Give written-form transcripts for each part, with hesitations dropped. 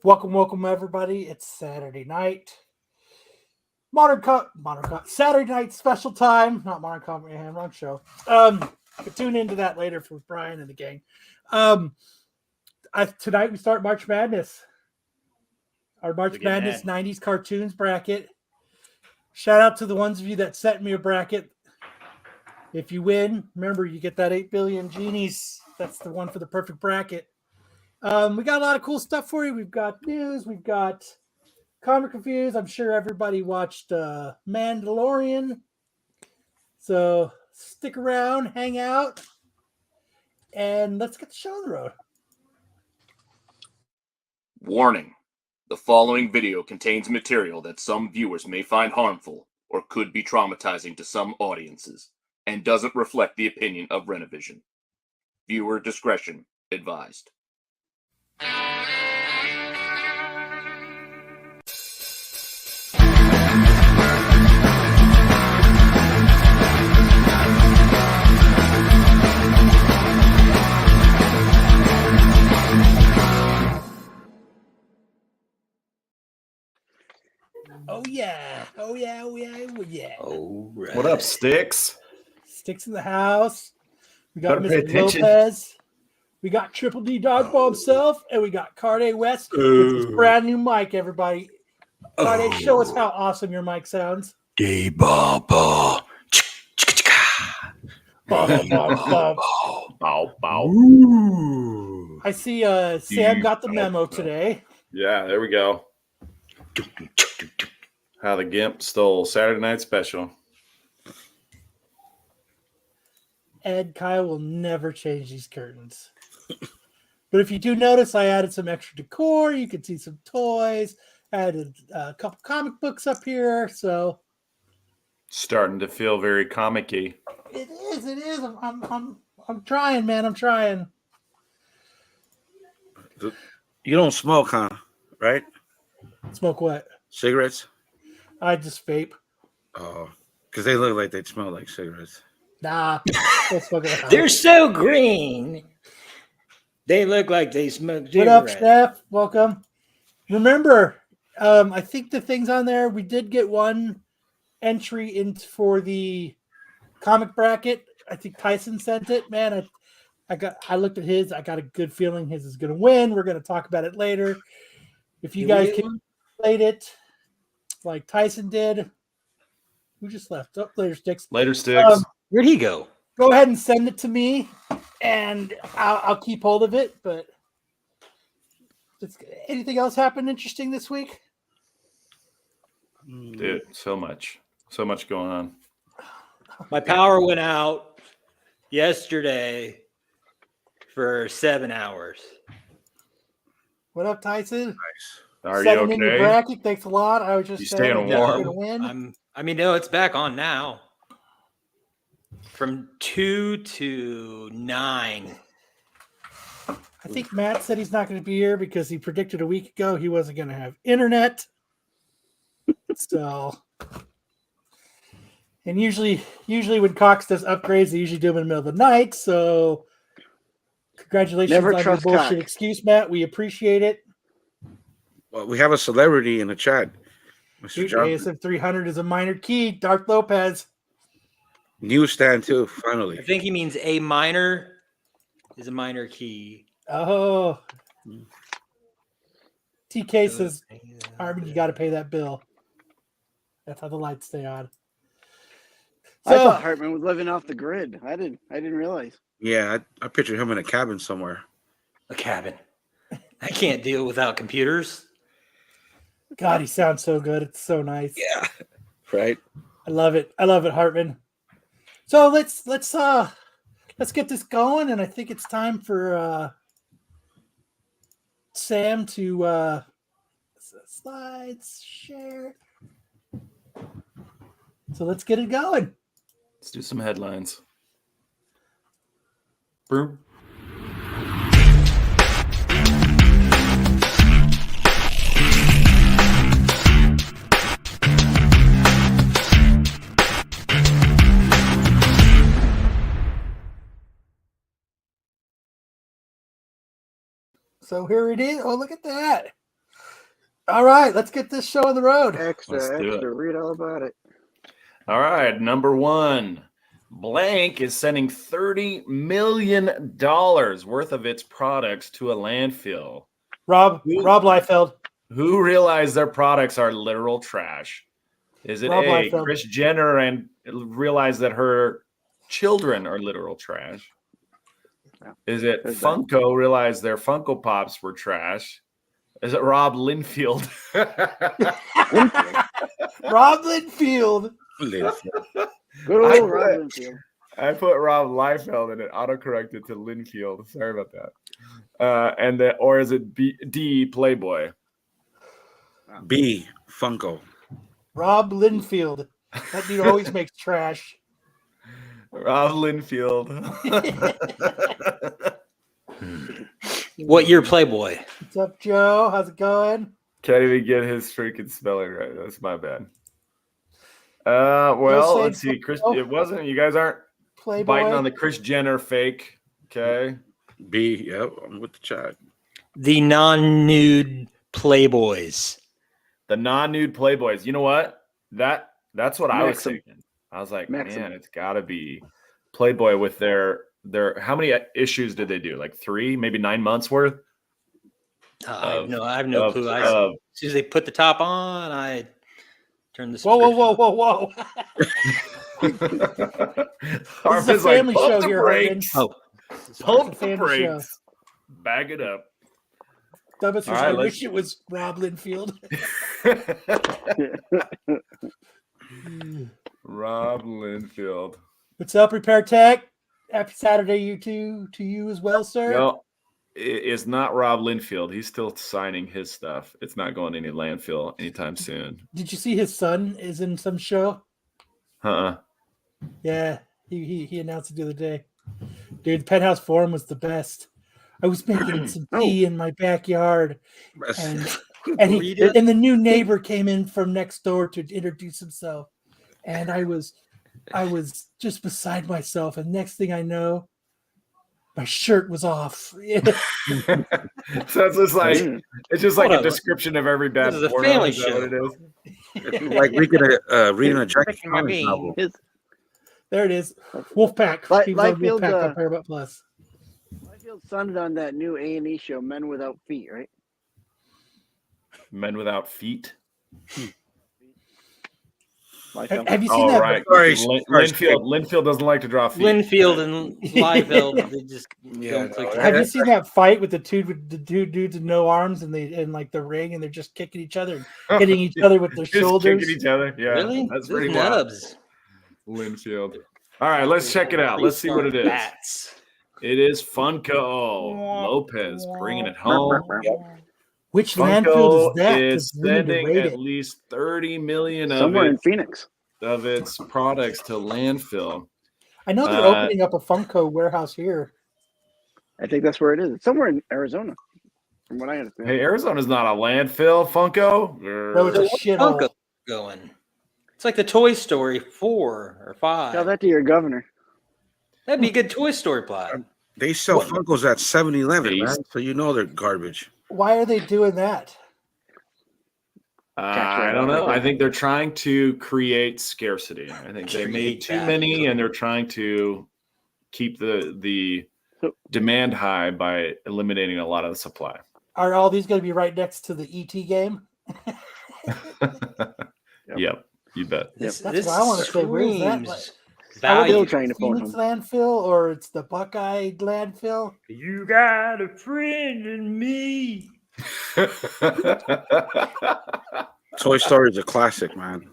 Welcome, everybody. It's Saturday night. Saturday night special time. Not Modern Comedy Hand Run Show. But tune into that later for Brian and the gang. Tonight we start March Madness. Our March Madness 90s cartoons bracket. Shout out to the ones of you that sent me a bracket. If you win, remember you get that 8 billion genies. That's the one for the perfect bracket. We got a lot of cool stuff for you. We've got news. We've got Comic Confused. I'm sure everybody watched Mandalorian. So stick around, hang out, and let's get the show on the road. Warning. The following video contains material that some viewers may find harmful or could be traumatizing to some audiences and doesn't reflect the opinion of Renovision. Viewer discretion advised. Oh yeah. All right. What up, Sticks? Sticks in the house. We got Better pay Mr. attention. Lopez. We got Triple D Dodgeball himself, and we got Carde West with his brand new mic, everybody. Carde, show us how awesome your mic sounds. Baba. Bow, bow. Ooh. I see Sam got the memo today. Yeah, there we go. How the Gimp stole Saturday Night Special. Ed Kyle will never change these curtains. But if you do notice, I added some extra decor. You can see some toys. I added a couple comic books up here. So Starting to feel very comic-y. it is. I'm trying, man. I'm trying. You don't smoke, huh? Right? Smoke what? Cigarettes? I just vape. Oh, because they look like they smell like cigarettes. Nah. Don't smoke at the house. They're so green. They look like they smoke What up, cigarettes. Steph? Welcome. Remember, I think the things on there, we did get one entry in for the comic bracket. I think Tyson sent it. Man, I looked at his. I got a good feeling his is going to win. We're going to talk about it later. If you guys can play it like Tyson did. Who just left? Oh, later, Sticks. Later, Sticks. Where'd he go? Go ahead and send it to me, and I'll keep hold of it. But anything else happen interesting this week? Dude, so much going on. My power went out yesterday for 7 hours. What up, Tyson? Nice. Are you Seven in your okay? bracket. Thanks a lot. I was just You saying, staying I guess warm? you're gonna win. No, it's back on now. From 2 to 9. I think Matt said he's not going to be here because he predicted a week ago he wasn't going to have internet. So, and usually when Cox does upgrades, they usually do them in the middle of the night. So, congratulations Never on your trust bullshit Cox. excuse, Matt. We appreciate it. Well, we have a celebrity in the chat. Mr. Dude, Johnson. ASM 300 is a minor key. Dark Lopez. Newsstand, too, finally. I think he means A minor is a minor key. Oh. TK says, Armin, you got to pay that bill. That's how the lights stay on. I So, thought Hartman was living off the grid. I didn't realize. Yeah, I pictured him in a cabin somewhere. A cabin. I can't deal without computers. God, he sounds so good. It's so nice. Yeah. Right? I love it, Hartman. So let's get this going, and I think it's time for Sam to slides share. So let's get it going. Let's do some headlines. Boom. So here it is. Oh, look at that. All right, let's get this show on the road. Let's do Extra. it. Read all about it. All right, number one. Blank is sending $30 million worth of its products to a landfill. Rob Liefeld. Who realized their products are literal trash? Is it Rob A, Liefeld. Kris Jenner and realized that her children are literal trash? Is it There's that. Funko realized their Funko Pops were trash? Is it Rob Linfield? Rob Linfield. Good I old Rob put- Linfield. I put Rob Liefeld and it autocorrected to Linfield. Sorry about that. Or is it D, Playboy? B, Funko. Rob Linfield. That dude always makes trash. Rob Linfield. What year Playboy? What's up, Joe? How's it going? Can't even get his freaking spelling right. That's my bad. Well, let's see. Chris, it wasn't. You guys aren't Playboy. biting on the Kris Jenner fake. Okay. B, yep, I'm with the chat. The non-nude Playboys. The non-nude Playboys. You know what? That's what I was Maxim. thinking. I was like, Maxim. man, it's got to be Playboy with their. How many issues did they do? Like 3, maybe 9 months worth. I have no clue. As soon as they put the top on, I turn the. Whoa. This is a family show here, Harden. Oh, Pump the family brakes. Bag it up. Dumbest All was, right, I let's- wish it was Rob Linfield. Rob Linfield. What's up, Repair Tech? Happy Saturday, you two, to you as well, sir. No, it's not Rob Linfield. He's still signing his stuff. It's not going to any landfill anytime soon. Did you see his son is in some show? Yeah, he announced it the other day. Dude, the Penthouse Forum was the best. I was making some tea in my backyard, and the new neighbor came in from next door to introduce himself, and I was just beside myself. And next thing I know, my shirt was off. So it's just like a description of every bad This is a porno. family Is that what show. it is? Like reading a Jack Breaking my Palance vein. novel. There it is. Wolfpack. People love Liefeld, Wolfpack on Paramount Plus. Liefeld sounded on that new A&E show, Men Without Feet, right? Men without feet. Liefeld. Have you seen Oh, that? right. Sorry, Linfield doesn't like to draw feet. Linfield and Liefeld, they just don't click. Have you seen that fight with the two dudes with no arms and they in like the ring and they're just kicking each other, and hitting each other with their Just shoulders? kicking each other. Yeah, Really? that's Those pretty wild. nubs. Linfield. All right, let's check it out. Let's see what it is. Bats. It is Funko Lopez bringing it home. Which landfill is that? is 'Cause we need to sending rate at it. least 30 million Somewhere in Phoenix. of its products to landfill. I know they're opening up a Funko warehouse here. I think that's where it is. It's somewhere in Arizona, from what I understand. Hey, Arizona's not a landfill, Funko. No, it's a shithole. Funko going. It's like the Toy Story 4 or 5. Tell that to your governor. That'd be a good Toy Story plot. They sell What? Funkos at 7-Eleven, man. Jeez. So you know they're garbage. Why are they doing that? I don't know. I think they're trying to create scarcity. I think they made too many, and they're trying to keep the demand high by eliminating a lot of the supply. Are all these going to be right next to the ET game? Yep, you bet. That's what I want to say. Where's that? screams Are they Still value. trying to phone Phoenix him. landfill or it's the Buckeye landfill? You got a friend in me. Toy Story is a classic, man.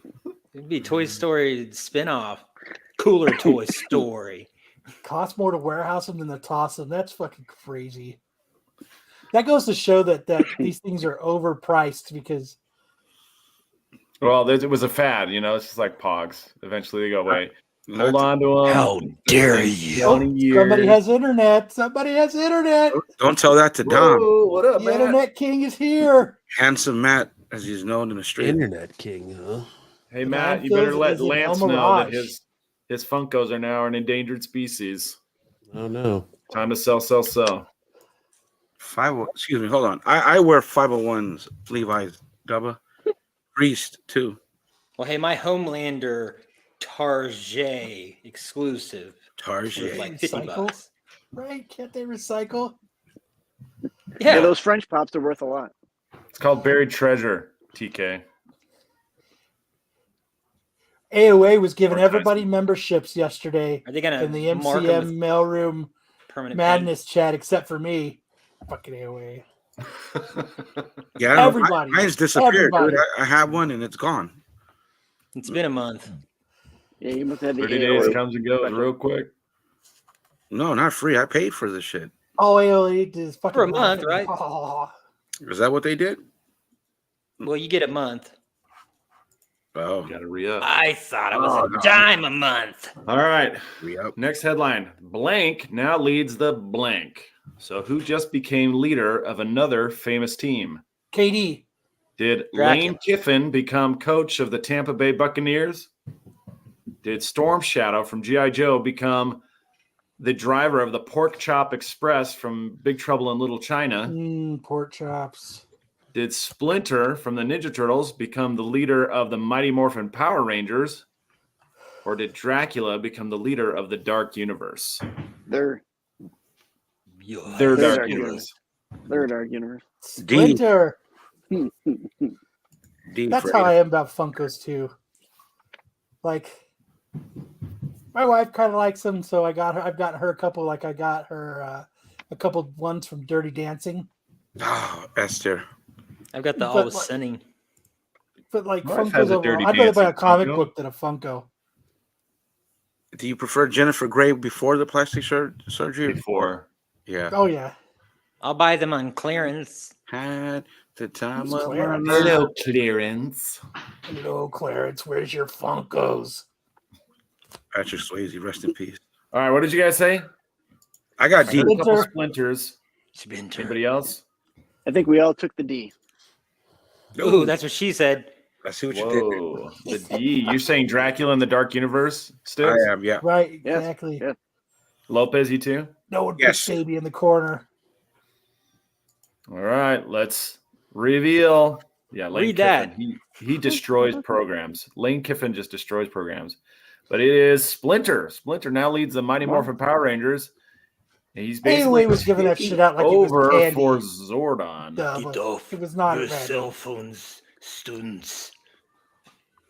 It'd be Toy Story spinoff. Cooler Toy Story. Costs more to warehouse them than to toss them. That's fucking crazy. That goes to show that these things are overpriced because Well, it was a fad, It's just like Pogs. Eventually, they go away. Hold on to them. How dare you? somebody has internet. Somebody has internet. Don't tell that to Dom. Whoa, what up, The man? internet king is here. Handsome Matt, as he's known in the street. Internet king, huh? Hey, Matt, you Landfills better let is in Lance El know that Mirage. his Funkos are now an endangered species. Oh no. Time to sell. 50, excuse me, hold on. I wear 501s Levi's Bubba. Priest, too. Well, hey, my Homelander Tarjay exclusive. Tarjay. Was like $50. Right? Can't they recycle? Yeah. Those French pops are worth a lot. It's called Buried Treasure, TK. AOA was giving Or everybody Tyson. memberships yesterday Are they gonna in the mark 'em MCM with mailroom permanent madness chat, except for me. Fucking AOA. Yeah, I don't know. Everybody. Mine's disappeared, Everybody. dude. I have one and it's gone. It's been a month. Yeah, you must have the 30 days AOA comes and goes special. real quick. No, not free. I paid for this shit. All AOA did is fucking For a laugh month, at me. right? Oh. Is that what they did? Well, you get a month. Oh, Got to re-up. I thought it was Oh, a no. dime a month. All right. re-up. Next headline. Blank now leads the blank. So who just became leader of another famous team? KD. Did Dracula. Lane Kiffin become coach of the Tampa Bay Buccaneers? Did Storm Shadow from G.I. Joe become the driver of the Pork Chop Express from Big Trouble in Little China? Pork chops. Did Splinter from the Ninja Turtles become the leader of the Mighty Morphin Power Rangers? Or did Dracula become the leader of the Dark Universe? Their Their Dark Dark Universe. Universe. Their Dark Universe. Splinter. D That's for how I Ada. am about Funkos too. Like, my wife kind of likes them, so I've gotten her a couple. Like I got her a couple ones from Dirty Dancing. Oh, Esther. I've got the But Always like- Sunny. But like My wife has Funkos a overall, Dirty I'd rather buy a Dancing comic Funko. book than a Funko. Do you prefer Jennifer Grey before the plastic surgery? Before. Yeah. Oh yeah. I'll buy them on clearance. Had the time Who's of my Clarence? life. Hello, Clearance. Hello, Clarence. Where's your Funkos? Patrick Swayze, rest in peace. All right, what did you guys say? I got I D. heard a couple Splinter. splinters. Anybody else? I think we all took the D. Ooh, that's what she said. I see what you did. Whoa, the D. You're saying Dracula in the Dark Universe? Still, I am, yeah. Right, Yes, exactly. yes. Lopez, you too. No one Yes. puts baby in the corner. All right, let's reveal. Yeah, Lane Read Kiffin. that. He destroys programs. Lane Kiffin just destroys programs. But it is Splinter. Splinter now leads the Mighty Morphin Power Rangers. And he's basically AOA was giving that taking shit out like it was over candy. for Zordon. Duh, Get but off it was not your red. cell phones, students.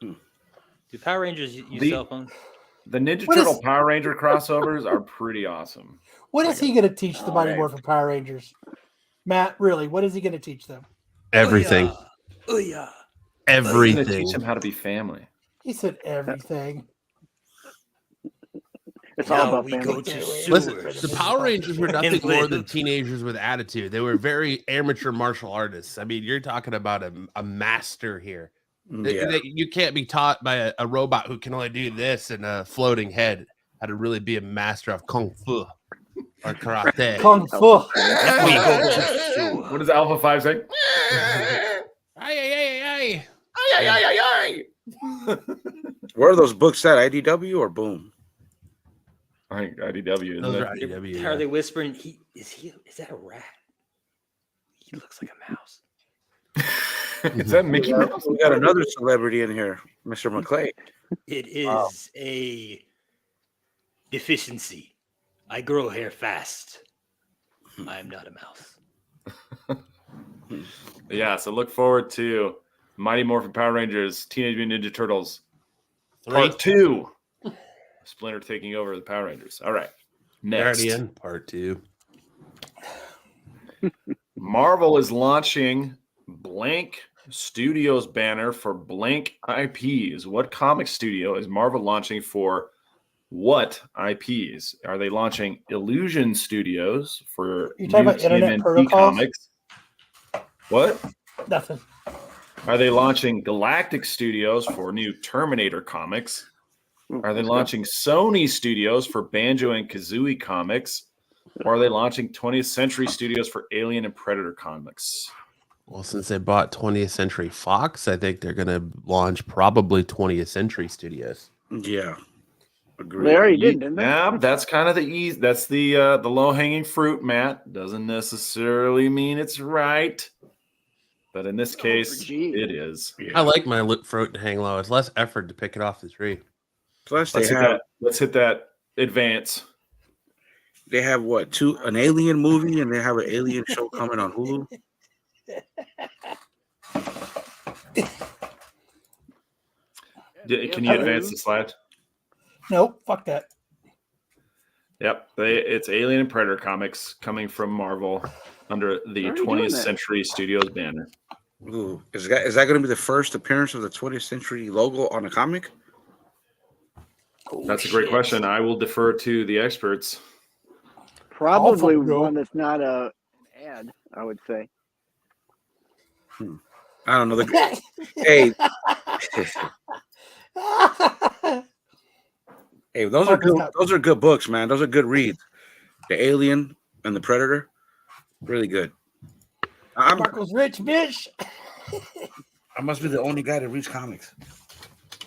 Do Power Rangers use The- cell phones? The Ninja What Turtle is- Power Ranger crossovers are pretty awesome. What is he going to teach the Mighty Alright. Morphin Power Rangers? Matt, really, what is he going to teach them? Everything. Oh yeah. He's going to Everything. teach them how to be family. He said everything. It's all Now about we family. go to Listen, sewers. the Power Rangers were nothing And more than live. teenagers with attitude. They were very amateur martial artists. I mean, you're talking about a master here. Yeah. You can't be taught by a robot who can only do this and a floating head how to really be a master of kung fu or karate. Kung Fu. We go to sewer. What does Alpha 5 say? Ay, ay, ay, ay. Where are those books at? IDW or Boom? I think IDW. Isn't Those it? are IDW. Are they whispering? Is that a rat? He looks like a mouse. Is that Mickey Mouse? We got another celebrity in here, Mr. McClay. It is a deficiency. I grow hair fast. I am not a mouse. Yeah, so look forward to Mighty Morphin Power Rangers, Teenage Mutant Ninja Turtles, Part 2. Splinter taking over the Power Rangers. All right. They're Next. already in part 2. Marvel is launching blank studios banner for blank IPs. What comic studio is Marvel launching for what IPs? Are they launching Illusion Studios for You talking new about Internet TMNT Protocols? comics? What? Nothing. Are they launching Galactic Studios for new Terminator comics? Are they launching Sony Studios for Banjo and Kazooie comics? Or are they launching 20th Century Studios for Alien and Predator comics? Well, since they bought 20th Century Fox, I think they're going to launch probably 20th Century Studios. Yeah. They Agreed. already did, didn't they? Yeah, that's kind of the easy. That's the low hanging fruit, Matt. Doesn't necessarily mean it's right. But in this case, gee. it is. I like my fruit to hang low. It's less effort to pick it off the tree. Plus, Let's hit that advance. they have what? An alien movie, and they have an alien show coming on Hulu. Can you advance the slide? Nope, fuck that. Yep, it's Alien and Predator comics coming from Marvel under the 20th Century Studios banner. Ooh, is that going to be the first appearance of the 20th Century logo on a comic? That's a great question. I will defer to the experts. Probably one that's not an ad, I would say. I don't know. Hey, hey, those are good books, man. Those are good reads. The Alien and the Predator, really good. Marco's rich, bitch. I must be the only guy that reads comics.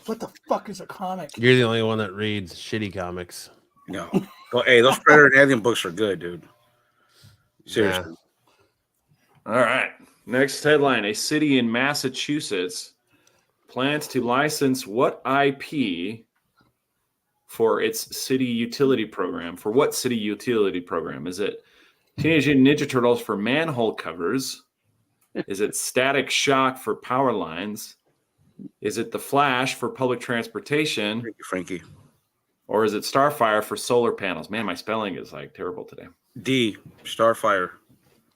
What the fuck is a comic? You're the only one that reads shitty comics. No. Well, hey, those Predator and Alien books are good, dude. Seriously. All right. Next headline: a city in Massachusetts plans to license what IP for its city utility program? For what city utility program? Is it Teenage Mutant Ninja Turtles for manhole covers? Is it Static Shock for power lines? Is it The Flash for public transportation? Thank you, Frankie. Or is it Starfire for solar panels? Man, my spelling is like terrible today. D, Starfire.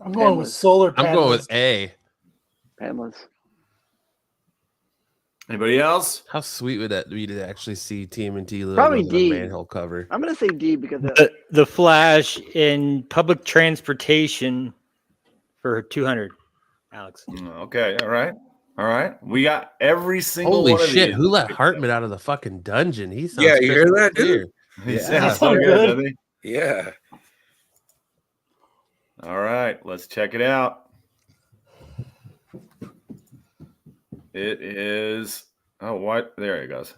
I'm going with solar panels. I'm going with A. Paneless. Anybody else? How sweet would that be to actually see TMNT logos Probably on a D. manhole cover? I'm going to say D because The Flash in public transportation for 200. Alex. Okay. All right. We got every single Holy one of shit! these. Who let Hartman out of the fucking dungeon? He sounds Yeah, you hear that, dude? He Yeah. sounds so good, doesn't he? Yeah. All right, let's check it out. It is, what? There it goes.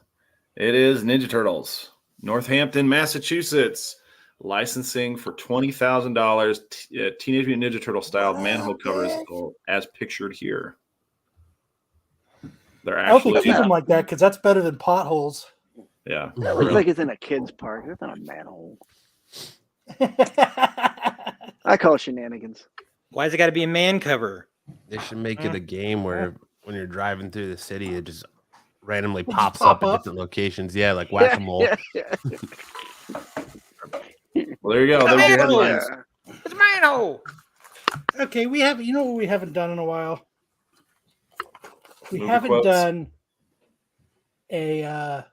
It is Ninja Turtles, Northampton, Massachusetts, licensing for $20,000 Teenage Mutant Ninja Turtle style manhole covers as pictured here. They're I hope they actually, keep them like that because that's better than potholes. yeah. that looks like it's in a kid's park. That's not a manhole. I call it shenanigans. Why has it got to be a man cover? They should make it a game where when you're driving through the city, it just randomly Will pops just pop up at up? different locations. Yeah, like whack-a-mole. Yeah. Well, there you go. There's your headlines. It's a manhole. Okay, we have. You know what we haven't done in a while? We Movie haven't quotes. done a.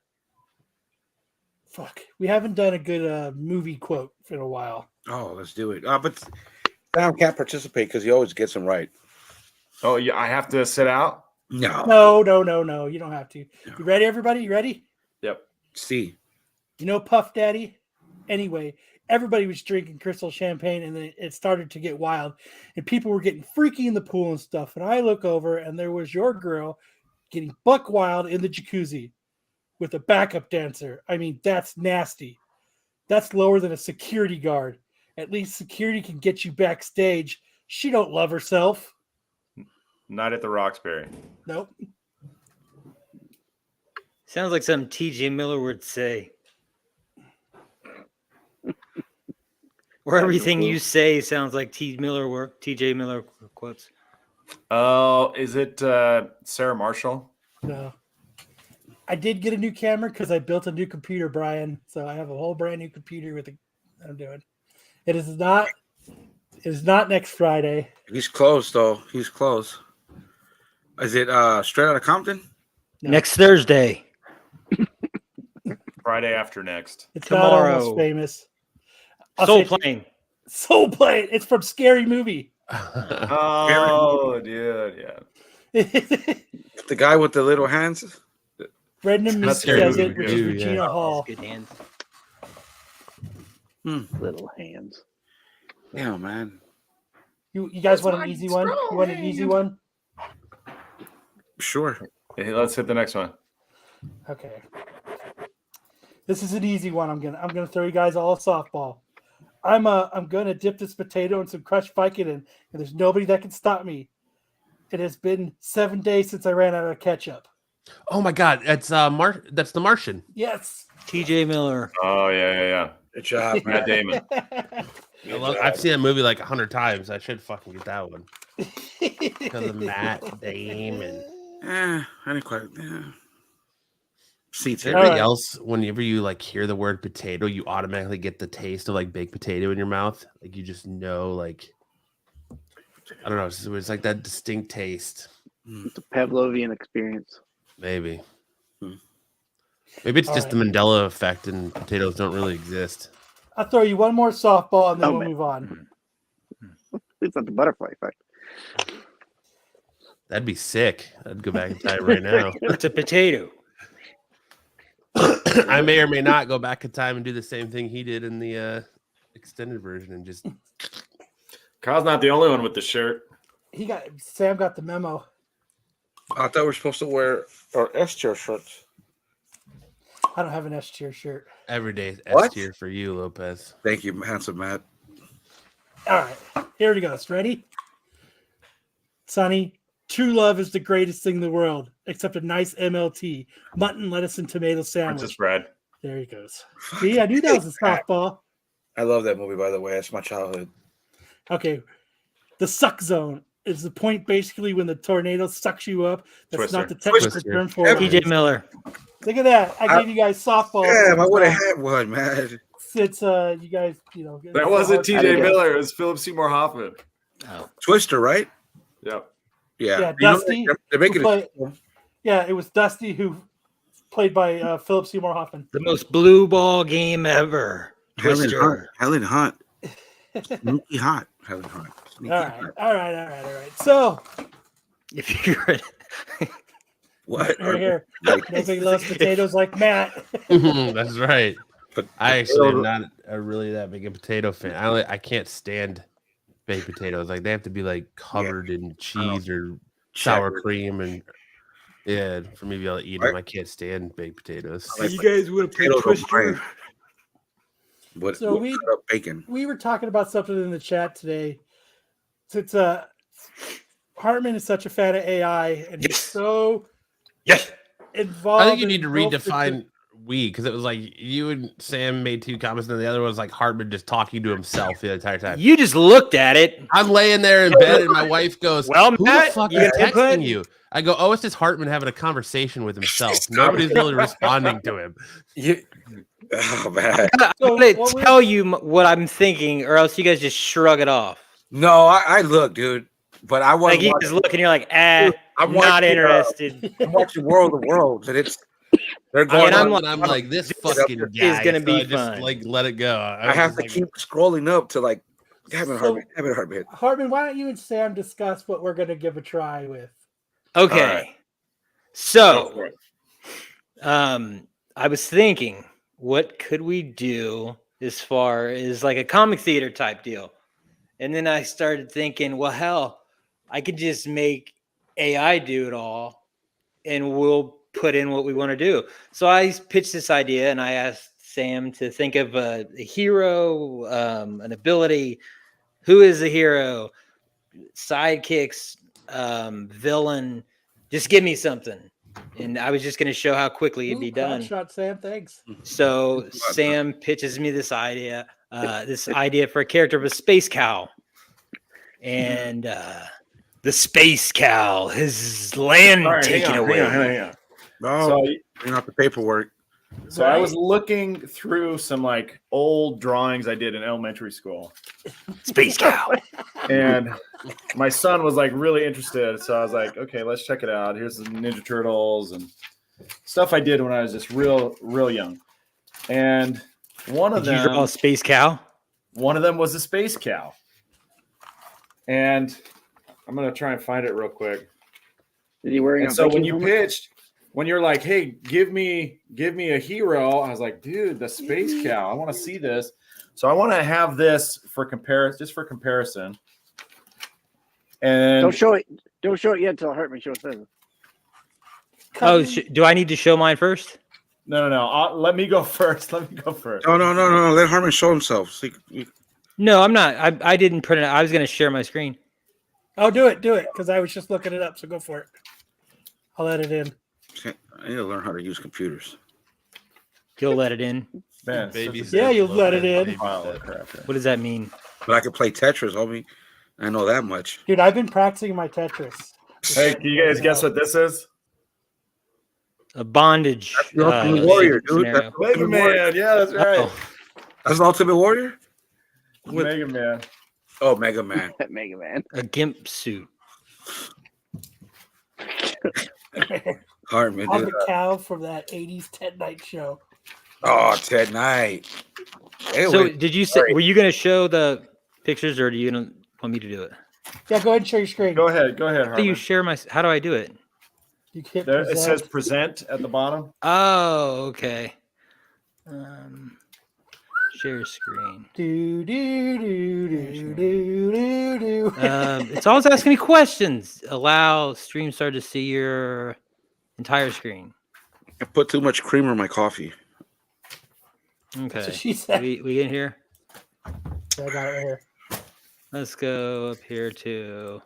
We haven't done a good movie quote in a while. Oh, let's do it. But Sam can't participate because he always gets them right. Oh, yeah, I have to sit out? No. No. You don't have to. You ready, everybody? You ready? Yep. C. You know Puff Daddy? Anyway, everybody was drinking crystal champagne and then it started to get wild and people were getting freaky in the pool and stuff. And I look over and there was your girl getting buck wild in the jacuzzi with a backup dancer. I mean, that's nasty. That's lower than a security guard. At least security can get you backstage. She don't love herself. Not at the Roxbury. Nope. Sounds like something TJ Miller would say. Or everything you say sounds like TJ Miller quotes. Oh, is it Sarah Marshall? No. I did get a new camera because I built a new computer, Brian. So I have a whole brand new computer with I'm doing. It is not next Friday. He's close, though. He's close. Is it straight out of Compton? No. Next Thursday. Friday after next. It's Tomorrow. not almost famous. Soul Plane. Soul Plane. It's from Scary Movie. Oh, dude, yeah. The guy with the little hands? Brendan That's Meeks Scary does Movie, it, which yeah. is Regina Hall. Good hands. Little hands. Yeah, man. You guys want an easy one? You want an easy one? Sure. Hey, let's hit the next one. Okay. This is an easy one. I'm gonna throw you guys all a softball. I'm gonna dip this potato in some crushed Vicodin, and there's nobody that can stop me. It has been 7 days since I ran out of ketchup. Oh my God, that's that's The Martian. Yes. T.J. Miller. Oh yeah. Good job, Matt Damon. I've seen that movie like 100 times. I should fucking get that one because of Matt Damon. I didn't quite. Seats here. Everybody right. else, whenever you like hear the word potato, you automatically get the taste of like baked potato in your mouth. Like you just know, like I don't know, it's like that distinct taste. It's a Pavlovian experience. Maybe it's All just the Mandela effect, and potatoes don't really exist. I'll throw you one more softball and then Oh, we'll man. move on. It's not the butterfly effect. That'd be sick. I'd go back in time right now. It's a potato. I may or may not go back in time and do the same thing he did in the extended version and just. Kyle's not the only one with the shirt. Sam got the memo. I thought we were supposed to wear our S tier shirts. I don't have an S tier shirt. Every day is S What? tier for you, Lopez. Thank you, handsome Matt. All right, here it goes. Ready? Sonny, true love is the greatest thing in the world, except a nice MLT, mutton, lettuce, and tomato sandwich. Princess Bride. There he goes. See, I knew that was a softball. I love that movie, by the way. That's my childhood. Okay. The suck zone is the point basically when the tornado sucks you up. That's Twister. not the technical Twister. term for it. T.J. Miller. Look at that. I gave you guys softball. Damn, I would have had one, man. It's you guys, That wasn't I T.J. didn't get it. Miller. It was Philip Seymour Hoffman. Oh. Twister, right? Yep. Yeah. Yeah, You know, Dusty, they're making who it. Yeah, it was Dusty who played by Philip Seymour Hoffman. The most blue ball game ever. Helen Hunt. Twister. Helen Hunt. Sneaky hot. Helen Hunt. Sneaky All right, hot. all right. So If you're What? right here, nobody loves potatoes like Matt. That's right. But I actually am not really that big a potato fan. I can't stand baked potatoes. Like they have to be like covered in cheese or sour cream, and yeah, for me to be able to eat them, I can't stand baked potatoes. Like you guys would have played potatoes on Twister. bread. What? So what we- kind of bacon. We were talking about something in the chat today. Since Hartman is such a fan of AI and he's so Yes. involved. I think you need to and engulfed redefine we, because it was like you and Sam made two comments, and the other one was like Hartman just talking to himself the entire time. You just looked at it. I'm laying there in bed, and my wife goes, Well, "Who Matt, the fuck you is got input? texting you?" I go, "Oh, it's just Hartman having a conversation with himself. Nobody's really responding to him." Oh man. I'm So gonna what we- tell you what I'm thinking, or else you guys just shrug it off. No, I look, dude. But I want Like you just look and you're like, I'm not watching, interested. I'm watching World of Worlds, and they're going. And I'm on. like, I'm like, this This fucking is guy gonna be I just fun. like let it go. I have to keep scrolling up to like, damn it, So- Hartman. Hartman, why don't you and Sam discuss what we're going to give a try with? Okay. All right. So, I was thinking, what could we do as far as like a comic theater type deal? And then I started thinking, well, hell, I could just make AI do it all and we'll put in what we want to do. So I pitched this idea and I asked Sam to think of a hero, an ability. Who is the hero? Sidekicks, villain. Just give me something. And I was just going to show how quickly it'd be done. Shot Sam, thanks. So Sam pitches me this idea for a character of a space cow. And the space cow, his land All right, taken away. hang on. No, So, bring out the paperwork. so I was looking through some like old drawings I did in elementary school, Space cow. and my son was like really interested. So I was like, okay, let's check it out. Here's the Ninja Turtles and stuff I did when I was just real young. And one of Did you draw them, a space cow? was a space cow. And I'm gonna try and find it real quick. Is he wearing And a so when Viking you helmet? pitched, when you're like, hey, give me a hero, I was like, dude, the space cow. I want to see this. So I want to have this for comparison. And Don't show it yet until Hartman shows his. Oh, do I need to show mine first? no. Let me go first. No. Let Hartman show himself. No, I'm not. I didn't print it. I was going to share my screen. Oh, do it, because I was just looking it up. So go for it. I'll let it in. I need to learn how to use computers. You'll let it in. Man, Baby such a steps, Yeah, you'll let it Lopez, in. baby pile of steps. crap here. What does that mean? But I can play Tetris, homie. I know that much. Dude, I've been practicing my Tetris. Hey, can you guys guess what this is? A bondage. That's the Ultimate Warrior, dude. scenario. That's the Ultimate Warrior. Yeah, that's Oh, That's the Ultimate Warrior? With- Mega Man. Oh, Mega Man. Mega Man. a gimp suit. Hartman, I'm dude. the cow from that 80s Ted Night show. Oh, Ted Knight. Hey, So wait. did you say, were you going to show the pictures or do you want me to do it? Yeah, go ahead and share your screen. Go ahead, How do you Harmon. share my, how do I do it? You hit There, it says present. present at the bottom. Oh, okay. Share screen. Do, do, do, do, do, do, do. It's always asking me questions. Allow StreamStar to see your entire screen. I put too much creamer in my coffee. Okay. So she said. We in here? I got it right here. Let's go up here to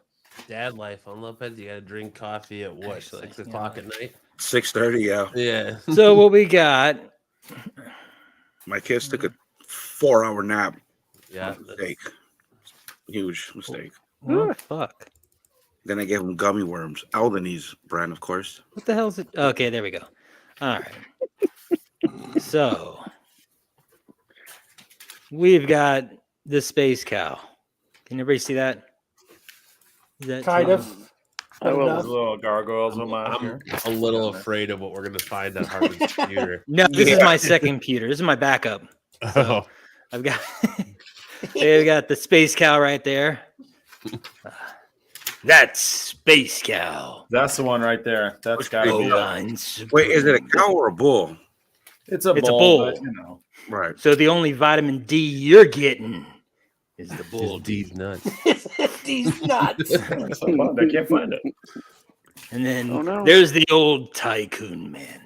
Dad life on Lopez. You got to drink coffee at what? Actually, 6 o'clock yeah. at night. 6:30, yeah. Yeah. So what we got? My kids took a 4-hour nap. Yeah. Mistake. Huge mistake. Oh, fuck. Then I gave them gummy worms. Albanese brand, of course. What the hell is it? Okay, there we go. All right. So we've got the space cow. Can everybody see that? Is that Kind too- of. I will. enough. Little gargoyles on mine I'm here. a little afraid of what we're going to find on Harvard's computer. No, this is my second computer. This is my backup. Oh, I've got they've got the space cow right there. That's space cow. That's the one right there. That's got to be it. Bovine Wait, is it a cow or a bull? It's a It's a bull, bull. but, you know. Right. So the only vitamin D you're getting is the bull. just D's nuts. These nuts. They can't find it. And then Oh, no. there's the old tycoon man,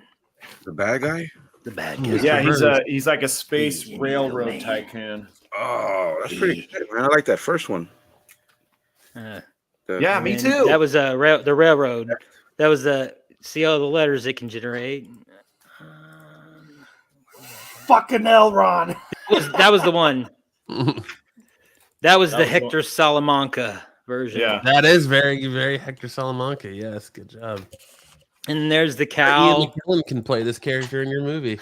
The bad guy? the bad guy. Yeah, Mr. he's like a space He's railroad man. tycoon. Oh, that's pretty good, man. I like that first one. Uh, Yeah, and me then too. That was the railroad. That was the see all the letters it can generate. Fucking L, Ron. That was the one. That was That the was Hector Salamanca version. Yeah. That is very, very Hector Salamanca. Yes, good job. And there's the Ian cow. McKellen can play this character in your movie.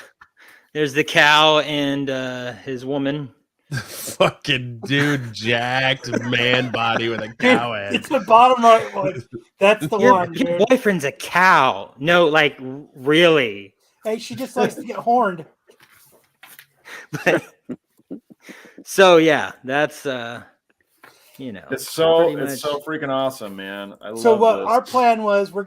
There's the cow and his woman. Fucking dude, jacked man body with a cow head. It's the bottom right one. That's the Your, one, your dude. boyfriend's a cow. No, like really. Hey, she just likes to get horned. So yeah, that's It's so pretty it's so much- freaking awesome, man. I So love what this. our plan was, we were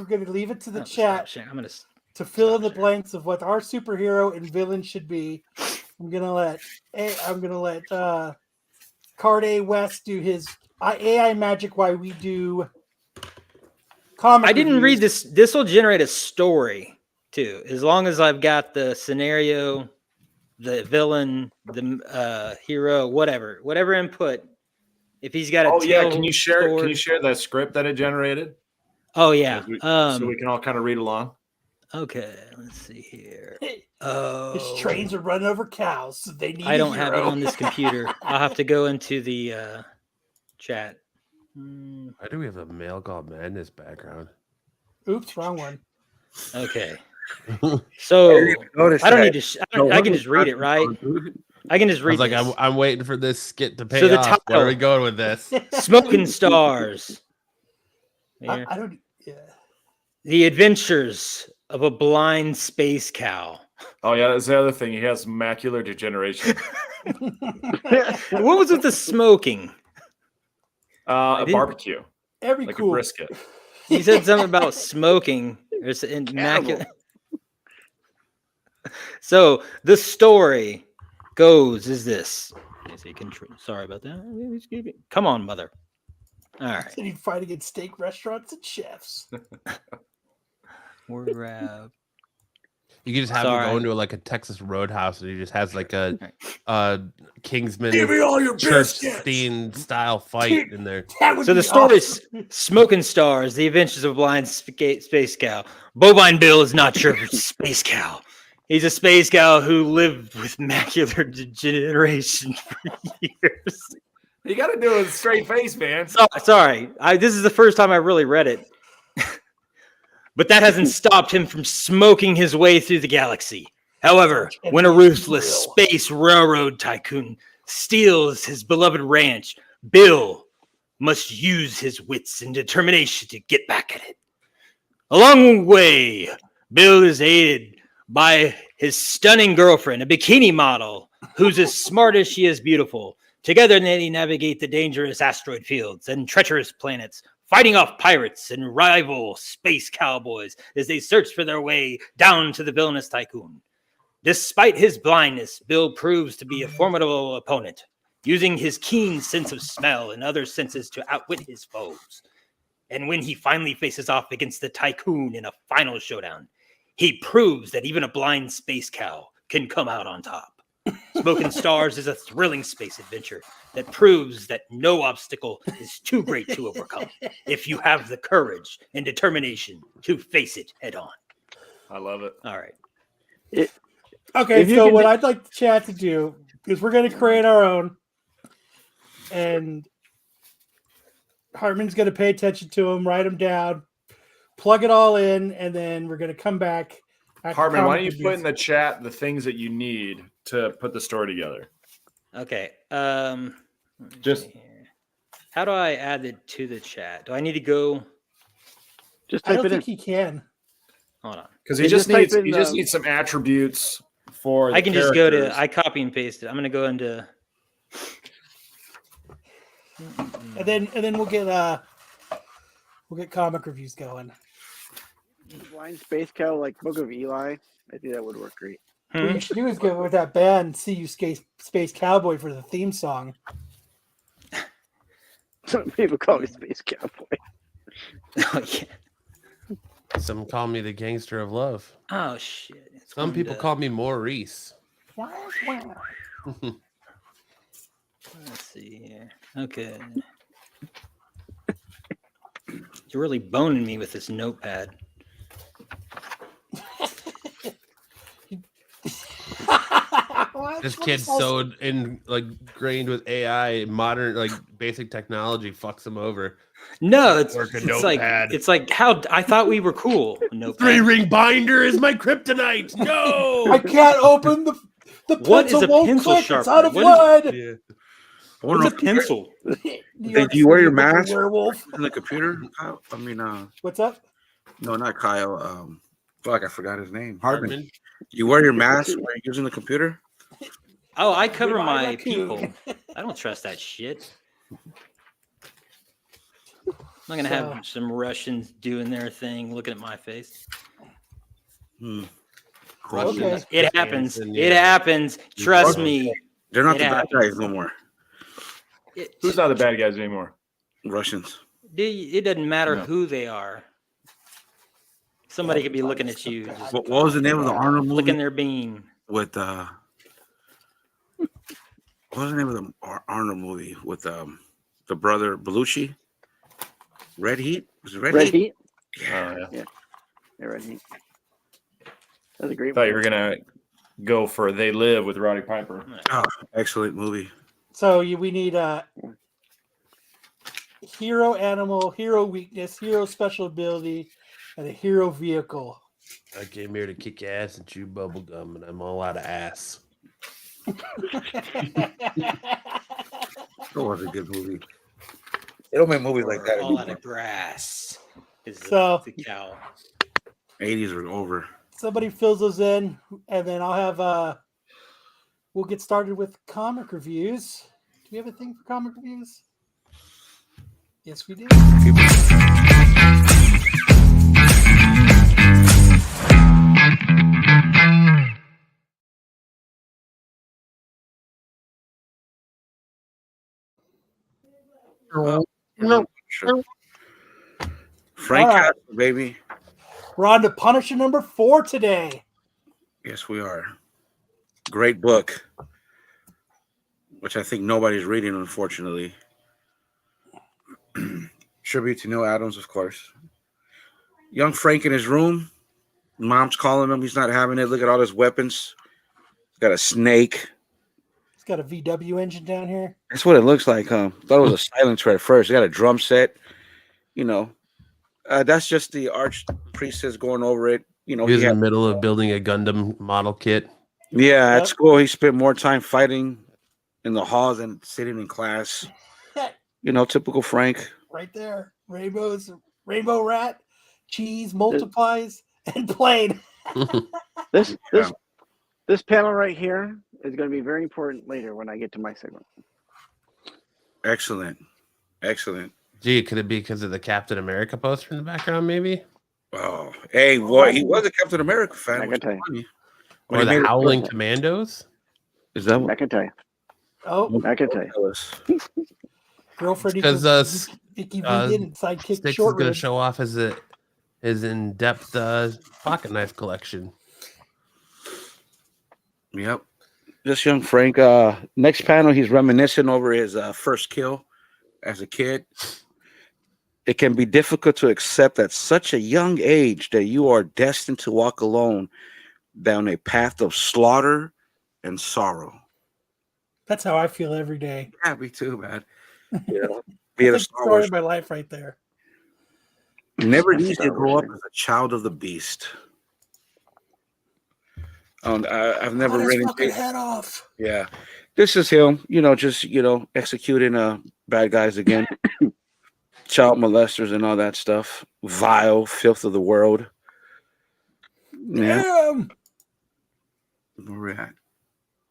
gonna leave it to the Oh, chat stop sharing. I'm gonna. to fill in stop the sharing. blanks of what our superhero and villain should be. I'm gonna let Card A West do his AI magic while we do comic. I didn't read reviews. this. This will generate a story too, as long as I've got the scenario, the villain, the hero, whatever input. If he's got a Oh yeah, tail can you share sword- the script that it generated? Oh yeah. So we can all kind of read along. Okay, let's see here. His Oh, trains are running over cows, so they need. I a don't have it hero. on this computer. I'll have to go into the chat. Mm, Why do we have a Male Called Madness background? Oops, wrong one. okay. So Notice I don't that. need to. I can just read it, right? I can just I read. was like, this. I'm waiting for this skit to pay So the off. Where are we title- going with this? Smoking Stars. Here. I don't. Yeah. The Adventures of a Blind Space Cow. Oh yeah, that's the other thing. He has macular degeneration. What was with the smoking? A didn't- barbecue, Every like a cool. brisket. He said something about smoking. There's an Cannibal. immaculate. So the story goes is this. Sorry about that. Come on, mother. All right. Said he'd fight against steak restaurants and chefs. We're You can just have him go into like a Texas Roadhouse, and he just has like a Kingsman Give me all your church biscuits. scene style fight in there. So the story is Smoking Stars, The Adventures of a Blind Space Cow. Bovine Bill is not your space cow. He's a space cow who lived with macular degeneration for years. You got to do it with a straight face, man. Sorry. This is the first time I really read it. But that hasn't stopped him from smoking his way through the galaxy. However, when a ruthless space railroad tycoon steals his beloved ranch, Bill must use his wits and determination to get back at it. Along the way, Bill is aided by his stunning girlfriend, a bikini model who's as smart as she is beautiful. Together, they navigate the dangerous asteroid fields and treacherous planets, fighting off pirates and rival space cowboys as they search for their way down to the villainous tycoon. Despite his blindness, Bill proves to be a formidable opponent, using his keen sense of smell and other senses to outwit his foes. And when he finally faces off against the tycoon in a final showdown, he proves that even a blind space cow can come out on top. Smoking Stars is a thrilling space adventure that proves that no obstacle is too great to overcome if you have the courage and determination to face it head on. I love it. All right. Okay, so what I'd like the chat to do is we're going to create our own, and Hartman's going to pay attention to them, write them down, plug it all in, and then we're going to come back. Hartman, why don't you put in the chat the things that you need to put the story together? Okay. Just how do I add it to the chat? Do I need to go? Just I type don't it in. think he can. Hold on. because he You just just type needs in, needs some attributes for. I can just go to. characters. I copy and paste it. I'm going to go into. And then we'll get comic reviews going. Blind space cow like Book of Eli. I think that would work great. What you should do is go with that band, See You Space Cowboy, for the theme song. Some people call me Space Cowboy. Oh, yeah. Some call me the gangster of love. Oh shit. It's Some going people to- call me Maurice. Let's see here. Okay. You're really boning me with this notepad. This kid's so ingrained with AI, modern basic technology fucks him over. No, it's notepad. like how I thought we were cool. Notepad. 3-ring binder is my kryptonite. No. I can't open the What is pencil. a Won't pencil click. sharpener? It's out of What wood. Yeah. What's a pencil? Do you wear your mask? Werewolf. In the computer, Kyle? I mean, What's up? no, not Kyle. Fuck, I forgot his name. Hartman. You wear your mask when you're using the computer? Oh, I cover Goodbye, my raccoon. people. I don't trust that shit. I'm not gonna have some Russians doing their thing, looking at my face. Okay. It happens. Hanson, It yeah. happens. Trust me. They're not It the bad happens. guys no more. Who's not the bad guys anymore? Russians. It doesn't matter No. who they are. Somebody could be looking at you, just What was the name of the Arnold movie licking their bean. with what was the name of the Arnold movie with the brother Belushi? Red Heat? Was it Red Red Heat? Heat? Oh, yeah. Yeah, Red Heat. That's a great I thought you were gonna go for They Live with Roddy Piper. Oh, excellent movie. So we need a hero animal, hero weakness, hero special ability, and a hero vehicle. I came here to kick ass and chew bubble gum, and I'm all out of ass. That was a good movie. They don't make movies like that All out anymore. of grass. Is So- the cow. 80s are over. Somebody fills those in, and then I'll have we'll get started with comic reviews. Do we have a thing for comic reviews? Yes, we do. No. Sure. Frank All right. Castle, baby. We're on to Punisher number 4 today. Yes, we are. Great book, which I think nobody's reading, unfortunately. Tribute to Neil Adams, of course. Young Frank in his room. Mom's calling him. He's not having it. Look at all his weapons. He's got a snake. It's got a VW engine down here. That's what it looks like, huh? Thought it was a silencer at first. He got a drum set. You know, that's just the arch priestess going over it. You know, He was he in had, the middle of building a Gundam model kit. yeah, Yep. at school he spent more time fighting in the halls than sitting in class. You know, typical Frank. Right there. Rainbows, rainbow rat, cheese multiplies, and plane. This Yeah. this panel right here is going to be very important later when I get to my segment. Excellent. Gee, could it be because of the Captain America poster in the background, maybe? Oh, hey, boy, he was a Captain America fan. I Which can is tell funny. Or When he the made it- Howling Commandos? Is that I what? can tell you. Oh, I can tell you. Tell us. girlfriend Because equals Vicky Vegan and sidekick Sticks is short going to ribs. show off his in-depth pocket knife collection. Yep. This young Frank. Next panel, he's reminiscing over his first kill as a kid. It can be difficult to accept at such a young age that you are destined to walk alone down a path of slaughter and sorrow. That's how I feel every day. Yeah, me too, man. Yeah. Be it a That's the Star story Wars. of my life right there. Never That's easy Star to grow Wars, up man. as a child of the beast. I've never Cut his really. fucking head off. Yeah, this is him. Just executing bad guys again, child molesters and all that stuff. Vile filth of the world. Yeah, Damn. where we at?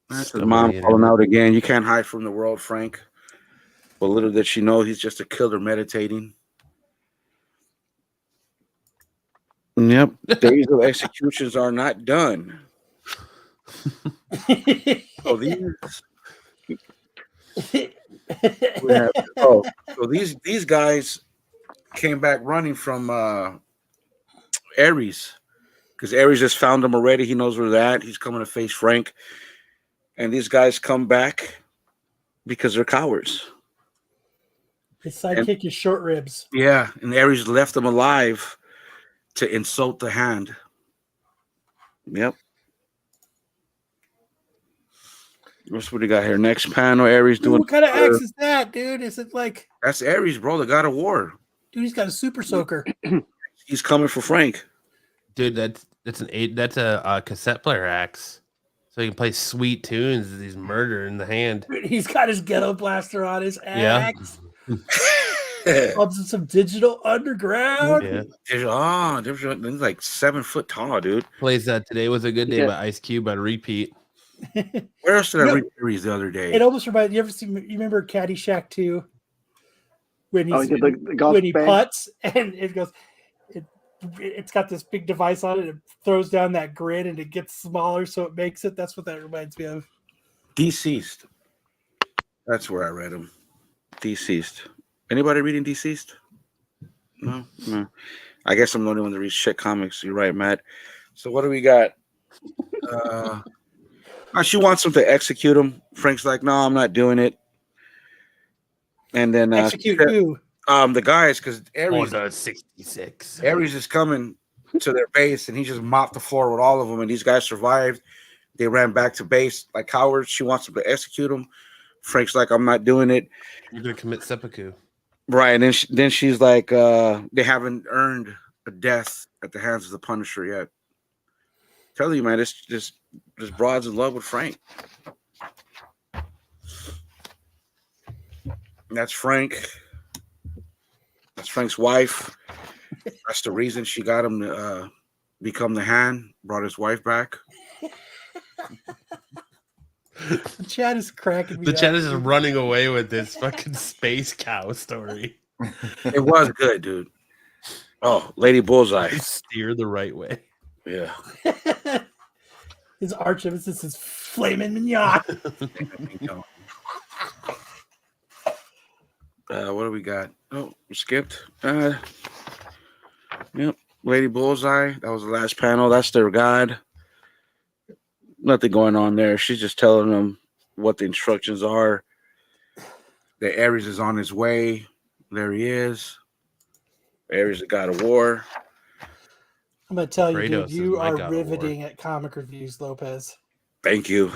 That's his Scum of mom the calling internet. out again. You can't hide from the world, Frank. But little did she know, he's just a killer meditating. Yep, days of executions are not done. So these guys came back running from Ares because Ares just found them already. He knows where they're at. He's coming to face Frank, and these guys come back because they're cowards. His sidekick is short ribs. Yeah, and Ares left them alive to insult the hand. Yep. What's what we got here? Next panel, Ares Dude, doing. what kind of axe is that, dude? Is it like, That's Ares, bro, the god of war. dude, he's got a super soaker. He's coming for Frank. Dude, that's a cassette player axe. So he can play sweet tunes as he's murdering the hand. Dude, he's got his ghetto blaster on his Yeah. axe. Loves some digital underground. Yeah. He's like 7 foot tall, dude. Plays Today Was a Good Day Yeah. by Ice Cube on repeat. Where else did I No. read Ares the other day? It almost reminds you. You remember Caddyshack 2? When Oh, he's he did the golf when he bag? putts and it goes, it's got this big device on it. It throws down that grid and it gets smaller, so it makes it. That's what that reminds me of. Deceased. That's where I read him. Deceased. Anybody reading Deceased? No. I guess I'm the only one that reads shit comics. You're right, Matt. So what do we got? She wants him to execute him. Frank's like, no, I'm not doing it. And then Execute who? the guys, because Order 66. Ares is coming to their base, and he just mopped the floor with all of them. And these guys survived. They ran back to base like cowards. She wants him to execute them. Frank's like, I'm not doing it. You're gonna commit seppuku. Right, and then she's like, they haven't earned a death at the hands of the Punisher yet. Tell you, man, it's just broad's in love with Frank. That's Frank. That's Frank's wife. That's the reason she got him to become the Hand. Brought his wife back. The chat is cracking me The up. chat is just running away with this fucking space cow story. It was good, dude. Oh, Lady Bullseye. Steer the right way. Yeah. His arch nemesis is flaming mignon. What do we got? Oh, we skipped. Yep. Lady Bullseye. That was the last panel. That's their god. Nothing going on there. She's just telling him what the instructions are. The Aries is on his way. There he is. Aries, the god of war. I'm gonna tell you, Kratos dude, is you my are God of War. riveting at comic reviews, Lopez. Thank you.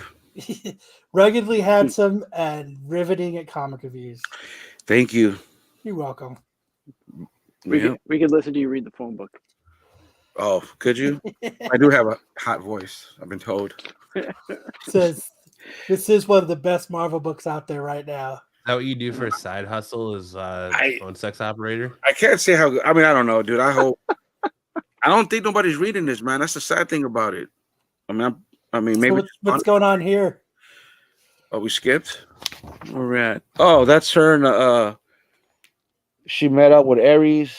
Ruggedly handsome and riveting at comic reviews. Thank you. You're welcome. We Yeah. could listen to you read the phone book. Oh, could you? I do have a hot voice, I've been told. Says this is one of the best Marvel books out there right now. Is that what you do for a side hustle? Is phone sex operator? I can't say how. I mean, I don't know, dude. I hope. I don't think nobody's reading this, man. That's the sad thing about it. I mean, maybe. So what's going on here? Oh, we skipped. Where we're at? Oh, that's her. And, she met up with Aries.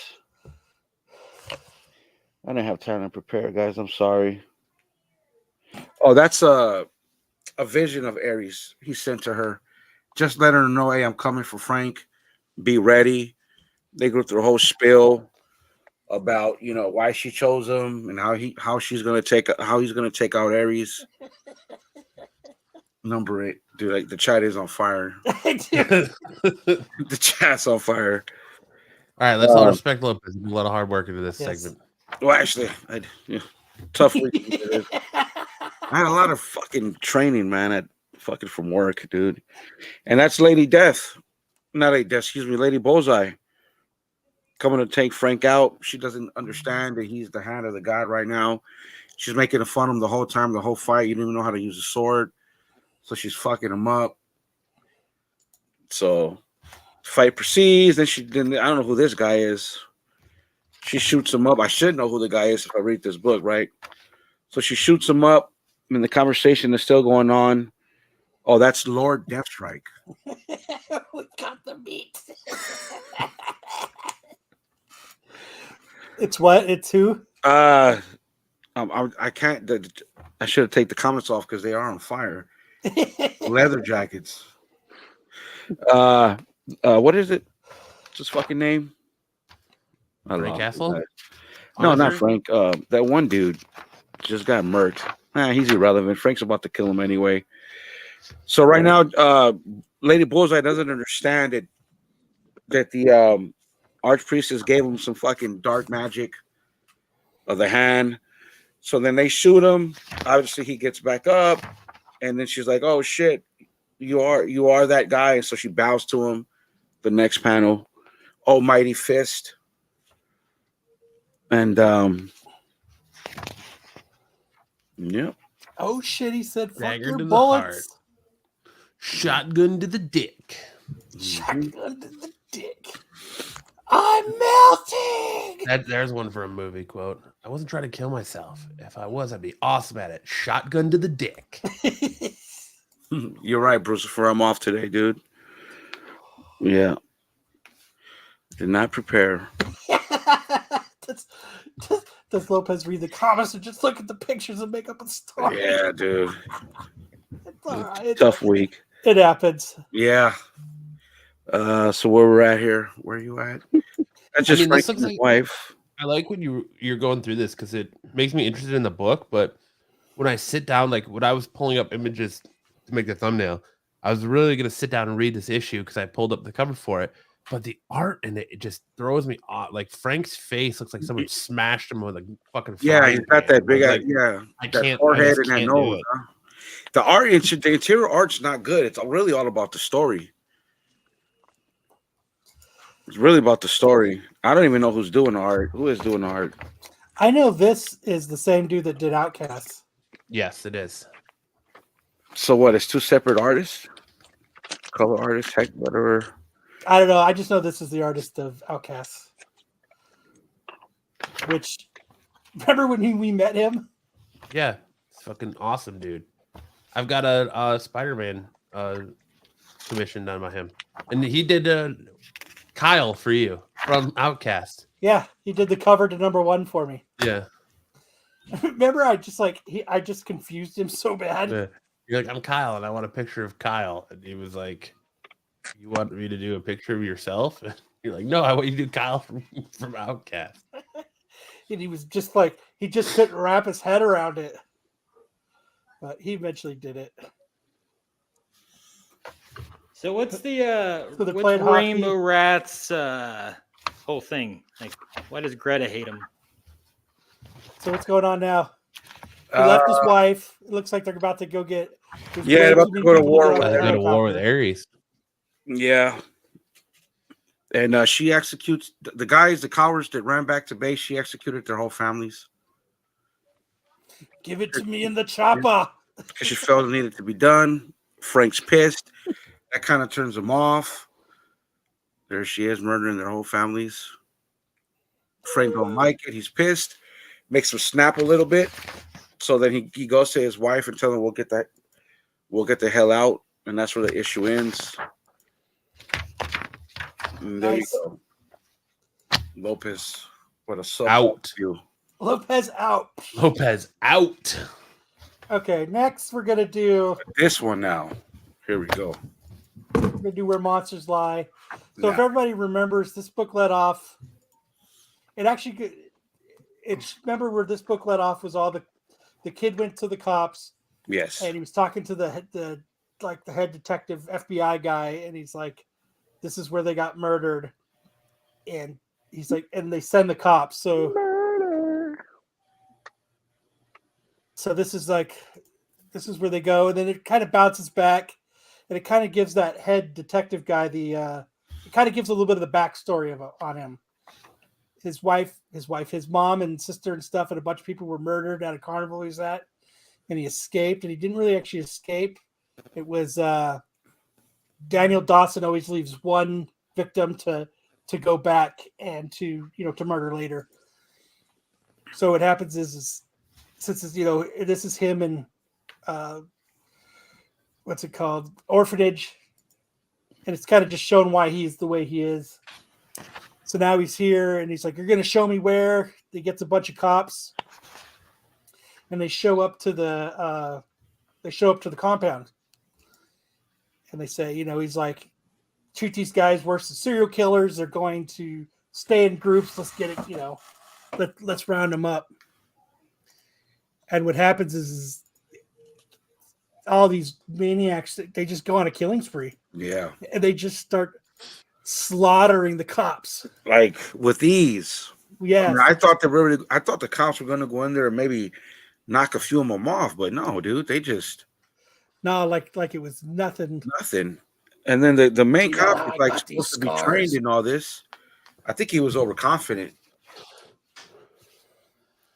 I didn't have time to prepare, guys. I'm sorry. Oh, that's a vision of Aries he sent to her. Just let her know, hey, I'm coming for Frank. Be ready. They go through a whole spiel about why she chose him and how he's gonna take out Aries. Number 8, dude. Like the chat is on fire. The chat's on fire. All right, let's all respect Lopez. A lot of hard work into this segment. Well, actually, tough week. I had a lot of fucking training, man, at fucking from work, dude. And that's Lady Death. Not Lady Death, excuse me, Lady Bullseye. Coming to take Frank out. She doesn't understand that he's the hand of the god right now. She's making fun of him the whole time, the whole fight. You didn't even know how to use a sword. So she's fucking him up. So fight proceeds. Then I don't know who this guy is. She shoots him up. I should know who the guy is if I read this book, right? So she shoots him up. I mean, the conversation is still going on. Oh, that's Lord Deathstrike. We got the meat. It's what? It's who? I can't. I should have taken the comments off because they are on fire. Leather jackets. What is it? What's his fucking name? Frank Castle? No, not Frank. That one dude just got murked. He's irrelevant. Frank's about to kill him anyway. So right now, Lady Bullseye doesn't understand that the Archpriestess gave him some fucking dark magic of the hand. So then they shoot him. Obviously, he gets back up, and then she's like, "Oh shit, you are that guy." And so she bows to him. The next panel, Almighty Fist, and yeah. Oh shit! He said, "Fuck Dagger your to the bullets." heart. Shotgun to the dick. Shotgun to the dick. I'm melting. There's one for a movie quote. I wasn't trying to kill myself. If I was, I'd be awesome at it. Shotgun to the dick. You're right, Brucifer. I'm off today, dude. Yeah. Did not prepare. Does Lopez read the comments or just look at the pictures and make up a story? Yeah, dude. It's all right. Tough week. It happens. Yeah. So where we're at here? Where are you at? That's just Frank and his wife. I like when you're going through this because it makes me interested in the book. But when I sit down, like when I was pulling up images to make the thumbnail, I was really gonna sit down and read this issue because I pulled up the cover for it. But the art in it just throws me off. Like Frank's face looks like someone smashed him with a fucking he's got that big I that can't, forehead I and that can't nose. Huh? The interior art's not good. It's really all about the story. It's really about the story. I don't even know who's doing the art. Who is doing the art? I know this is the same dude that did Outcast. Yes, it is. So what? It's two separate artists, color artists, heck, whatever. I don't know. I just know this is the artist of Outcast. Which, remember when we met him? Yeah, it's fucking awesome, dude. I've got a Spider-Man commission done by him, and he did Kyle for you from Outcast. Yeah, he did the cover to #1 for me. Yeah. Remember, I just confused him so bad. Yeah. You're like, I'm Kyle, and I want a picture of Kyle, and he was like, "You want me to do a picture of yourself?" And you're like, "No, I want you to do Kyle from Outcast." And he was just like, he just couldn't wrap his head around it. but he eventually did it. So what's the So they're what's playing Rainbow hockey. Rat's whole thing? Like, why does Greta hate him? So what's going on now? He left his wife. It looks like they're about to go get. There's Yeah, way about too to many go to people war get on with the Go to war with helicopter. Ares. Yeah. And she executes the guys, the cowards that ran back to base. She executed their whole families Give it to me in the chopper. because she felt it needed to be done. Frank's pissed. That kind of turns him off. There she is, murdering their whole families. Frank don't like it. He's pissed. Makes him snap a little bit. So then he goes to his wife and tells him, we'll get the hell out. And that's where the issue ends. And there Nice. you go. Lopez, what a sub Out. you. Lopez out. Lopez out. Okay, next we're gonna do This one now. Here we go. Where monsters lie. So if Yeah. everybody remembers, this book let off. It actually, remember where this book let off was all the kid went to the cops Yes. and he was talking to the head detective FBI guy, and he's like, "This is where they got murdered," and he's like, and they send the cops. So Murder. this is where they go, and then it kind of bounces back, and it kind of gives that head detective guy it kind of gives a little bit of the backstory on him. His wife, his mom and sister and stuff, and a bunch of people were murdered at a carnival he was at, and he escaped, and he didn't really actually escape. It was Daniel Dawson always leaves one victim to go back and to murder later. So what happens is since this is him and what's it called, orphanage, and it's kind of just shown why he's the way he is. So now he's here, and he's like, "You're going to show me where." He gets a bunch of cops, and they show up to the compound, and they say, he's like, "Treat these guys worse than serial killers. They're going to stay in groups. Let's get it. Let's round them up." And what happens is all these maniacs, they just go on a killing spree, Yeah. and they just start slaughtering the cops. Like with ease. Yeah, I thought the cops were gonna go in there and maybe knock a few of them off, but no, dude, they just no, like it was nothing. nothing. And then the main Yeah, cop I was like got these supposed to be scars. trained in all this. I think he was overconfident.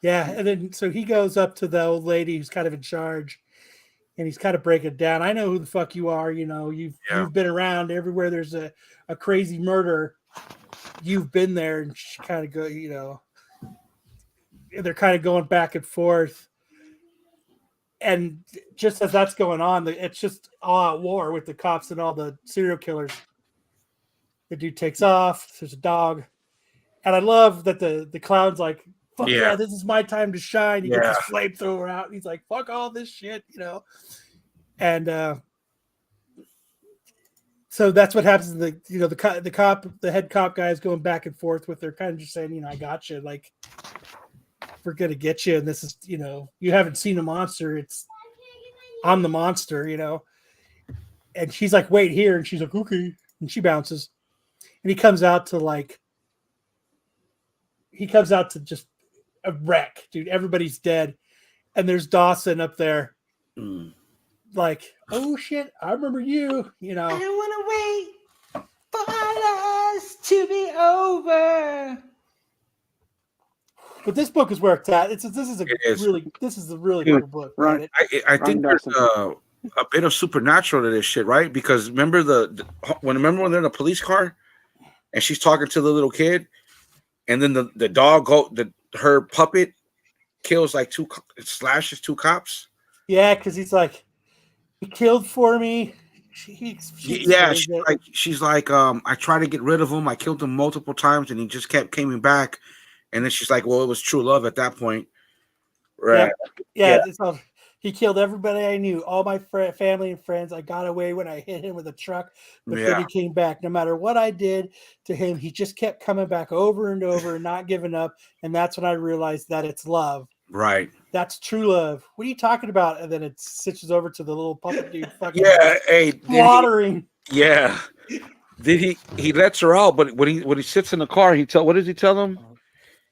Yeah, and then so he goes up to the old lady who's kind of in charge, and he's kind of breaking it down. "I know who the fuck you are. You've been around everywhere. There's a crazy murder. You've been there." And she kind of go, they're kind of going back and forth. And just as that's going on, it's just all at war with the cops and all the serial killers. The dude takes off. There's a dog, and I love that the clown's like, "Fuck yeah, this is my time to shine." He gets his flamethrower out, and he's like, "Fuck all this shit," And so that's what happens. The head cop guy is going back and forth with her, kind of just saying, "I got you. Like, we're gonna get you, and this is, you haven't seen a monster. I'm the monster, And she's like, "Wait here," and she's like, "Okay," and she bounces, and he comes out to just a wreck, dude. Everybody's dead, and there's Dawson up there, like, "Oh shit, I remember you," I don't want to wait for us to be over. But this book is where it's at. This is a really Dude, cool book. Ron- Man. I think there's Dawson. a bit of supernatural to this shit, right? Because remember when they're in a police car and she's talking to the little kid, and then the dog her puppet kills like slashes two cops. Yeah, because he's like, "He killed for me." She's like, I tried to get rid of him. I killed him multiple times, and he just kept coming back. And then she's like, "Well, it was true love at that point." Right. Yeah. It's all, "He killed everybody I knew, all my family and friends. I got away when I hit him with a truck, but then he came back. No matter what I did to him, he just kept coming back over and over and not giving up. And that's when I realized that it's love." Right. That's true love. What are you talking about? And then it switches over to the little puppet dude fucking Yeah. Hey. slaughtering. Yeah. Did he lets her out, but when he sits in the car, what does he tell him?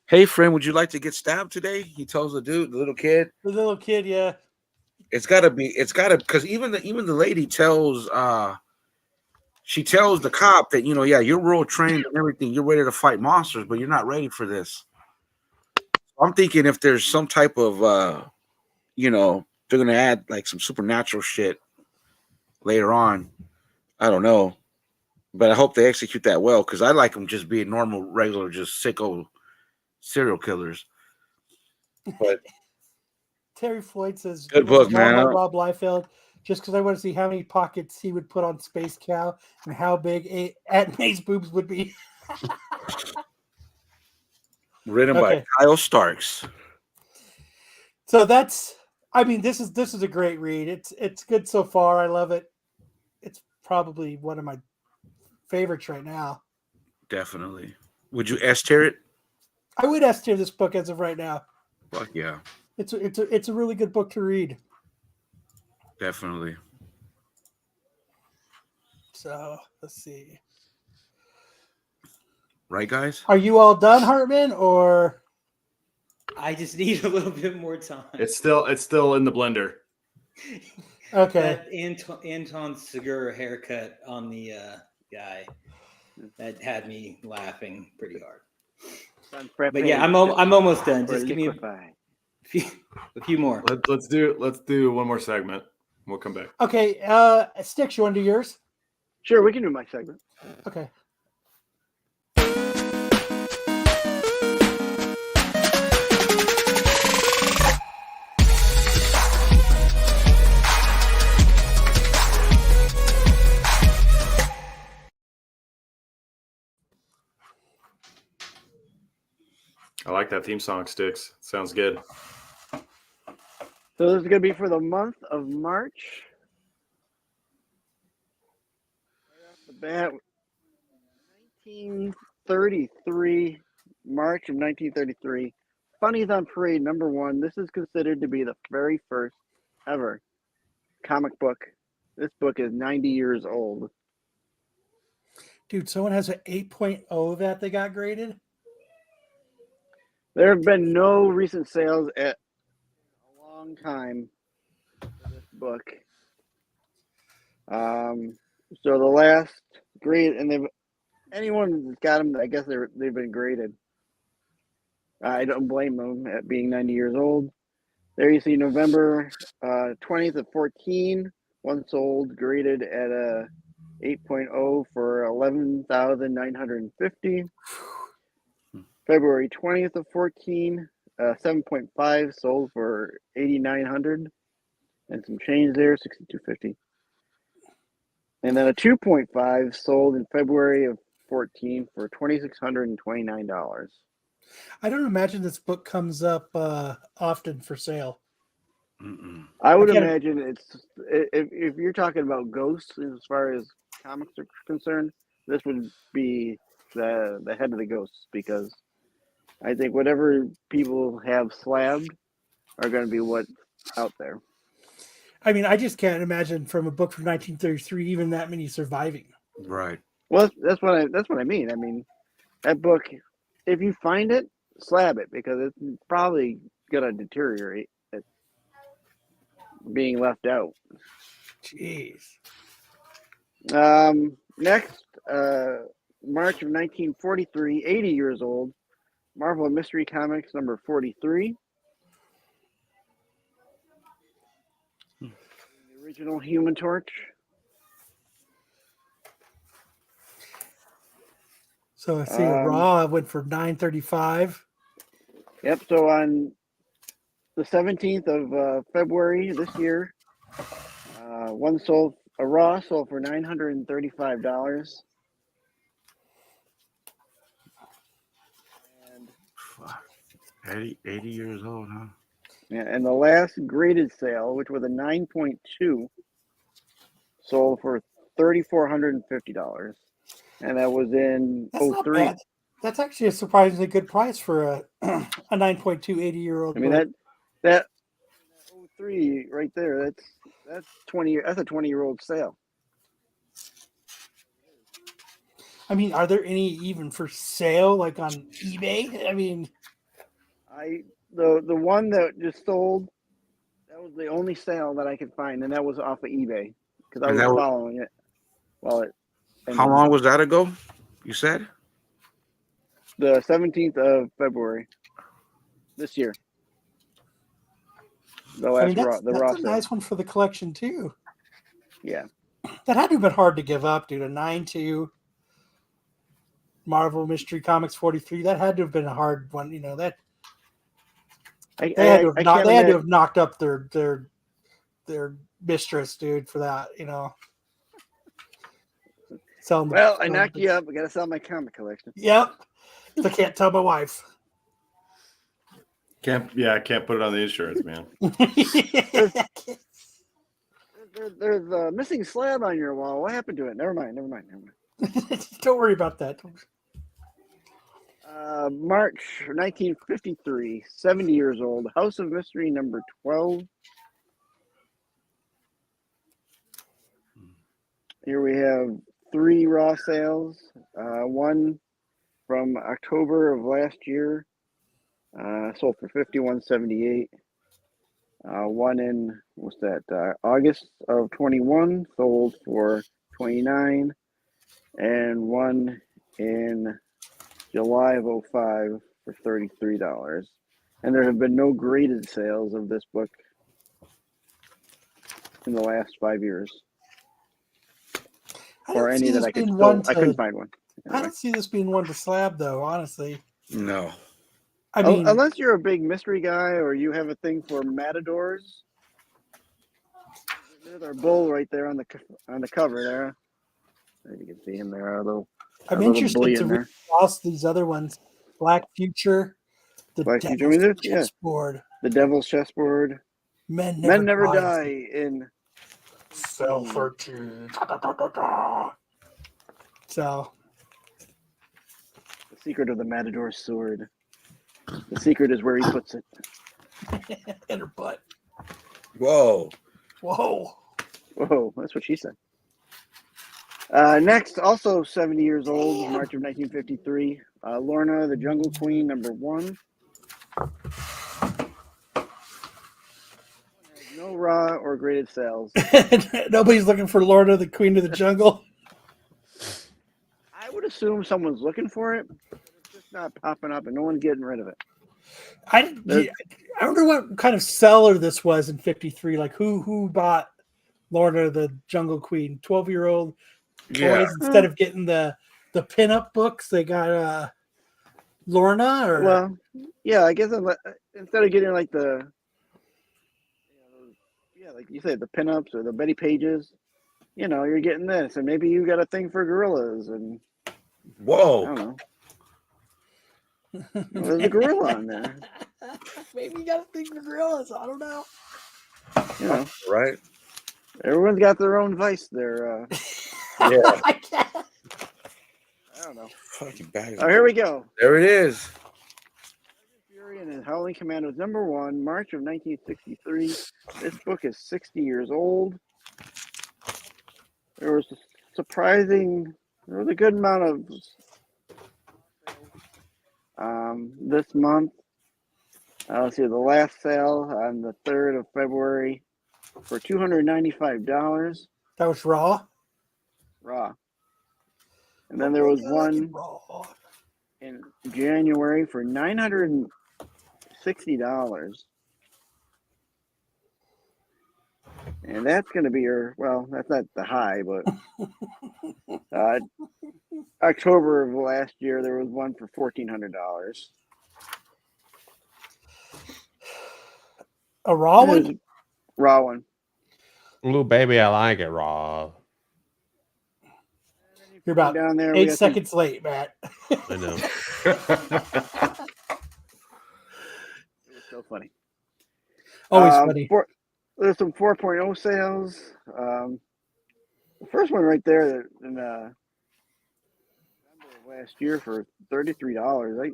Hey friend, would you like to get stabbed today? He tells the little kid. The little kid, yeah. It's gotta because even the lady tells she tells the cop that, yeah, you're real trained and everything, you're ready to fight monsters, but you're not ready for this. I'm thinking if there's some type of they're gonna add like some supernatural shit later on. I don't know. But I hope they execute that well, because I like them just being normal, regular, just sicko serial killers. But Terry Floyd says, good book, man. By Rob Liefeld, just because I want to see how many pockets he would put on Space Cow and how big Aunt May's boobs would be. Written by Kyle Starks. So this is a great read. It's good so far. I love it. It's probably one of my favorites right now. Definitely. Would you S-tier it? I would S-tier this book as of right now. Fuck yeah. It's a really good book to read. Definitely. So let's see. Right, guys? Are you all done, Hartman, or I just need a little bit more time. It's still in the blender. okay? That Anton Segura haircut on the guy that had me laughing pretty hard. But yeah, I'm almost done. Just give me a few more. Let's do one more segment. We'll come back. Okay, Sticks, you want to do yours? Sure, we can do my segment. Okay. I like that theme song, Sticks. Sounds good. So this is going to be for the month of March. Right off the bat, 1933, March of 1933. Funnies on Parade #1. This is considered to be the very first ever comic book. This book is 90 years old. Dude, someone has an 8.0 that they got graded. There have been no recent sales at a long time for this book. So the last grade, and anyone that's got them, I guess they've been graded. I don't blame them at being 90 years old. There you see November 20th of 14, one sold, graded at a 8.0 for 11,950. February 20th of 14, 7.5 sold for 8,900 and some change there, 6,250. And then a 2.5 sold in February of 14 for $2,629. I don't imagine this book comes up often for sale. I would imagine it's if you're talking about ghosts as far as comics are concerned, this would be the head of the ghosts, because I think whatever people have slabbed are going to be what's out there. I mean, I just can't imagine from a book from 1933 even that many surviving. Right. Well, that's what I mean. I mean, that book, if you find it, slab it, because it's probably going to deteriorate. It's being left out. Jeez. Next, March of 1943, 80 years old, Marvel Mystery Comics number 43. The original Human Torch. So I see Raw went for $9.35. Yep. So on the 17th of February this year, a Raw sold for $935. And fuck, 80 years old, huh? Yeah, and the last graded sale, which was a 9.2, sold for $3,450, and that was in That's not 03. bad. That's actually a surprisingly good price for a 9.2 80-year-old. I mean, That 03 right there. That's 20. That's a 20-year-old sale. I mean, are there any even for sale, like on eBay? I mean, The one that just sold, that was the only sale that I could find, and that was off of eBay because I And was that was, following it while it ended. how long was that ago? You said The 17th of February this year. The last I mean that's raw a sale. nice one for the collection too. Yeah. That had to have been hard to give up, dude. A 9-2 Marvel Mystery Comics 43. That had to have been a hard one. You know that I they had to can't imagine. have knocked up their mistress, dude, for that. You know, selling. Well, I knocked you up. I got to sell my comic collection. Yep. I can't tell my wife. Can't put it on the insurance, man. There's a missing slab on your wall. What happened to it? Never mind. Don't worry about that. March 1953, 70 years old. House of Mystery number 12. Here we have 3 raw sales. One from October of last year, sold for $51.78. One in August of 21, sold for $29, and one in July of 05 for $33. And there have been no graded sales of this book in the last 5 years, or any that I could still. I couldn't find one. Anyway. I don't see this being one to slab, though. Honestly, no. I mean, unless you're a big mystery guy or you have a thing for matadors. There's our bull right there on the cover there. You can see him there. I'm interested to read these other ones. Black Future, the Devil's Chessboard. The Devil's Chessboard. Men never die in Cell 13. So, the secret of the Matador's sword. The secret is where he puts it. In her butt. Whoa. That's what she said. Next, also 70 years old, March of 1953. Lorna, the Jungle Queen, number 1. No raw or graded sales. Nobody's looking for Lorna, the Queen of the Jungle. I would assume someone's looking for it, but it's just not popping up, and no one's getting rid of it. I wonder what kind of seller this was in 53. Like who bought Lorna, the Jungle Queen? 12-year-old boys instead of getting the pinup books, they got Lorna. Or well, yeah, I guess instead of getting like like you said, the pinups or the Betty Pages, you're getting this, and maybe you got a thing for gorillas, and whoa, I don't know. There's a gorilla on there. Maybe you got a thing for gorillas. I don't know. Right? Everyone's got their own vice there. Yeah. I don't know. Fucking bag. Oh, here we go. There it is. Fury and his Howling Commandos, number 1, March of 1963. This book is 60 years old. There was a good amount of this month. Let's see, the last sale on the 3rd of February for $295. That was raw? Raw. And then there was one in January for $960. And that's going to be that's not the high, but October of last year, there was one for $1,400. A raw one? Raw one. Little baby, I like it raw. You're about down there, 8 seconds late, Matt. I know. It was so funny. Always funny. There's some 4.0 sales. The first one right there in November of last year for $33.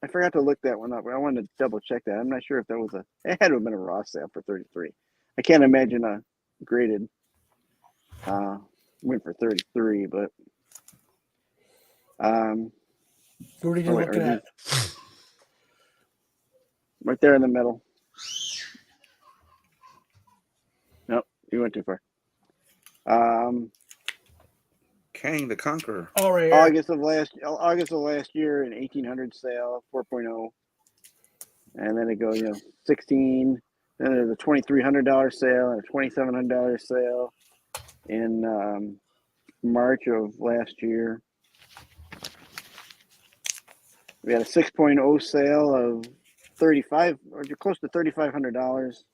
I I forgot to look that one up. I wanted to double check that. I'm not sure if that was it had to have been a raw sale for 33. I can't imagine a graded went for 33, but What are you wait, looking at? right there in the middle. Nope, you went too far. Kang the Conqueror. Oh, right here. August of last year, an 1800 sale, 4.0, and then it goes 16. Then there's a $2,300 sale and a $2,700 sale in March of last year. We had a 6.0 sale of 35 or close to $3,500.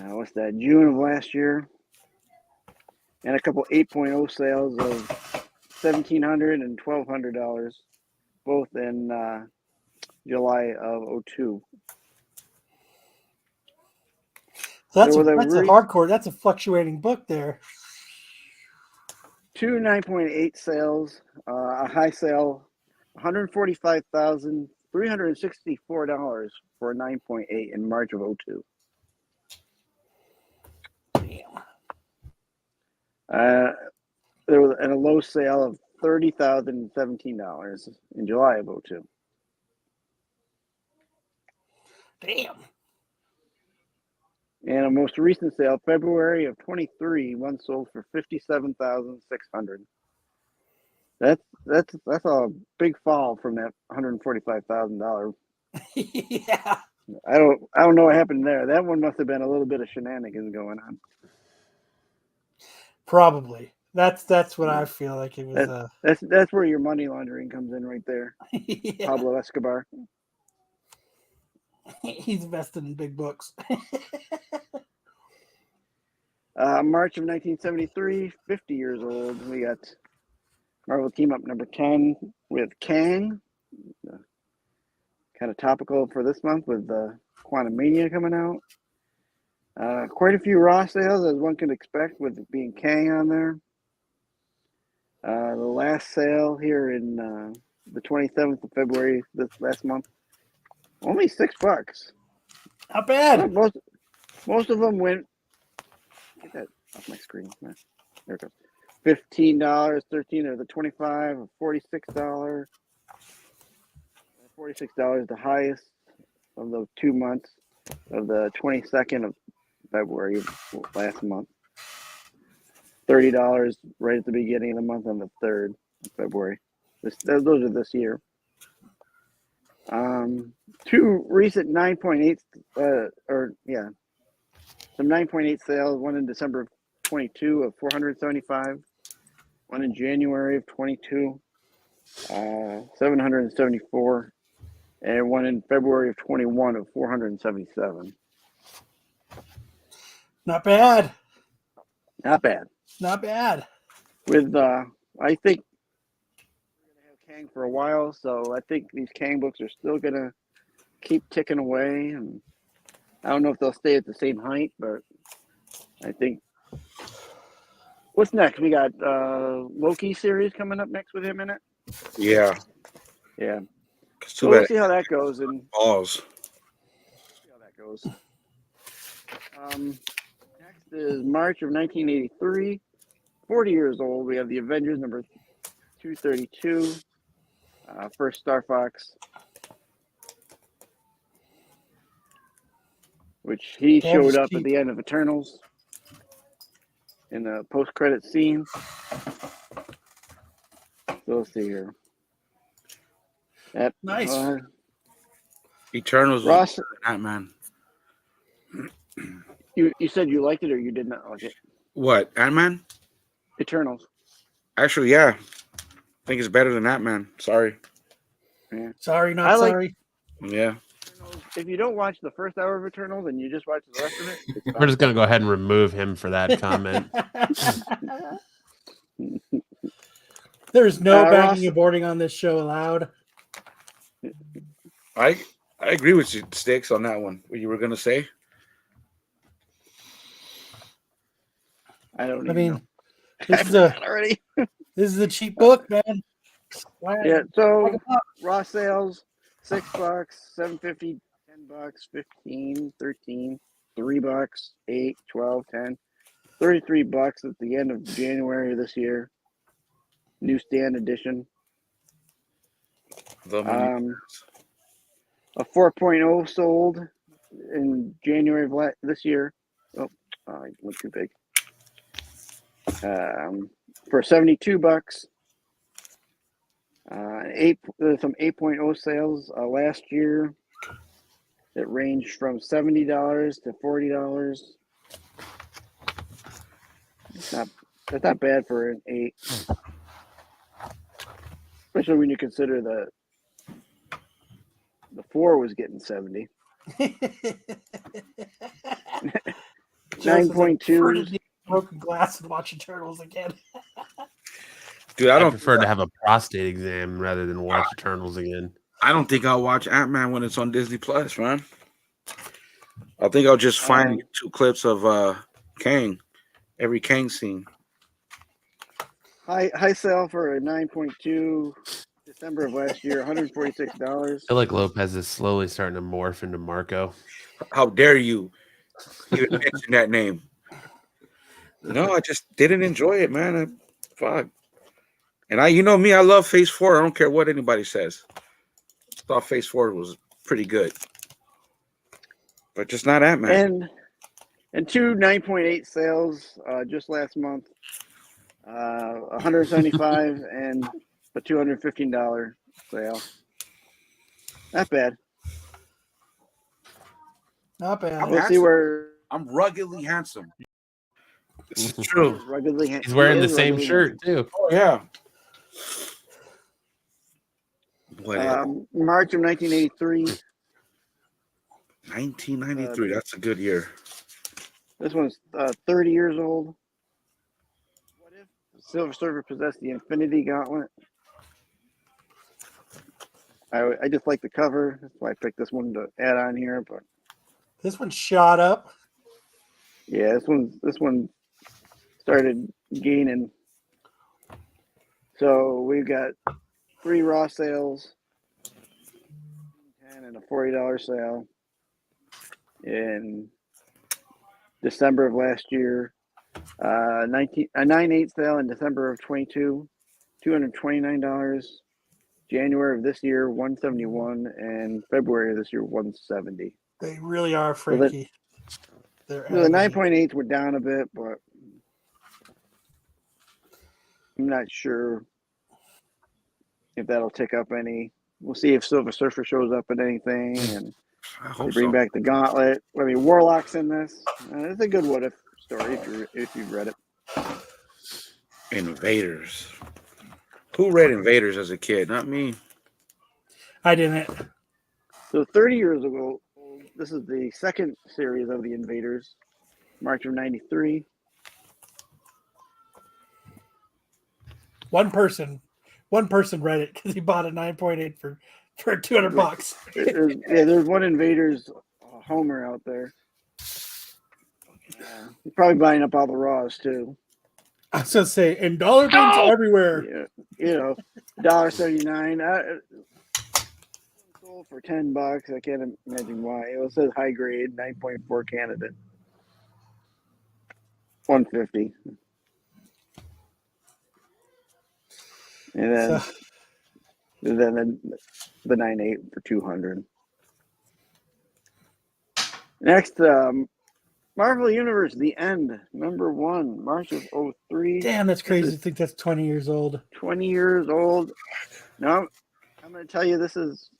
What's that? June of last year, and a couple 8.0 sales of $1,700 and $1,200, both in July of 02. So that's There was a hardcore. That's a fluctuating book there. 2 9.8 sales, a high sale, $145,364 for a 9.8 in March of 02. There was a low sale of $30,017 in July of 02. Damn. And a most recent sale, February of 23, one sold for $57,600. That's a big fall from that $145,000. Yeah. I don't know what happened there. That one must have been a little bit of shenanigans going on. Probably. That's what I feel like it was. That's where your money laundering comes in right there. Yeah. Pablo Escobar. He's invested in big books. March of 1973, 50 years old. We got Marvel Team Up number 10 with Kang. Kind of topical for this month with Quantum Mania coming out. Quite a few raw sales, as one can expect, with it being Kang on there. The last sale here in the 27th of February, this last month, only $6. Not bad. Most of them went. Get that off my screen. There it goes. $15, 13 or the 25, or $46. $46 the highest of those 2 months of the 22nd of February last month. $30 right at the beginning of the month on the 3rd of February. Those are this year. 2 recent 9.8 some 9.8 sales. One in December of 22 of $475. One in January of 22, $774, and one in February of 21 of $477. Not bad. Not bad. Not bad. With I think we're gonna have Kang for a while, so I think these Kang books are still gonna keep ticking away, and I don't know if they'll stay at the same height, but I think. What's next? We got Loki series coming up next with him in it. Yeah. Yeah. It's So too we'll bad. see how that goes, and Balls. see how that goes. Next is March of 1983. 40 years old. We have the Avengers number 232. First Star Fox, which he Damn showed up cheap. at the end of Eternals in the post-credit scene. So let's see here. Nice. Eternals. Ross, Ant-Man. you said you liked it or you did not like it? What? Ant-Man? Eternals. Actually, yeah. I think it's better than Ant-Man. Sorry. Yeah. Sorry, not I like- sorry. Yeah. If you don't watch the first hour of Eternals and you just watch the rest of it, it's We're fine. just gonna go ahead and remove him for that comment. There's no Ross- bagging and boarding on this show allowed. I agree with you, Sticks, on that one. What you were gonna say? I don't I even mean, know. this is already. a cheap book, man. Yeah, so raw sales, $6, $7.50, $10, 15, 13, $3, 8, 12, 10, $33 at the end of January this year. Newsstand edition. The A 4.0 sold in January of this year. Oh, I went too big. For $72. Some 8.0 sales last year. It ranged from $70 to $40. That's not bad for an 8, especially when you consider the 4 was getting 70. 9.2. Broken glass and watching turtles again. Dude, I prefer to have a prostate exam rather than watch Eternals again. I don't think I'll watch Ant-Man when it's on Disney Plus, man. I think I'll just find 2 clips of Kang, every Kang scene. High sale for a 9.2 December of last year, $146. I feel like Lopez is slowly starting to morph into Marco. How dare you even mention that name? No, I just didn't enjoy it, man. Fuck. And you know me, I love Phase 4. I don't care what anybody says. Thought Phase 4 was pretty good, but just not Ant-Man. And 2 9.8 sales just last month. $175 and a $215 sale. Not bad. Not bad. We'll see where I'm ruggedly handsome. This is true. Ruggedly He's wearing the same shirt too. Oh yeah. March of 1983. 1993. That's a good year. This one's 30 years old. What if the Silver Surfer possessed the Infinity Gauntlet? I just like the cover. That's why I picked this one to add on here. But this one shot up. Yeah, this one started gaining. So we've got 3 raw sales, 10 and a $40 sale in December of last year. A 9.8 sale in December of 22, $229. January of this year, $171, and February of this year, $170. They really are freaky. The 9.8s were down a bit, but I'm not sure if that'll tick up any. We'll see if Silver Surfer shows up in anything, and they bring back the Gauntlet. I mean, Warlock's in this. It's a good what-if story if you've read it. Invaders. Who read Invaders as a kid? Not me. I didn't. So 30 years ago, this is the second series of the Invaders, March of 93. One person read it because he bought a 9.8 for $200. There's one Invaders Homer out there. He's probably buying up all the Raws too. I was gonna say, and dollar bins everywhere. Yeah, $1.79. Sold for $10. I can't imagine why. It says high grade, 9.4 candidate. $150. And then the 9.8 for $200. Next, Marvel Universe, The End, #1, March of 03. Damn, that's crazy to think that's 20 years old. 20 years old. No, I'm going to tell you this is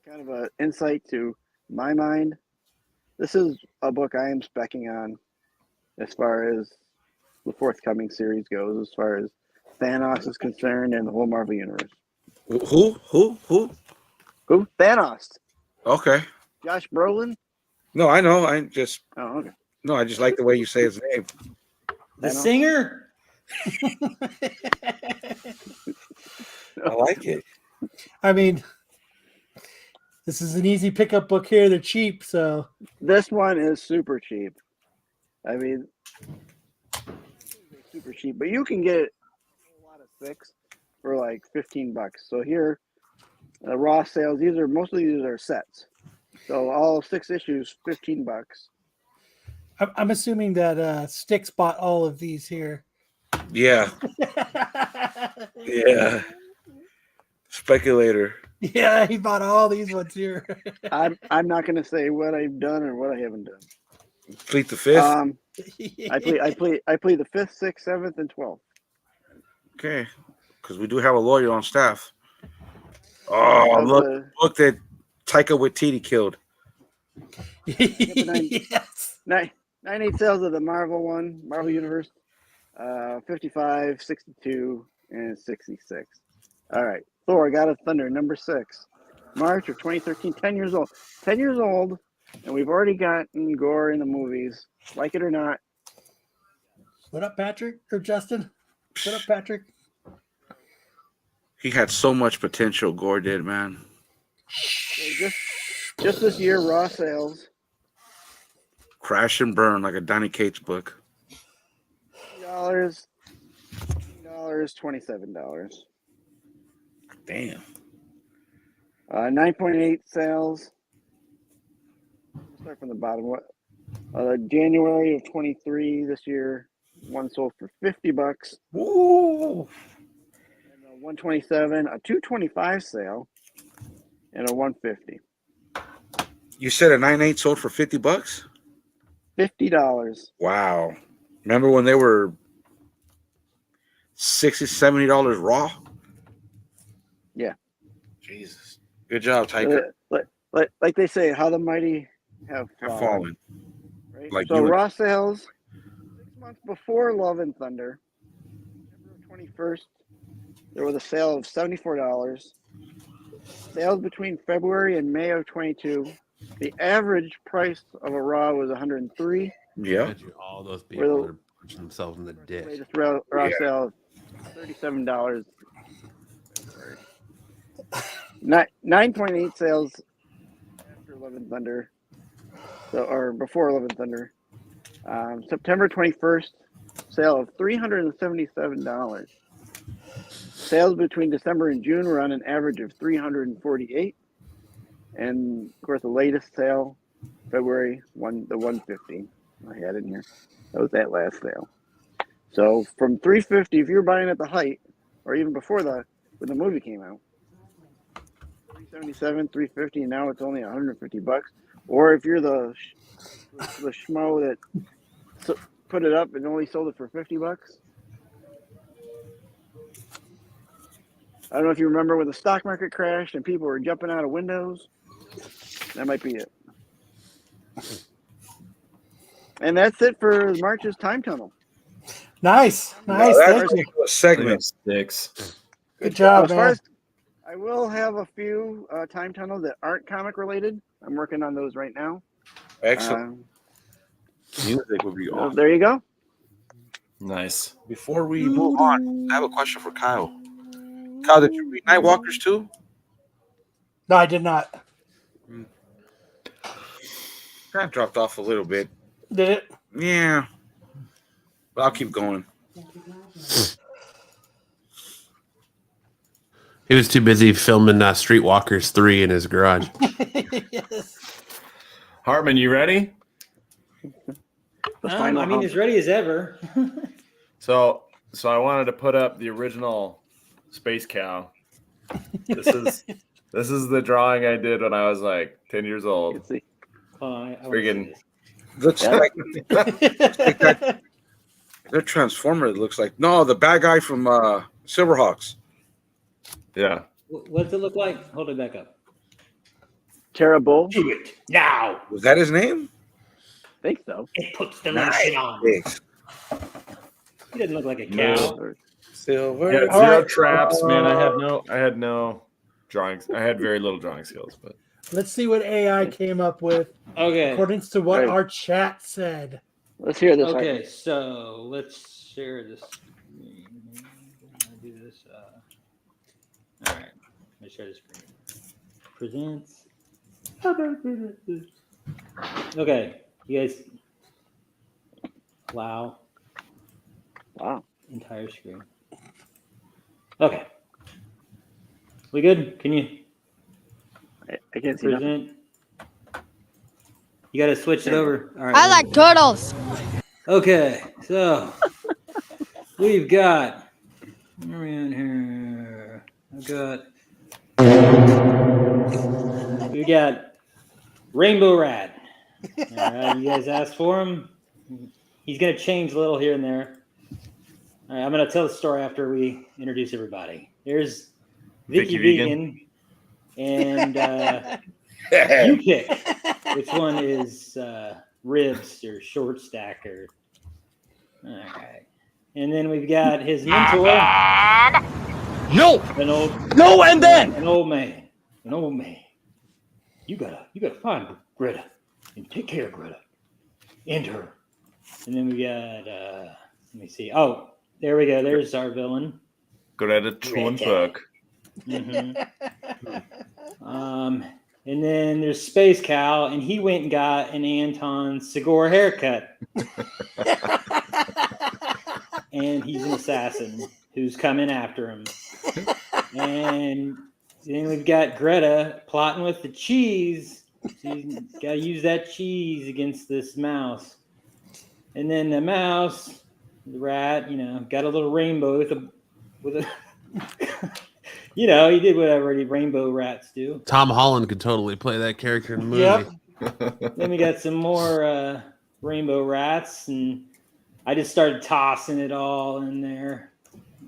kind of an insight to my mind. This is a book I am specking on as far as the forthcoming series goes, as far as Thanos is concerned and the whole Marvel Universe. Who? Who? Thanos. Okay. Josh Brolin? No, I know. I just. Oh, okay. No, I just like the way you say his name. The singer? I like it. I mean, this is an easy pickup book here. They're cheap, so. This one is super cheap. I mean, super cheap, but you can get a lot of 6 for like $15. So here, raw sales. Most of these are sets. So all 6 issues, $15. I'm assuming that Sticks bought all of these here. Yeah. Yeah. Speculator. Yeah, he bought all these ones here. I'm not going to say what I've done or what I haven't done. Plead the fifth. I play the 5th, 6th, 7th, and 12th. Okay. Because we do have a lawyer on staff. Oh, look, look that Taika Waititi killed. Yes. 98 sales of the Marvel Universe, 55, 62, and 66. All right, Thor: God of Thunder, number 6, March of 2013. 10 years old. 10 years old, and we've already gotten gore in the movies. Like it or not. What up, Patrick or Justin? What up, Patrick? He had so much potential. Gore did, man. So just this year, raw sales. Crash and burn like a Donny Cates book. $18, $27. Damn. 9.8 sales. Let's start from the bottom. What? January of 23 this year, one sold for $50. Ooh. And a 127, a 225 sale, and a 150. You said a 9.8 sold for $50? $50. Wow. Remember when they were $60, $70 raw? Yeah. Jesus. Good job, Taika. Like they say, how the mighty have fallen. Right? Like so raw sales 6 months before Love and Thunder, February 21st, there was a sale of $74. Sales between February and May of 22, the average price of a raw was $103. Yeah. All those people are punching themselves in the The dick. latest raw sale, $37. 9.8 sales after Love and Thunder, or before Love and Thunder. September 21st, sale of $377. Sales between December and June were on an average of $348. And of course, the latest sale, February, the 150. I had it in here. That was that last sale. So from $350, if you're buying at the height, or even before when the movie came out, $377, $350, and now it's only $150. Or if you're the schmo that put it up and only sold it for $50. I don't know if you remember when the stock market crashed and people were jumping out of windows. That might be it. And that's it for March's time tunnel. Nice. Thank you. A segment. Six. Good job, man. I will have a few time tunnels that aren't comic related. I'm working on those right now. Excellent. Music would be awesome. There you go. Nice. Before we move on, I have a question for Kyle. Kyle, did you read Nightwalkers too? No, I did not. Kind of dropped off a little bit. Did it? Yeah. But I'll keep going. He was too busy filming Streetwalkers 3 in his garage. Yes. Hartman, you ready? I mean, as ready as ever. So I wanted to put up the original Space Cow. This is the drawing I did when I was like 10 years old. Let's see. Freaking Looks like that. Their Transformer. It looks like the bad guy from Silverhawks. yeah. What's it look like? Hold it back up. Terrible. Do it now. Was that his name? I think so. It puts the lotion on. Thanks. He doesn't look like a cow. Silver. Yeah, zero traps, man. I had no drawings. I had very little drawing skills, but Let's see what AI came up with Okay. according to what Right. our chat said. Let's hear this. Okay, so let's share this screen. I'll do this. All right. Let me share the screen. Presents. Okay, you guys. Wow. Wow. Entire screen. Okay. We good? Can you I can't see nothing. present? You got to switch it over. All right. I like turtles. Okay, so we've got. Where are we on here? We got Rainbow Rat. All right, you guys asked for him. He's gonna change a little here and there. All right, I'm gonna tell the story after we introduce everybody. There's Vicky Vegan, and you pick which one is ribs or short stack or. All right, and then we've got his mentor. No, An old no, and then an old man. You gotta find Greta and take care of Greta and her. And then we got let me see. Oh, there we go. There's our villain. Greta Thunberg. And then there's Space Cow, and he went and got an Anton Segura haircut. And he's an assassin who's coming after him. And then we've got Greta plotting with the cheese. She's got to use that cheese against this mouse. And then the mouse, the rat, got a little rainbow with a he did whatever rainbow rats do. Tom Holland could totally play that character in the movie. Yep. Then we got some more rainbow rats, and I just started tossing it all in there.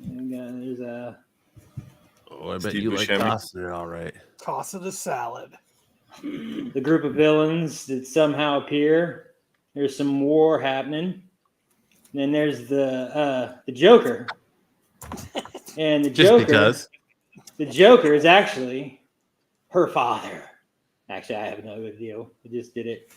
And there's a. Oh, I bet Steve you like Buscemi. tossing it all right. Toss it a salad. The group of villains that somehow appear. There's some war happening. And then there's the Joker. And the Just Joker. because. The Joker is actually her father. Actually, I have no idea. I just did it.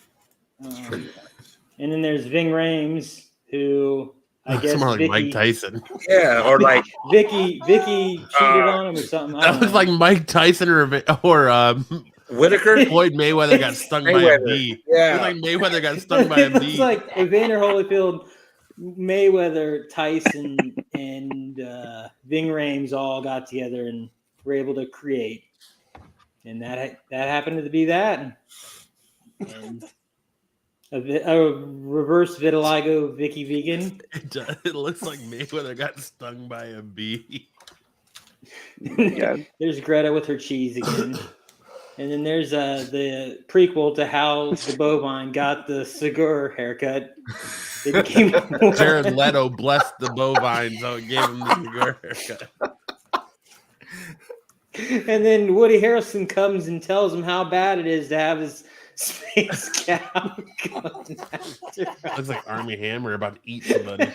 And then there's Ving Rhames, who I guess Someone like Vicky, Mike Tyson. Yeah, or like Vicky cheated on him or something. I That don't looks know. like Mike Tyson or Whitaker. Floyd Mayweather got stung by a Mayweather. bee. Yeah. Looks like Mayweather got stung by a It looks bee. like Evander Holyfield, Mayweather, Tyson, and Ving Rhames all got together and were able to create, and that happened to be that. And a reverse vitiligo Vicky Vegan. It looks like Mayweather got stung by a bee. Yeah. There's Greta with her cheese again. And then there's the prequel to how the bovine got the Segura haircut. It became Jared Leto blessed the bovine, so it gave him the cigar haircut. And then Woody Harrelson comes and tells him how bad it is to have his space cow come after him. Looks like Army Hammer about to eat somebody.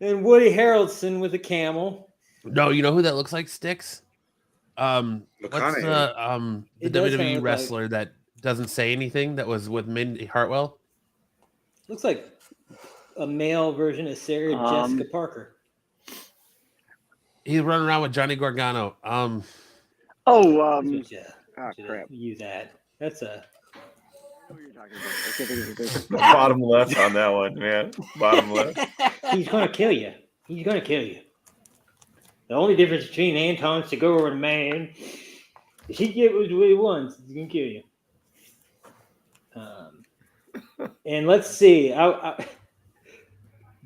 And Woody Harrelson with a camel. No, you know who that looks like, Sticks? What's the It does kinda WWE look wrestler that doesn't say anything that was with Mindy Hartwell? Looks like a male version of Sarah Jessica Parker. He's running around with Johnny Gargano. Crap. Use that. That's a. What are you talking about? I can't think of the thing. Bottom left on that one, man. Bottom left. He's gonna kill you. He's gonna kill you. The only difference between Anton Segura and a man is he get what he wants. He's gonna kill you. And let's see.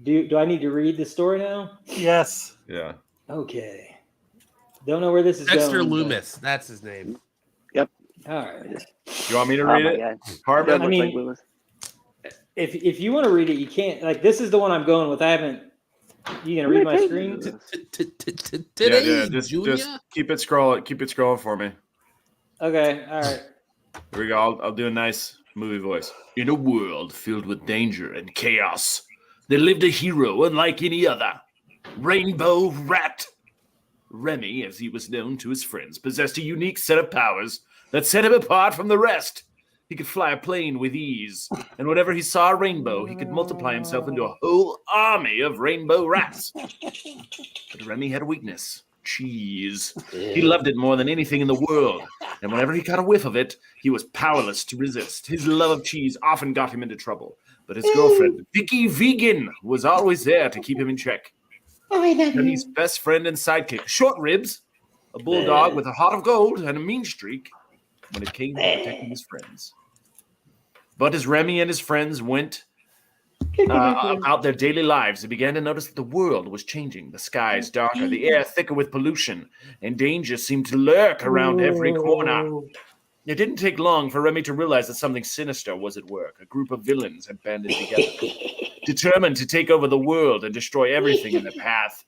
Do I need to read the story now? Yes. Yeah. Okay. Don't know where this is Dexter going. Loomis, that's his name. All right. You want me to read my it? God. Harmon? I mean, Like Lewis. if you want to read it, you can't. Like, this is the one I'm going with. I haven't. You gonna read my screen? Today, Just Junior? keep it scrolling for me. Okay. All right. Here we go. I'll do a nice movie voice. In a world filled with danger and chaos, there lived a hero unlike any other. Rainbow Rat. Remy, as he was known to his friends, possessed a unique set of powers that set him apart from the rest. He could fly a plane with ease, and whenever he saw a rainbow, he could multiply himself into a whole army of rainbow rats. But Remy had a weakness: cheese. He loved it more than anything in the world, and whenever he caught a whiff of it, he was powerless to resist. His love of cheese often got him into trouble, but his girlfriend, Vicky Vegan, was always there to keep him in check. Remy's best friend and sidekick, Short Ribs, a bulldog with a heart of gold and a mean streak when it came to protecting his friends. But as Remy and his friends went about their daily lives, they began to notice that the world was changing. The skies darker, the air thicker with pollution, and danger seemed to lurk around every corner. It didn't take long for Remy to realize that something sinister was at work. A group of villains had banded together, determined to take over the world and destroy everything in their path.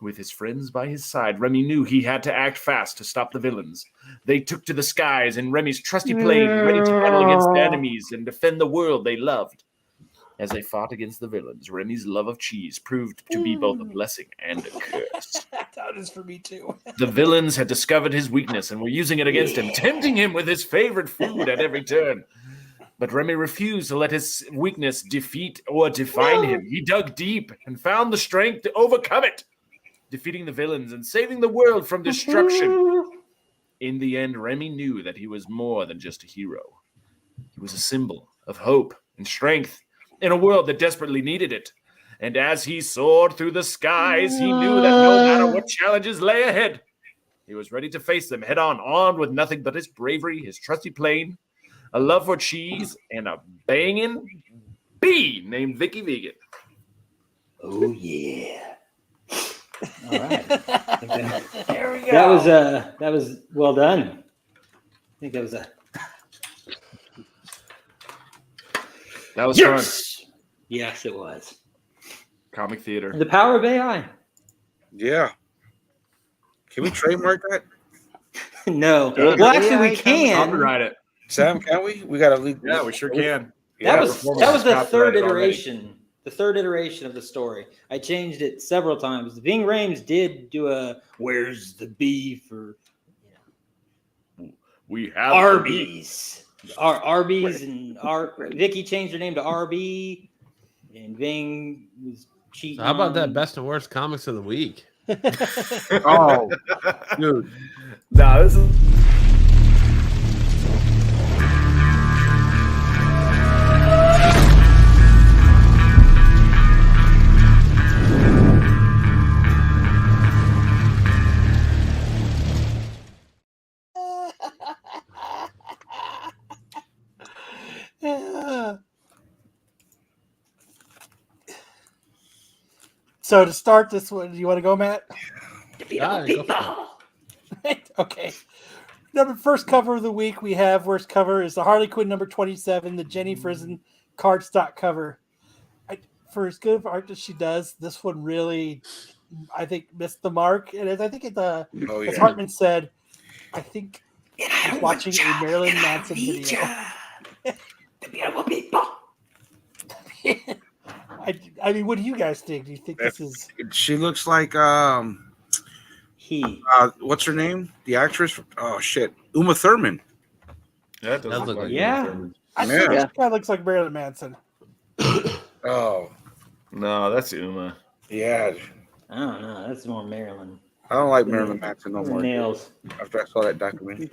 With his friends by his side, Remy knew he had to act fast to stop the villains. They took to the skies in Remy's trusty plane, ready to battle against their enemies and defend the world they loved. As they fought against the villains, Remy's love of cheese proved to be both a blessing and a curse. That is for me too. The villains had discovered his weakness and were using it against him, tempting him with his favorite food at every turn. But Remy refused to let his weakness defeat or define him. He dug deep and found the strength to overcome it, defeating the villains and saving the world from destruction. In the end, Remy knew that he was more than just a hero. He was a symbol of hope and strength in a world that desperately needed it. And as he soared through the skies, he knew that no matter what challenges lay ahead, he was ready to face them head on, armed with nothing but his bravery, his trusty plane, a love for cheese, and a banging bee named Vicky Vegan. Oh yeah! All right, There we go. that was well done. I think that was That was fun. Yes, it was. Comic theater. The power of AI. Yeah. Can we trademark that? No. Good. Well, actually, we can. Copyright it. Sam, can we? We got to leave. Yeah, we sure can. That was the third copyrighted already. iteration. The third iteration of the story. I changed it several times. Ving Rhames did do a "Where's the beef?" or We have Arby's. Arby's and Vicky changed her name to RB, and Ving was cheating. So how about that on- best and worst comics of the week? Oh, dude. No, this is. So to start this one, do you want to go, Matt? Ah, go for it. Okay. First cover of the week we have, worst cover, is the Harley Quinn number 27, the Jenny Frison cardstock cover. For as good of art as she does, this one really, I think, missed the mark. And as I think as Hartman said, I think he's watching a Marilyn Manson video. The beautiful people. I mean, what do you guys think? Do you think this is? She looks like what's her name? The actress? Oh shit, Uma Thurman. That does That look look like like- Yeah. I think this guy looks like Marilyn Manson. Oh No, that's Uma. yeah, I don't know. That's more Marilyn. I don't like Marilyn Manson no more. Nails. After I saw that documentary.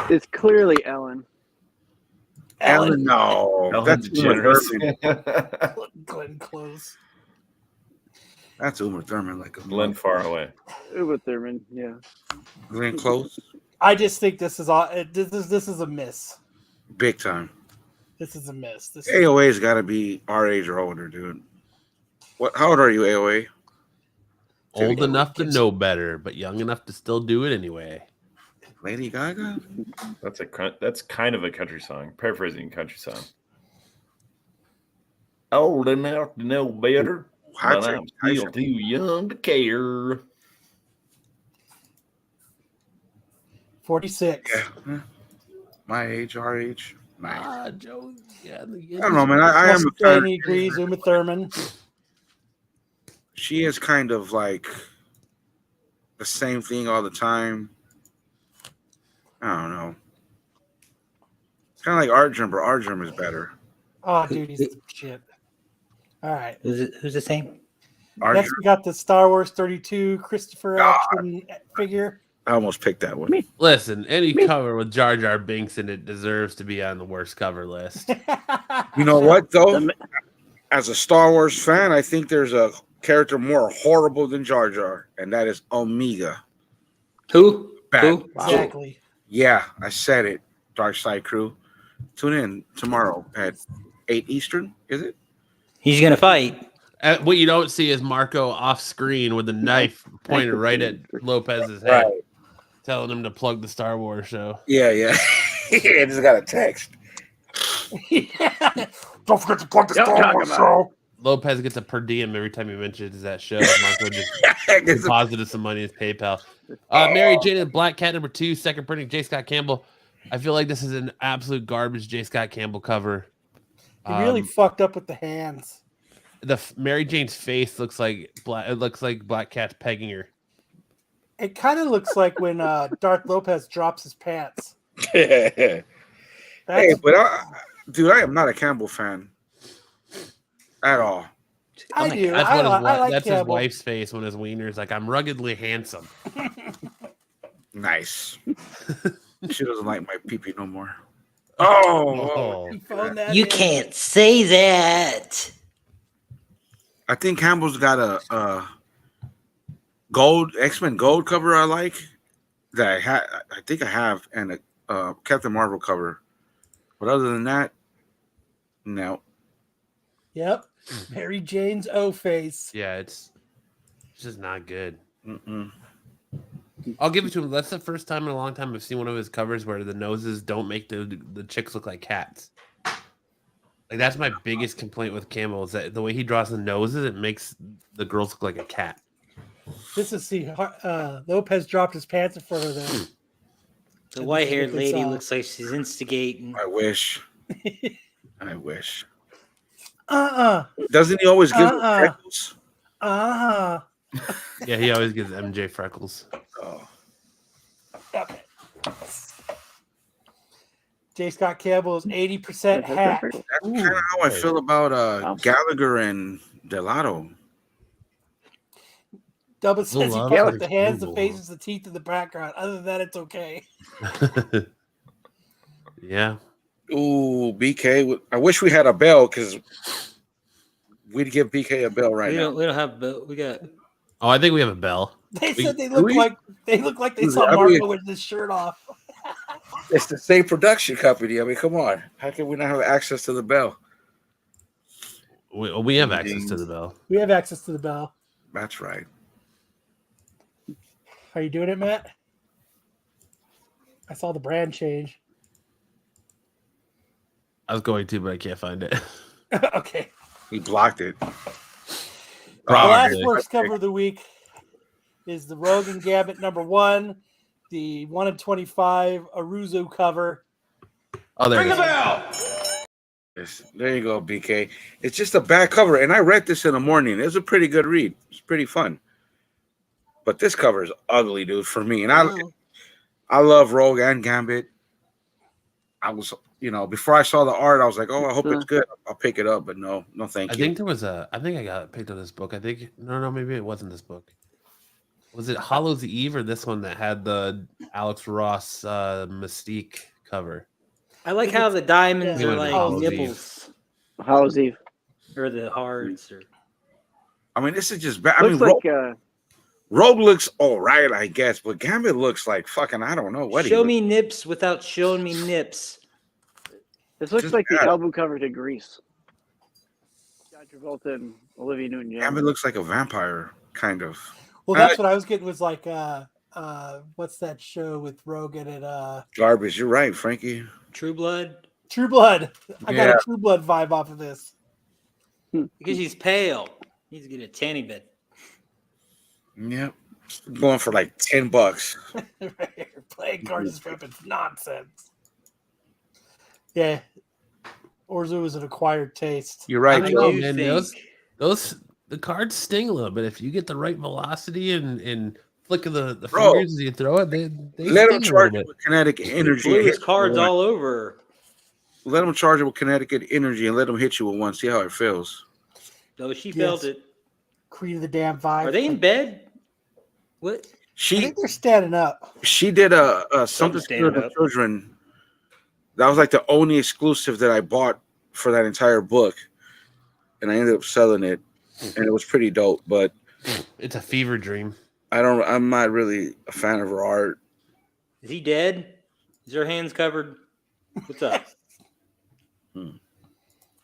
It's clearly Ellen. Ellen, no, Ellen that's Uma DeGeneres. Thurman. Glenn Close. That's Uma Thurman, like a Glenn Faraway. Uma Thurman, yeah. Glenn Close, I just think this is all. This is a miss. big time. This is a miss. This is, AOA's got to be our age or older, dude. What? How old are you, AOA? Old enough to know better, but young enough to still do it anyway. Lady Gaga? That's kind of a country song. Paraphrasing a country song. Old enough to know better, but I'm still too young to care. 46. Yeah. My age, our age. Nice. Joe. Yeah, I don't know, man. I am a fan. Danny agrees. Uma Thurman. She is kind of like the same thing all the time. I don't know. It's kind of like Arjun, but Arjun is better. Oh, dude, he's shit. All right. Who's the same? Arjun, Next, we got the Star Wars 32 Christopher action figure. I almost picked that one. Listen, any cover with Jar Jar Binks in it deserves to be on the worst cover list. You know what, though? As a Star Wars fan, I think there's a character more horrible than Jar Jar, and that is Omega. Who? Bad. Who? Exactly. Yeah, I said it. Dark Side Crew. Tune in tomorrow at 8 Eastern, is it? He's gonna fight. What you don't see is Marco off screen with a knife pointed right at Lopez's head, telling him to plug the Star Wars show. Yeah. I just got a text. Don't forget to plug the Star Wars show. Lopez gets a per diem every time he mentions that show. Marco just deposited some money in his PayPal. Mary Jane and Black Cat #2, second printing, J. Scott Campbell. I feel like this is an absolute garbage J. Scott Campbell cover. He really fucked up with the hands. Mary Jane's face looks like Black Cat's pegging her. It kind of looks like when Darth Lopez drops his pants. Hey, but I am not a Campbell fan at all. I do. That's I like that's Campbell. his wife's face when his wiener's like, I'm ruggedly handsome. Nice. She doesn't like my pee-pee no more. Oh. You can't say that. I think Campbell's got a gold X-Men gold cover I like that I think I have, and a Captain Marvel cover. But other than that, no. Yep. Mary Jane's O face. Yeah, it's just not good. Mm-mm. I'll give it to him. That's the first time in a long time I've seen one of his covers where the noses don't make the chicks look like cats. Like, that's my biggest complaint with Campbell, is that the way he draws the noses, it makes the girls look like a cat. This is Lopez dropped his pants in front of them. The white-haired lady looks like she's instigating. I wish. I wish. Uh-uh. Doesn't he always give them freckles? Uh-huh. Yeah, he always gives MJ freckles. Oh. Okay. J. Scott Campbell is 80% hat. That's kind of how I feel about Gallagher and Delato. Double says he put the hands, the faces, the teeth in the background. Other than that, it's okay. Yeah. Ooh, BK. I wish we had a bell because we'd give BK a bell right now. We don't have a bell. We got. Oh, I think we have a bell. They said they look like they saw Marco with his shirt off. It's the same production company. I mean, come on. How can we not have access to the bell? We have access to the bell. We have access to the bell. That's right. Are you doing it, Matt? I saw the brand change. I was going to, but I can't find it. Okay. He blocked it. The last works cover of the week is the Rogue and Gambit #1, the 1 in 25 Aruzo cover. Oh, there Ring the bell. Yes, there you go, BK. It's just a bad cover, and I read this in the morning. It was a pretty good read. It's pretty fun. But this cover is ugly, dude, for me. And I love Rogue and Gambit. I was, before I saw the art, I was like, oh, I hope it's good. I'll pick it up. But no, thank you. I think I got picked up this book. No, maybe it wasn't this book. Was it Hollow's Eve or this one that had the Alex Ross Mystique cover? I like how the diamonds are like Hollow's nipples. Hollow's Eve. Or the hearts. I mean, this is just bad. Looks like Rogue looks all right, I guess, but Gambit looks like fucking, I don't know what. Show me nips without showing me nips. This looks like the album cover to Grease. John Travolta and Olivia Newton-John. Gambit looks like a vampire, kind of. Well, that's what I was getting, was like, what's that show with Rogan and Garbage. You're right, Frankie. True Blood. True Blood. I got a True Blood vibe off of this. Because he's pale. He needs to get a tanny bed. Yep. Going for like $10. Playing cards is it's nonsense. Yeah. Orzo is an acquired taste. You're right. Man, the cards sting a little bit. If you get the right velocity and flick of the fingers as you throw it, they let them charge it with kinetic energy. Blew his cards all over. Let them charge it with kinetic energy and let them hit you with one. See how it feels. No, she felt it. Creed of the damn vibe. Are they in bed? What? I think they're standing up. She did something to the children. That was like the only exclusive that I bought for that entire book, and I ended up selling it, and it was pretty dope. But it's a fever dream. I'm not really a fan of her art. Is he dead? Is her hands covered? What's up? All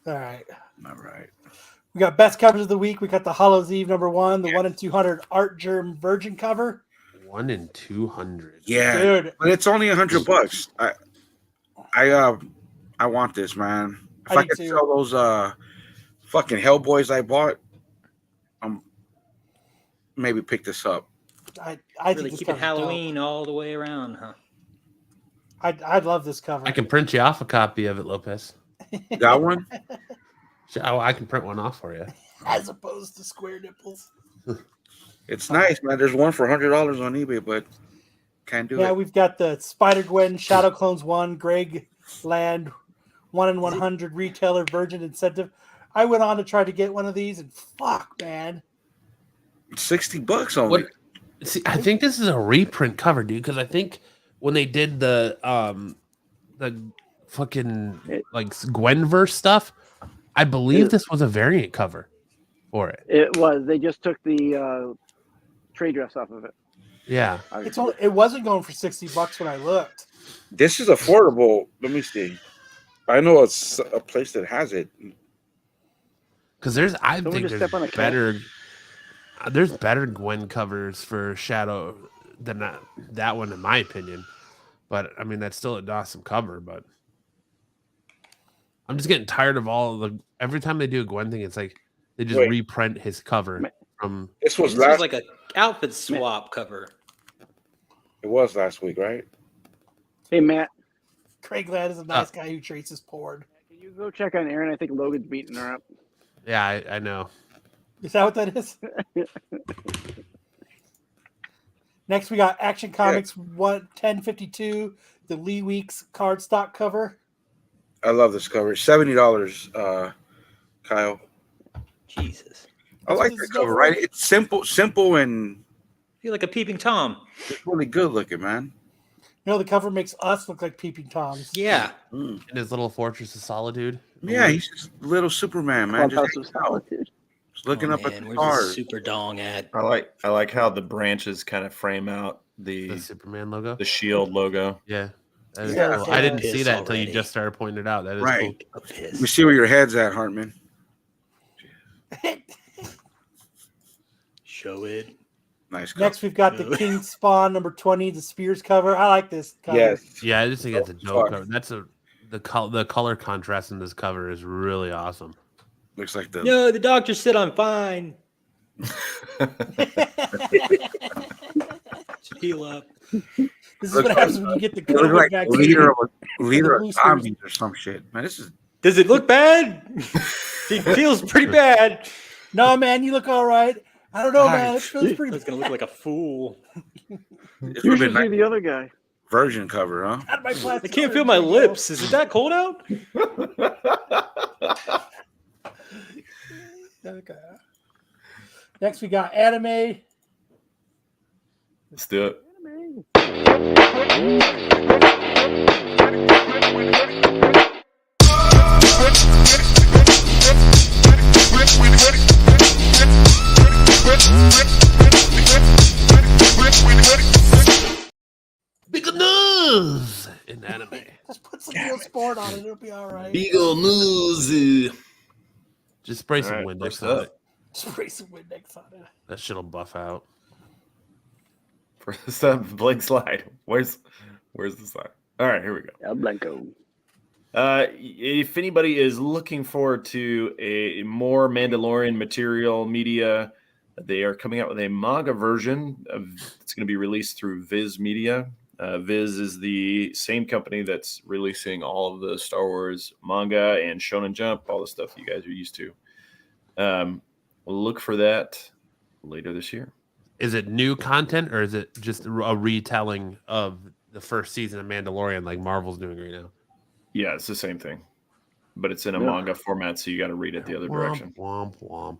right. All right. We got best covers of the week. We got the Hollows Eve #1, the 1 in 200 Art Germ Virgin cover. 1 in 200. Yeah, Dude. but it's only $100. I want this, man. If I I do could too. sell those fucking Hellboys I bought, maybe pick this up. I Really think this keeping cover's Halloween all the way around, huh? dope. I'd love this cover. I can print you off a copy of it, Lopez. Got one? I can print one off for you. As opposed to square nipples. It's nice, man. There's one for $100 on eBay, but can't do Yeah, it. we've got the Spider Gwen Shadow Clones 1, Greg Land 1 in 100 retailer Virgin incentive. I went on to try to get one of these, and fuck, man. $60 only. What? See, I think this is a reprint cover, dude. Because I think when they did the fucking like Gwenverse stuff, I believe this was a variant cover for it. It was. They just took the trade dress off of it. Yeah, It wasn't going for $60 when I looked. This is affordable. Let me see. I know it's a place that has it. because I Someone think just there's step on a cat? better. There's better Gwen covers for Shadow than that one, in my opinion. But I mean, that's still an awesome cover. But I'm just getting tired of every time they do a Gwen thing, it's like they just Wait. reprint his cover from. This was This was like a outfit swap cover. It was last week, right? Hey, Matt, Craig Ladd is a nice guy who traces porn. can you go check on Aaron? I think Logan's beating her up. Yeah, I know. Is that what that is? Next, we got Action Comics 1052, the Lee Weeks cardstock cover. I love this cover. $70, Kyle. Jesus. I like this that is cover, over. right? It's simple, and I feel like a peeping Tom. it's really good looking, man. You know, the cover makes us look like Peeping Toms. Yeah. In his little Fortress of Solitude. Yeah, he's just little Superman, man. Just, Clubhouse of Solitude. just looking up at Man, the where's the stars. super dong at? I like how the branches kind of frame out The the Superman logo. shield logo. Yeah. That is Yeah. cool. I didn't Piss see that until you already. just started pointing it out. That is Right. cool. A piss. We see where your head's at, Hartman. Show it. Nice cover. Next, we've got the King Spawn #20, the Spears cover. I like this cover. Yes. Yeah, I just think that's a dope Fuck. cover. That's the color contrast in this cover is really awesome. Looks like the No, the doctor said I'm fine. Should heal up. This is what happens when you get the you look COVID like vaccine. leader of boosters. zombies or some shit. Man, this is Does it look bad? It feels pretty bad. No, man, you look all right. I don't know, man. It feels I pretty was gonna look like a fool. this You would should be be the other guy. version cover, huh? out of my I plastic can't feel my surgery, lips. Is it that cold out? Okay. Next, we got anime. Let's do it. Big news in anime. Just put some real sport on it. It'll be all right. Beagle news. Just spray All some right, Windex first on up. it. Spray some Windex on it. That shit'll buff out. First up, blank slide. Where's the slide? All right, here we go. El Blanco. If anybody is looking forward to a more Mandalorian material media, they are coming out with a manga version of it's going to be released through Viz Media. Viz is the same company that's releasing all of the Star Wars manga and Shonen Jump, all the stuff you guys are used to. Look for that later this year. Is it new content or is it just a retelling of the first season of Mandalorian like Marvel's doing right now? Yeah, it's the same thing, but it's in a manga format, so you got to read it the other direction. Womp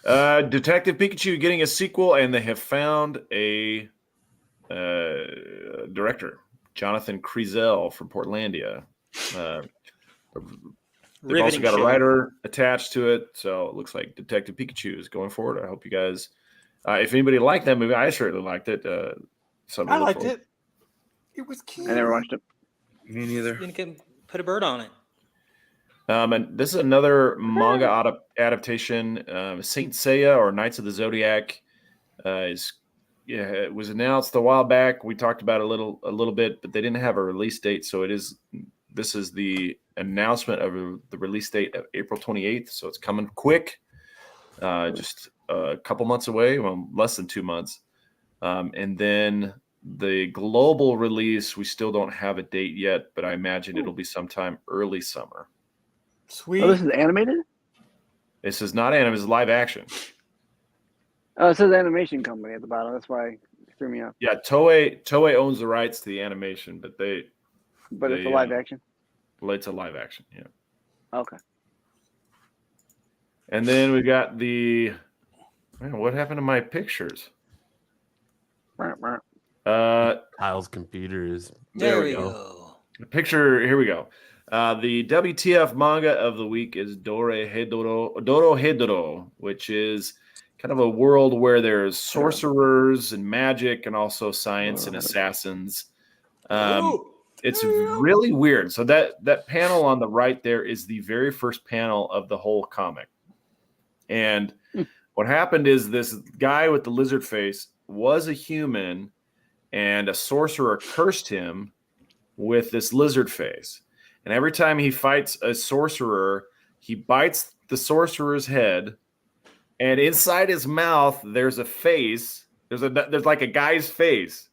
womp. Detective Pikachu getting a sequel, and they have found a director, Jonathan Kreisel from Portlandia. They've also got a writer attached to it, so it looks like Detective Pikachu is going forward. I hope you guys If anybody liked that movie, I certainly liked it. I liked it. It was cute. I never watched it. Me neither. Didn't put a bird on it. And this is another manga adaptation. Saint Seiya or Knights of the Zodiac it was announced a while back. We talked about it a little bit, but they didn't have a release date. So this is the announcement of the release date of April 28th. So it's coming quick. Just a couple months away, well, less than 2 months. And then the global release, we still don't have a date yet, but I imagine it'll be sometime early summer. Sweet. Oh, this is animated? This is not anime, it's live action. Oh, it says animation company at the bottom. That's why it threw me off. Yeah, Toei owns the rights to the animation, but it's a live action? It's a live action, yeah. Okay. And then we got what happened to my pictures? Kyle's computer is. There we go. The picture, here we go. The WTF manga of the week is Dorohedoro, which is kind of a world where there's sorcerers and magic and also science and assassins. It's really weird. So that panel on the right there is the very first panel of the whole comic. And what happened is this guy with the lizard face was a human, and a sorcerer cursed him with this lizard face. And every time he fights a sorcerer, he bites the sorcerer's head, and inside his mouth there's a face. There's like a guy's face,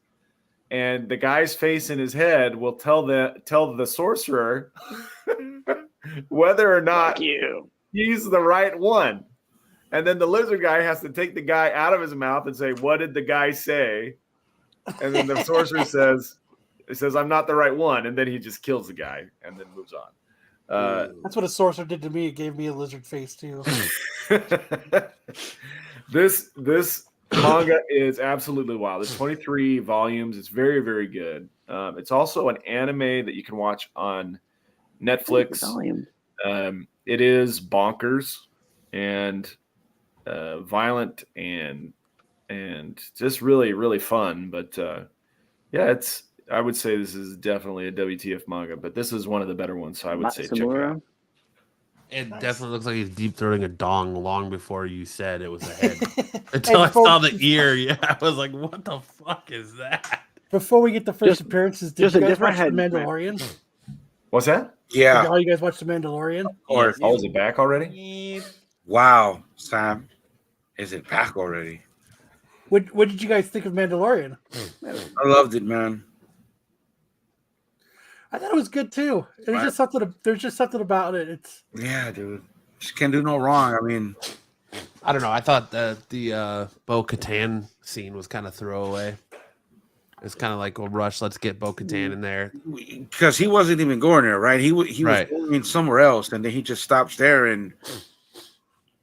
and the guy's face in his head will tell the sorcerer whether or not he's the right one. And then the lizard guy has to take the guy out of his mouth and say, "What did the guy say?" And then the sorcerer says, "I'm not the right one," and then he just kills the guy and then moves on. That's what a sorcerer did to me. It gave me a lizard face too. This manga is absolutely wild. It's 23 volumes. It's very, very good. It's also an anime that you can watch on Netflix. It is bonkers and violent and just really, really fun. But I would say this is definitely a WTF manga, but this is one of the better ones. So I would say check it out. It definitely looks like he's deep throating a dong long before you said it was a head. Until I saw the ear, I was like, "What the fuck is that?" Before we get the first appearances, did you guys watch The Mandalorian? What's that? Yeah. Did all you guys watch The Mandalorian? Or is it back already? Wow, Sam, is it back already? What did you guys think of Mandalorian? I loved it, man. I thought it was good too. There's just something about it. Yeah, dude. Just can't do no wrong. I mean, I don't know. I thought the Bo-Katan scene was kind of throwaway. It's kind of like a rush. Let's get Bo-Katan in there because he wasn't even going there, right? He was going somewhere else, and then he just stops there, and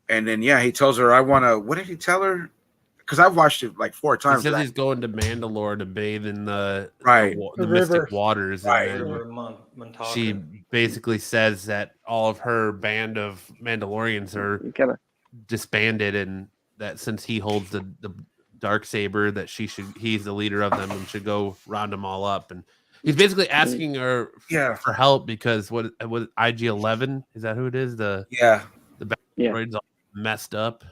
then he tells her, "I want to." What did he tell her? Because I've watched it like 4 times. He says he's going to Mandalore to bathe in the the mystic waters. Right. And she basically says that all of her band of Mandalorians are disbanded, and that since he holds the dark saber, that he's the leader of them and should go round them all up. And he's basically asking her for help because what IG-11 is that who it is? The droid's all messed up.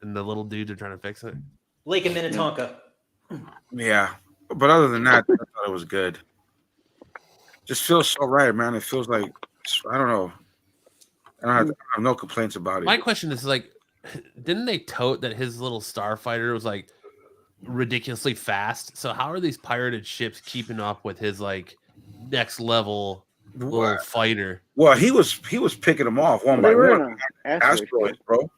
And the little dudes are trying to fix it. Lake of Minnetonka. Yeah. But other than that, I thought it was good. Just feels so right, man. It feels like, I don't know. I have no complaints about it. My question is didn't they tote that his little starfighter was like ridiculously fast? So how are these pirated ships keeping up with his like next level little fighter? Well, he was picking them off one by one. Asteroids, bro.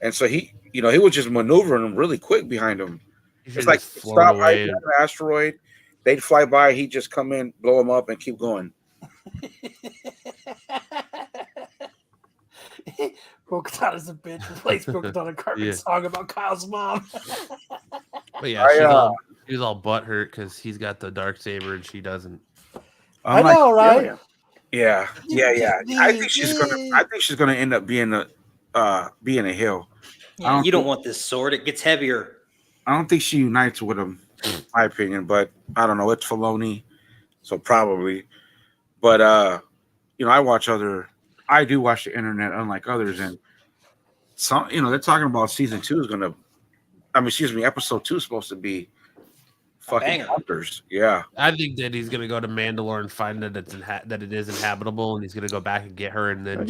And so he was just maneuvering them really quick behind him. It's like stop right behind an asteroid, they'd fly by, he'd just come in, blow them up, and keep going. Bo-Katan is a bitch. Plays Bo-Katan a carpet song about Kyle's mom. But yeah, she was all butthurt because he's got the dark saber and she doesn't. I know, right? Yeah. I think she's gonna end up being a heel. Yeah, you don't want this sword. It gets heavier. I don't think she unites with him, in my opinion. But I don't know. It's Filoni, so probably. But I do watch the internet, unlike others, and some, they're talking about season 2 is gonna. Episode 2 is supposed to be fucking hunters. Yeah, I think that he's gonna go to Mandalore and find that that it is inhabitable, and he's gonna go back and get her, and then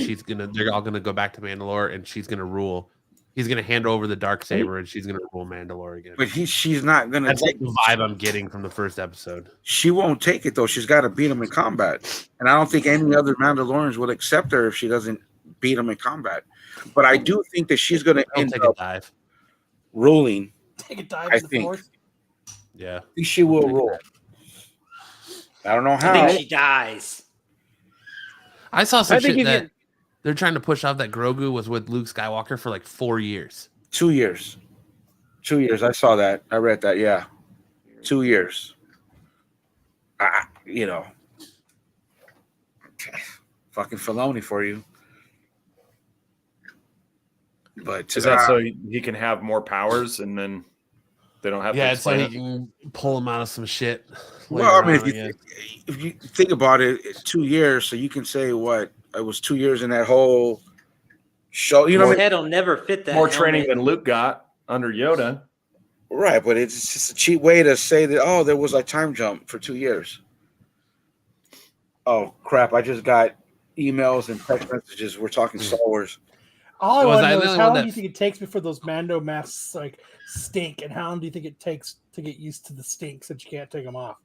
they're all gonna go back to Mandalore, and she's gonna rule. He's gonna hand over the Darksaber, and she's gonna rule Mandalore again. but she's not gonna. That's like the vibe I'm getting from the first episode. She won't take it though. She's got to beat him in combat, and I don't think any other Mandalorians will accept her if she doesn't beat him in combat. But I do think that she's gonna end up ruling. Take a dive. I think. Yeah, I think she will rule. I don't know how. I think she dies. I saw some shit that they're trying to push off that Grogu was with Luke Skywalker for like 4 years. 2 years. 2 years. I saw that. I read that. Yeah. 2 years. Fucking Filoni for you. But is that so he can have more powers and then they don't have to explain so he can pull him out of some shit. Well, I mean, if you think about it, it's 2 years, so you can say what it was 2 years in that whole show. You know, his head will never fit that. More training than Luke got under Yoda, right? But it's just a cheap way to say that. There was a time jump for 2 years. Oh crap! I just got emails and text messages. We're talking Star Wars. All I want to know is how long do you think it takes before those Mando masks stink, and how long do you think it takes to get used to the stink since you can't take them off?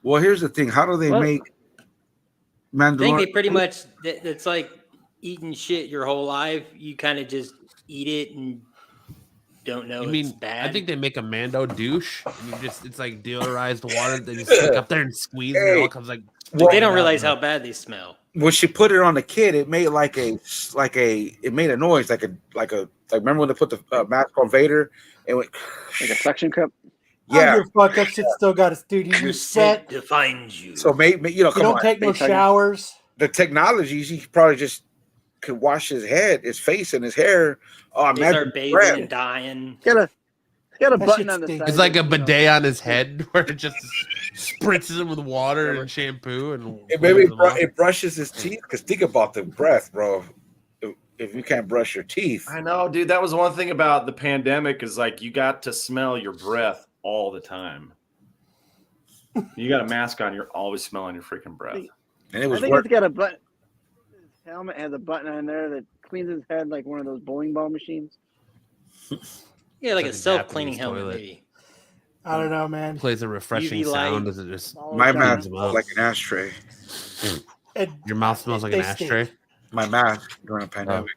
Well, here's the thing: how do they make Mandalorian? I think they pretty much. It's like eating shit your whole life. You kind of just eat it and don't know it's bad. I think they make a Mando douche. And it's like deodorized water. They just stick up there and squeeze, and it all comes like. Well, they don't realize how bad they smell. When she put it on the kid, it made it made a noise like remember when they put the mask on Vader and went like a suction cup. Yeah, fuck that shit still got its duty. You're set to find you. So maybe you don't take no showers. The technology, he probably just could wash his face, and his hair. Oh, they start bathing and dying. Got a button on the side. It's like a bidet on his head where it just spritzes him with water and shampoo, and maybe it brushes his teeth. Because think about the breath, bro. If you can't brush your teeth, I know, dude. That was one thing about the pandemic is like you got to smell your breath all the time. You got a mask on, you're always smelling your freaking breath. And it was. I think it's got a button. His helmet has a button on there that cleans his head like one of those bowling ball machines. Yeah, like a self-cleaning helmet, maybe. I don't know, man. Plays a refreshing sound. Does it just my mouth smells like an ashtray? Your mouth smells like an ashtray. My mouth during a pandemic.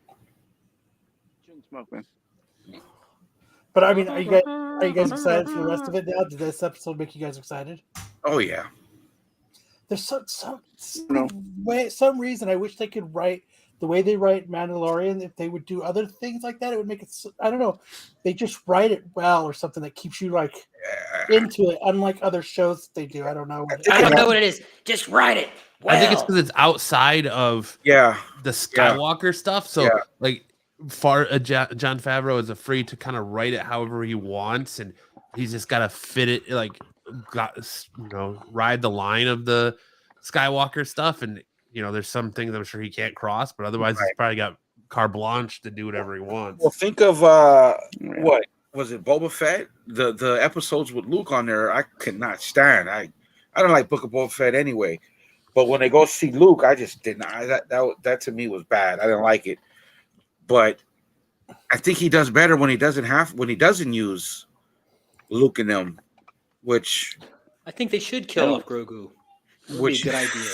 Shouldn't smoke, man. But I mean, are you guys excited for the rest of it now? Did this episode make you guys excited? Oh yeah. There's some reason I wish they could write the way they write Mandalorian. If they would do other things like that, it would make it. I don't know. They just write it well, or something that keeps you into it. Unlike other shows that they do, I don't know. I don't know what it is. Just write it. Well. I think it's because it's outside of the Skywalker stuff. So John Favreau is free to kind of write it however he wants, and he's just got to fit it ride the line of the Skywalker stuff. And there's some things I'm sure he can't cross, but otherwise he's probably got carte blanche to do whatever he wants. Well, think of what was it, Boba Fett? The episodes with Luke on there, I could not stand. I don't like Book of Boba Fett anyway. But when they go see Luke, I just didn't. That to me was bad. I didn't like it. But I think he does better when he doesn't use Luke and them, which I think they should kill off Grogu. Which be a good idea.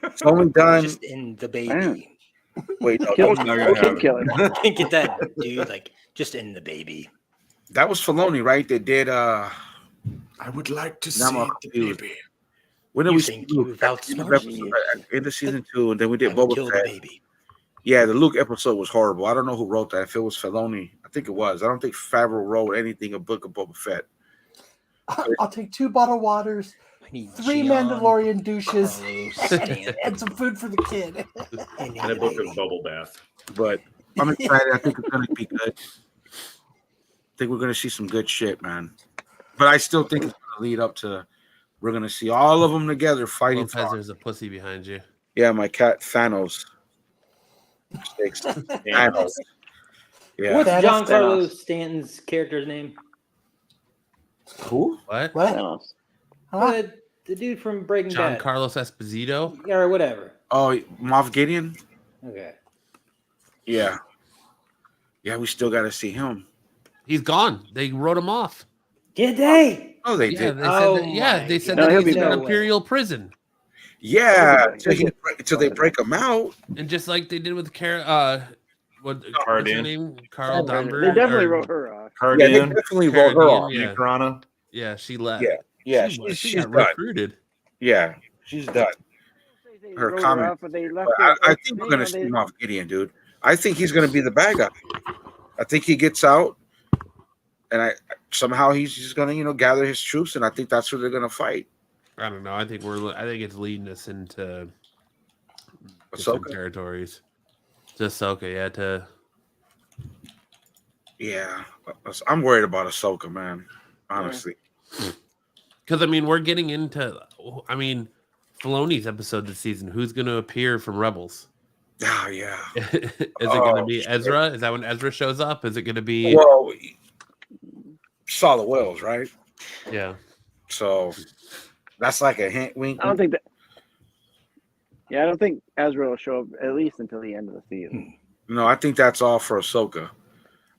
It's only done just in the baby. Wait, no, kill him. Can't get that, dude. Just in the baby. That was Filoni, right? They did. I would like to see the baby. When did we think without into season 2, and then we did Boba Fett. Baby. Yeah, the Luke episode was horrible. I don't know who wrote that. If it was Filoni, I think it was. I don't think Favreau wrote anything a Book of Boba Fett. I'll take 2 bottled waters, 3 Mandalorian douches, and some food for the kid. And a book of bubble bath. But I'm excited. I think it's gonna be good. I think we're gonna see some good shit, man. But I still think it's gonna lead up to we're gonna see all of them together fighting. Lopez, there's a pussy behind you. Yeah, my cat Thanos. Thanos. Yeah. What's Thanos. Giancarlo Stanton's character's name? Who? What? Thanos. Huh? The dude from Breaking John Bad. Carlos Esposito. Or whatever. Oh, Moff Gideon. Okay. Yeah. Yeah, we still got to see him. He's gone. They wrote him off. Did they? Oh, they Yeah, did. they said that. Oh Yeah, my they said God. that No, he's in he'll an be back. imperial prison, Yeah, He'll until they break him out. and just like they did with what? What's her Cardian. name? Carl They Domberg. definitely or- wrote her off. Yeah, they Cardian, definitely wrote her off. Yeah. Karana. Yeah, she left. Yeah, yeah, she she's got done. recruited. Yeah, she's done. They Her wrote comment. off, but they left But her- I think we're gonna see Moff Gideon, dude. I think he's gonna be the bad guy. I think he gets out, and somehow he's just gonna gather his troops, and I think that's who they're gonna fight. I don't know. I think it's leading us into different Ahsoka. territories. To Ahsoka, yeah. Yeah, I'm worried about Ahsoka, man. Honestly. Because I mean, we're getting into. I mean, Filoni's episode this season. Who's going to appear from Rebels? Oh yeah. Is it going to be Ezra? Is that when Ezra shows up? Is it going to be? Well, saw the whales, right? Yeah. So that's like a hint, wink. I don't think that. Yeah, I don't think Ezra will show up at least until the end of the season. No, I think that's all for Ahsoka.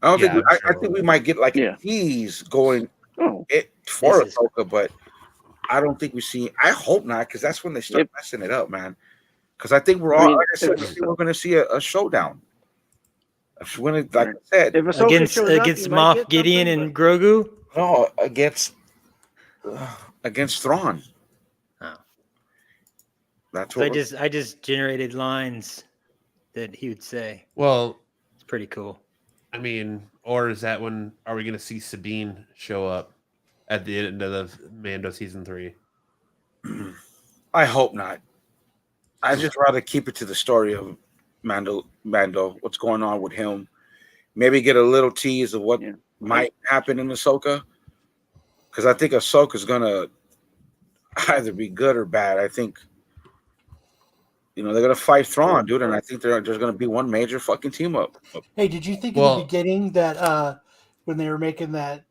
I don't Yeah, think. I'm I think we might get like Yeah. a tease going Oh, for This is- Ahsoka, but I don't think we see. I hope not, because that's when they start Yep. messing it up, man. Because I think we're all. I mean, like I said, I think we're going to see a showdown. When it, like I said, if Ahsoka Against shows up, against you might get Moff Gideon something, and Grogu. no, against Thrawn. Oh. That's So what. I just generated lines that he would say. Well, It's pretty cool. I mean, or is that when are we going to see Sabine show up at the end of the Mando season 3? I hope not. I'd just rather keep it to the story of Mando, what's going on with him. Maybe get a little tease of what might happen in Ahsoka. Because I think Ahsoka's going to either be good or bad. I think, they're going to fight Thrawn, dude. And I think there's going to be one major fucking team up. Hey, did you think in Well- the beginning that when they were making that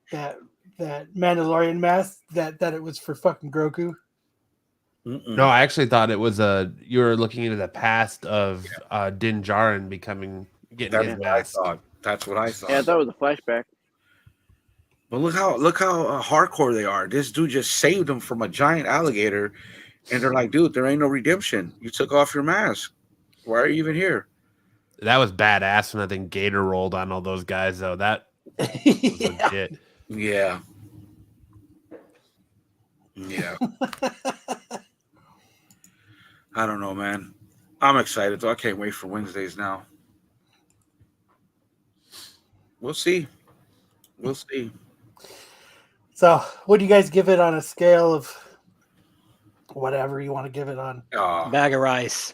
Mandalorian mask that it was for fucking Grogu? Mm-mm. No, I actually thought it was you were looking into the past of Din Djarin getting That's his what I mask. thought. That's what I thought. Yeah, I thought it was a flashback. But look how hardcore they are. This dude just saved them from a giant alligator, and they're like, dude, there ain't no redemption. You took off your mask. Why are you even here? That was badass when I think Gator rolled on all those guys, though. That was legit. Yeah. Yeah. I don't know, man. I'm excited though. I can't wait for Wednesdays now. We'll see. We'll see. So, what do you guys give it on a scale of whatever you want to give it on? Bag of rice.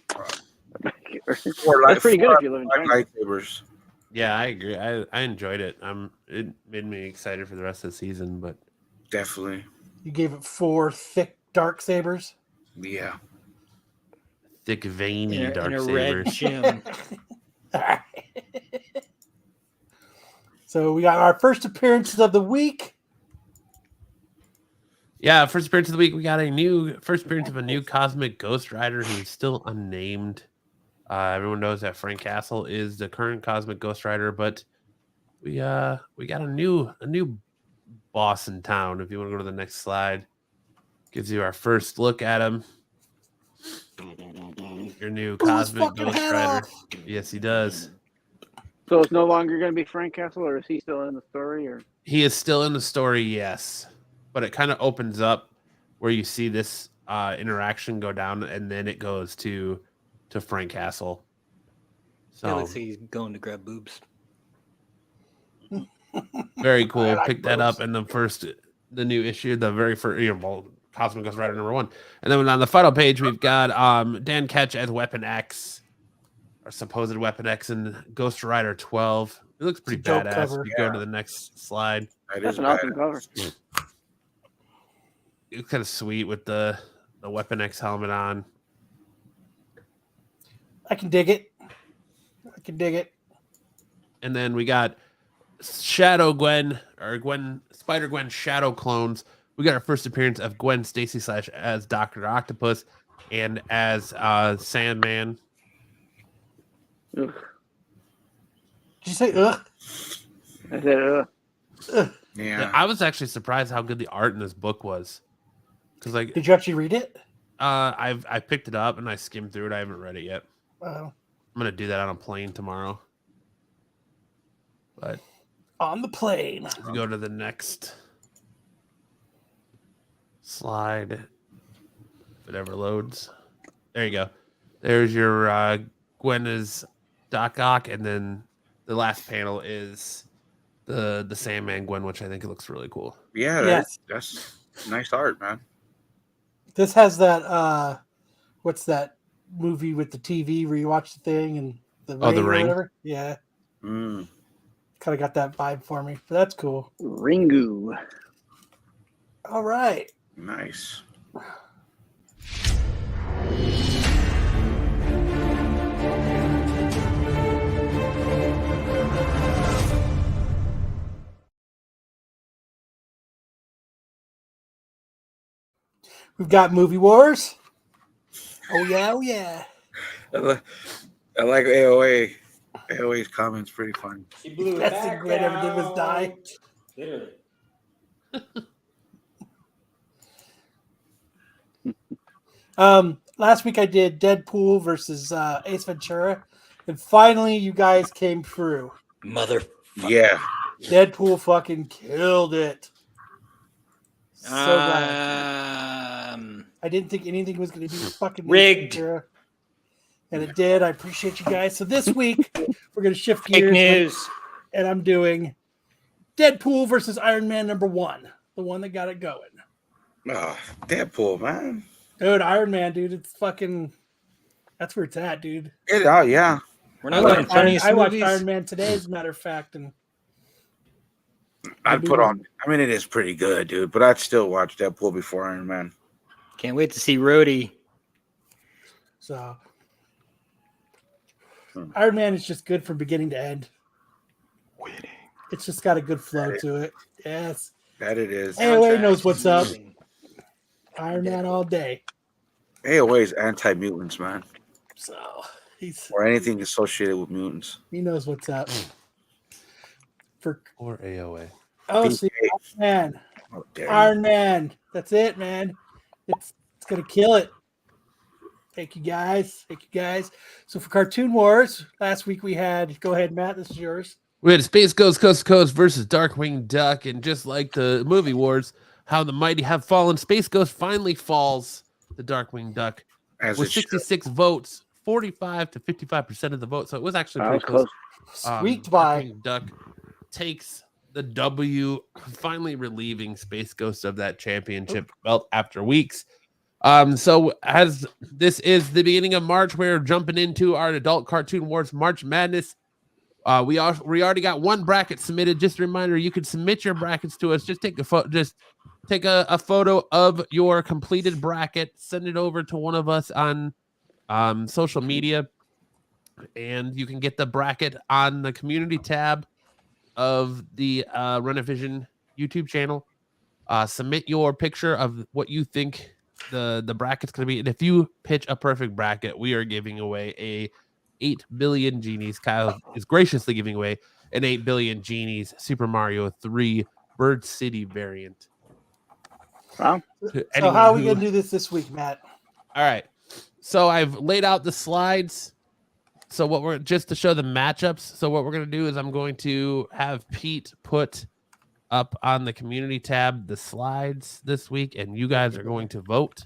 That's pretty good if you live in China. Lightsabers. Yeah, I agree. I enjoyed it. It made me excited for the rest of the season, but Definitely. You gave it 4 thick dark sabers. Yeah. thick, veiny In dark a red sabers. gym. So we got our first appearances of the week. Yeah, first appearance of the week. We got first appearance of a new cosmic Ghost Rider who's still unnamed. Everyone knows that Frank Castle is the current cosmic Ghost Rider, but we got a new boss in town. If you want to go to the next slide, gives you our first look at him. Your new Blew his cosmic fucking Ghost head Rider. off. Yes, he does. So it's no longer going to be Frank Castle, or is he still in the story? Or He is still in the story, yes, but it kind of opens up where you see this interaction go down, and then it goes to Frank Castle. It So looks like he's going to grab boobs. very cool. I like Pick that boobs. up in the new issue, the very first, Cosmic Ghost Rider #1, and then on the final page we've got Dan Ketch as Weapon X. our supposed Weapon X and Ghost Rider 12. It looks pretty It's a dope badass. cover. If you go to the next slide, That's an awesome cover. it's kind of sweet with the Weapon X helmet on. I can dig it. And then we got Shadow Gwen or Spider Gwen Shadow clones. We got our first appearance of Gwen Stacy / as Dr. Octopus and as Sandman. Ugh. Did you say ugh? I said, Ugh. Yeah. I was actually surprised how good the art in this book was. Because like Did you actually read it? I picked it up and I skimmed through it. I haven't read it yet. Oh. I'm gonna do that on a plane tomorrow. But On the plane. if you go to the next slide, if it ever loads. There you go. There's your Gwen is Doc Ock, and then the last panel is the Sandman Gwen, which I think it looks really cool. Yeah, Yes. that's nice art, man. This has that what's that movie with the TV where you watch the thing and the ring, The or Ring? whatever? Yeah. Mm. Kind of got that vibe for me. But that's cool. Ringu. All right. Nice. We've got Movie Wars. Oh yeah, oh yeah. I like AOA. AOA's comments pretty funny. She blew it That's back the great ever did was die. down. Literally. Last week I did Deadpool versus Ace Ventura, and finally you guys came through. Mother. Yeah. Deadpool fucking killed it. So glad. I didn't think anything was going to be fucking Rigged. Ace Ventura, and it did. I appreciate you guys. So this week we're going to shift Fake gears, news. and I'm doing Deadpool versus Iron Man #1, the one that got it going. Oh, Deadpool, man. Dude, Iron Man, dude, it's fucking. That's where it's at, dude. Yeah. We're I not doing watched, funniest I watched movies. Iron Man today, as a matter of fact, and I'd put on. I mean, it is pretty good, dude. But I'd still watch Deadpool before Iron Man. Can't wait to see Rhodey. so Iron Man is just good from beginning to end. Winning. It's just got a good flow to it. Yes. That it is. AOA knows what's up. Iron Man all day. AOA's anti-mutants, man, So or anything associated with mutants. he knows what's up. Or AOA. See, Iron Man. Oh, damn. Iron Man. That's it, man. It's gonna kill it. Thank you guys. So for Cartoon Wars, last week we had. Go ahead, Matt. This is yours. We had Space Ghost Coast to Coast versus Darkwing Duck, and just like the movie wars, how the mighty have fallen, Space Ghost finally falls to Darkwing Duck As with it should. 66 votes, 45 to 55% of the vote. So it was actually That pretty was close. Squeaked by. Darkwing Duck takes the W, finally relieving Space Ghost of that championship belt after weeks. So as this is the beginning of March, we're jumping into our Adult Cartoon Wars March Madness. We already got one bracket submitted. Just a reminder, you can submit your brackets to us. Just take a photo of your completed bracket, send it over to one of us on social media, and you can get the bracket on the community tab of the Renovision YouTube channel. Submit your picture of what you think the bracket's going to be, and if you pitch a perfect bracket, we are giving away a 8 billion genies. Kyle is graciously giving away an 8 billion genies Super Mario 3 Bird City variant. Wow. So how are we gonna do this week, Matt? All right. So I've laid out the slides. So what we're just to show the matchups. So what we're gonna do is I'm going to have Pete put up on the community tab the slides this week, and you guys are going to vote.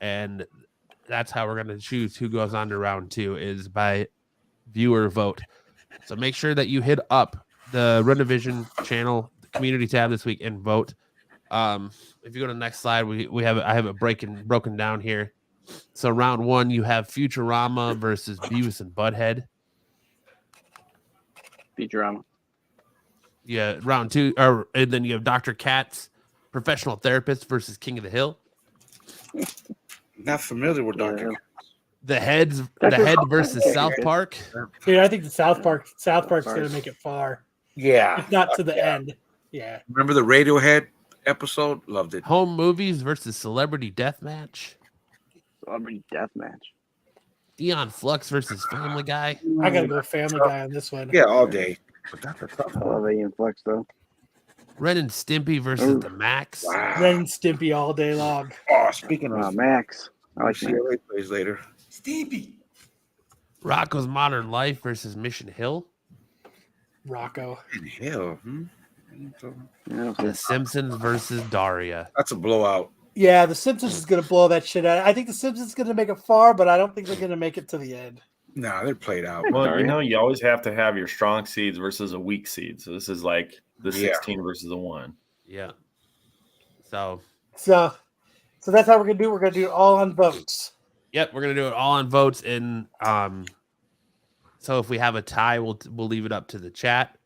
And that's how we're going to choose who goes on to round 2 is by viewer vote. So make sure that you hit up the Renovision channel, the community tab this week, and vote. If you go to the next slide, I have it broken down here. So round 1, you have Futurama versus Beavis and Butthead. Futurama. Yeah, round 2, and then you have Dr. Katz, Professional Therapist versus King of the Hill. Not familiar with Dr. The Head versus South Park. Dude, I think the South Park's going to make it far. Yeah. If not to the end. Yeah. Remember the Radiohead episode? Loved it. Home Movies versus Celebrity Deathmatch. Celebrity Deathmatch. Dion Flux versus Family Guy. I got to go Family Guy on this one. Yeah, all day. I love Ian Flex, though. Ren and Stimpy versus the Max. Wow. Ren and Stimpy all day long. Oh, speaking of Max. I like Max. CLA plays later. Stimpy. Rocco's Modern Life versus Mission Hill. Rocco. Hell. The Simpsons versus Daria. That's a blowout. Yeah, the Simpsons is going to blow that shit out. I think the Simpsons is going to make it far, but I don't think they're going to make it to the end. Nah, they're played out. Well, you always have to have your strong seeds versus a weak seed. So this is like the 16 versus the 1. Yeah. So that's how we're going to do it. We're going to do it all on votes. Yep, we're gonna do it all on votes, and so if we have a tie, we'll leave it up to the chat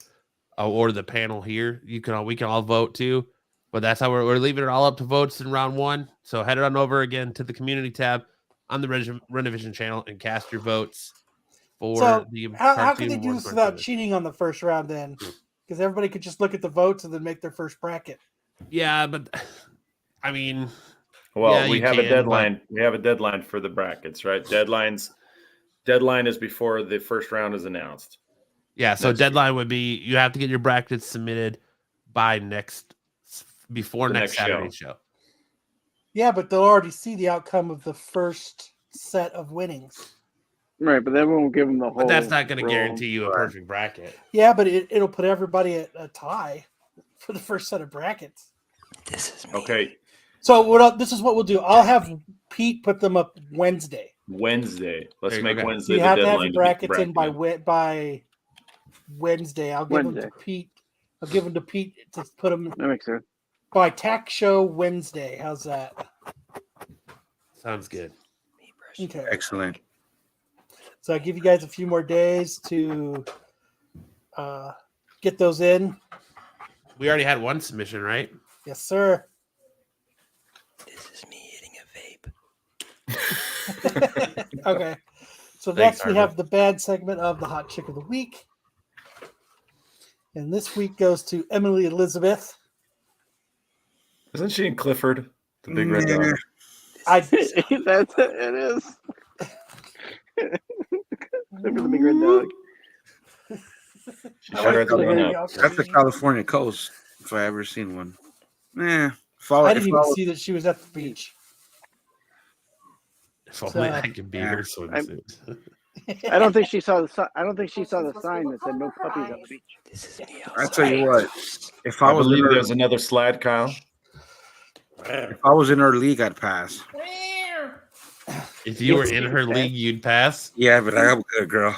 or the panel here. We can all vote too, but that's how we're leaving it all up to votes in round 1. So head on over again to the community tab on the Renovision channel and cast your votes for the. How can they do this without cheating on the first round then? Because everybody could just look at the votes and then make their first bracket. Yeah, but I mean. Well, yeah, we have a deadline. We have a deadline for the brackets, right? Deadline is before the first round is announced. Yeah, so deadline would be you have to get your brackets submitted by before next Saturday's show. Yeah, but they'll already see the outcome of the first set of winnings. Right, but that won't give them the whole. But that's not going to guarantee you a perfect bracket. Yeah, but it'll put everybody at a tie for the first set of brackets. This is me. Okay. So this is what we'll do. I'll have Pete put them up Wednesday. Let's make Wednesday so you the have deadline. To have your brackets in by Wednesday. I'll give them to Pete. I'll give them to Pete to put them. That makes sense. By Tack Show Wednesday. How's that? Sounds good. Okay. Excellent. So I'll give you guys a few more days to get those in. We already had one submission, right? Yes, sir. This is me eating a vape. Okay. So Thanks, next we have the bad segment of the Hot Chick of the Week. And this week goes to Emily Elizabeth. Isn't she in Clifford, the big red dog? That's it is. Clifford the big red dog. That's the California coast, if I ever seen one. I didn't even see that she was at the beach. If only I could be her swimsuit. I don't think she saw the sign that said no puppies on the beach. This is me. I tell you what, if I was believe there's another slide, Kyle. If I was in her league, I'd pass. If you were in her league, you'd pass. Yeah, but I'm good, girl.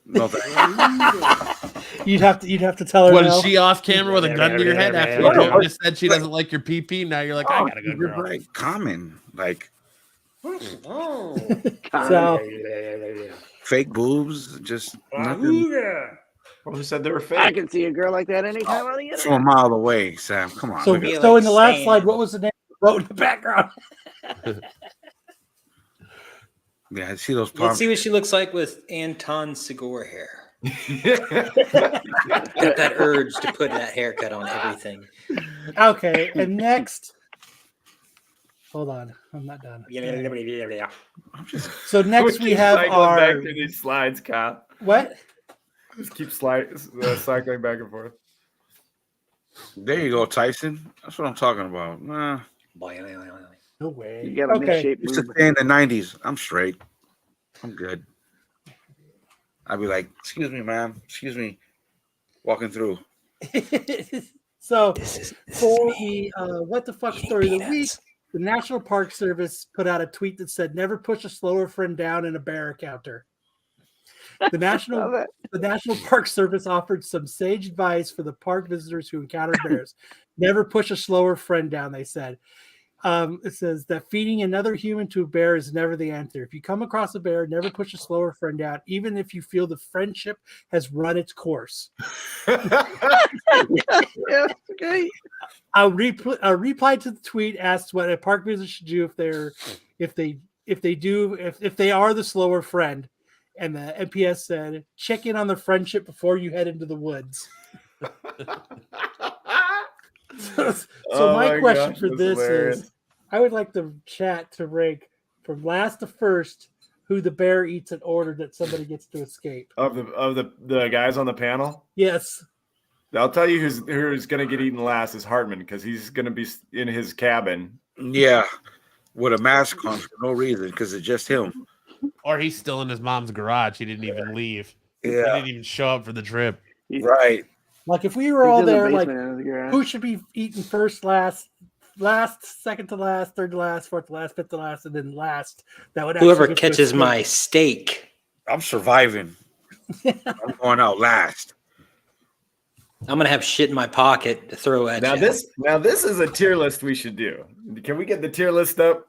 No thanks. You'd have to tell her. Was she off camera with a gun to your head after you just said she doesn't like your pee? Now you're like, I gotta go. You're right. Common, like So, fake boobs, just nothing. Who said they were fake? I can see a girl like that anytime on the internet. From a mile away, Sam. Come on. so look at- in the last slide, what was the name of the boat in the background? Yeah, I see those. Let's see what she looks like with Anton Segura hair. Got that urge to put that haircut on everything. Okay, and next. Hold on, I'm not done. So next we have our back to these slides, Kyle. what? Just keep cycling back and forth. There you go, Tyson. That's what I'm talking about. No way. You got a misshape Used to boob. stay in the 90s. I'm straight. I'm good. I'd be like, excuse me, ma'am. Excuse me. Walking through. So for the what the fuck story of the week, the National Park Service put out a tweet that said, "Never push a slower friend down in a bear encounter." The National Park Service offered some sage advice for the park visitors who encounter bears. Never push a slower friend down, they said. It says that feeding another human to a bear is never the answer. If you come across a bear, never push a slower friend out, even if you feel the friendship has run its course. Yeah, okay. A reply to the tweet asks what a park visit should do if they are the slower friend, and the NPS said, check in on the friendship before you head into the woods. So my question for this is, I would like the chat to rank from last to first who the bear eats in order that somebody gets to escape. Of the guys on the panel. Yes. I'll tell you who's going to get eaten last is Hartman, because he's going to be in his cabin. Yeah, with a mask on for no reason, because it's just him. Or he's still in his mom's garage. He didn't even leave. He didn't even show up for the trip. Right. Like if we were all there, like who should be eaten first, last, second to last, third to last, fourth to last, fifth to last, and then last. That would whoever catches my steak. I'm surviving. I'm going out last. I'm gonna have shit in my pocket to throw at you. This is a tier list we should do. Can we get the tier list up?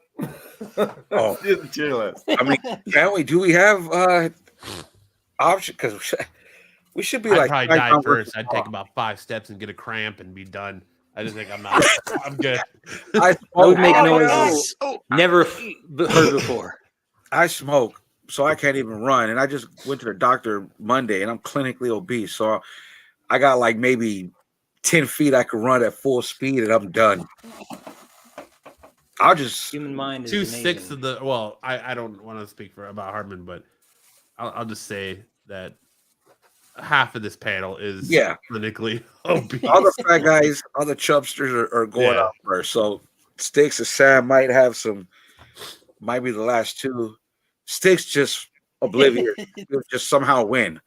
Oh, do the tier list. I mean, can we? Do we have option? Because we should be I'd like probably die first. I'd take about 5 steps and get a cramp and be done. I just think I'm not. I'm good. I would make noises never heard before. I smoke, so I can't even run. And I just went to the doctor Monday, and I'm clinically obese. So I got like maybe 10 feet I could run at full speed, and I'm done. I'll just human mind is 2/6 of the. Well, I don't want to speak about Hardman, but I'll just say that half of this panel is clinically obese. All the fat guys, all the chubsters are going out first. So Sticks and Sam might be the last two. Sticks just oblivious. He'll just somehow win.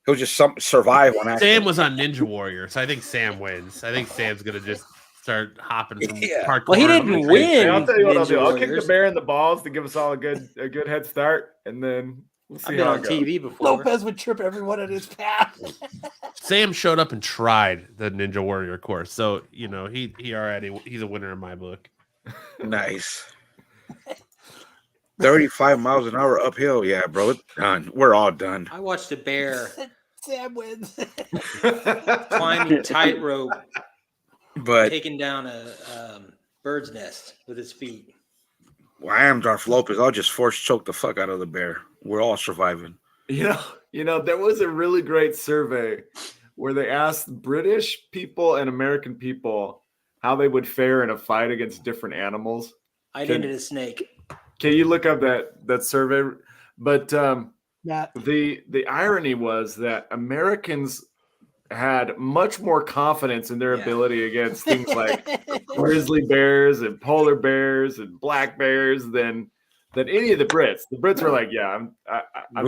He'll just survive on accident. Sam was on Ninja Warrior, so I think Sam wins. I think Sam's gonna just start hopping from parkour. Well, he didn't win. I'll tell you what I'll do. I'll kick the bear in the balls to give us all a good head start, and then we'll see. I've been on TV before. Lopez would trip everyone in his path. Sam showed up and tried the Ninja Warrior course, so he's a winner in my book. Nice. 35 miles an hour uphill, yeah, bro. It's done. We're all done. I watched a bear Sam wins. climbing tightrope, but taking down a bird's nest with his feet. Well, I am Darth Lopez. I'll just force choke the fuck out of the bear. We're all surviving. You know, there was a really great survey where they asked British people and American people how they would fare in a fight against different animals. I did a snake. Can you look up that survey? But Yeah. the irony was that Americans had much more confidence in their ability against things like grizzly bears and polar bears and black bears than any of the Brits. The Brits were like, "Yeah, I'm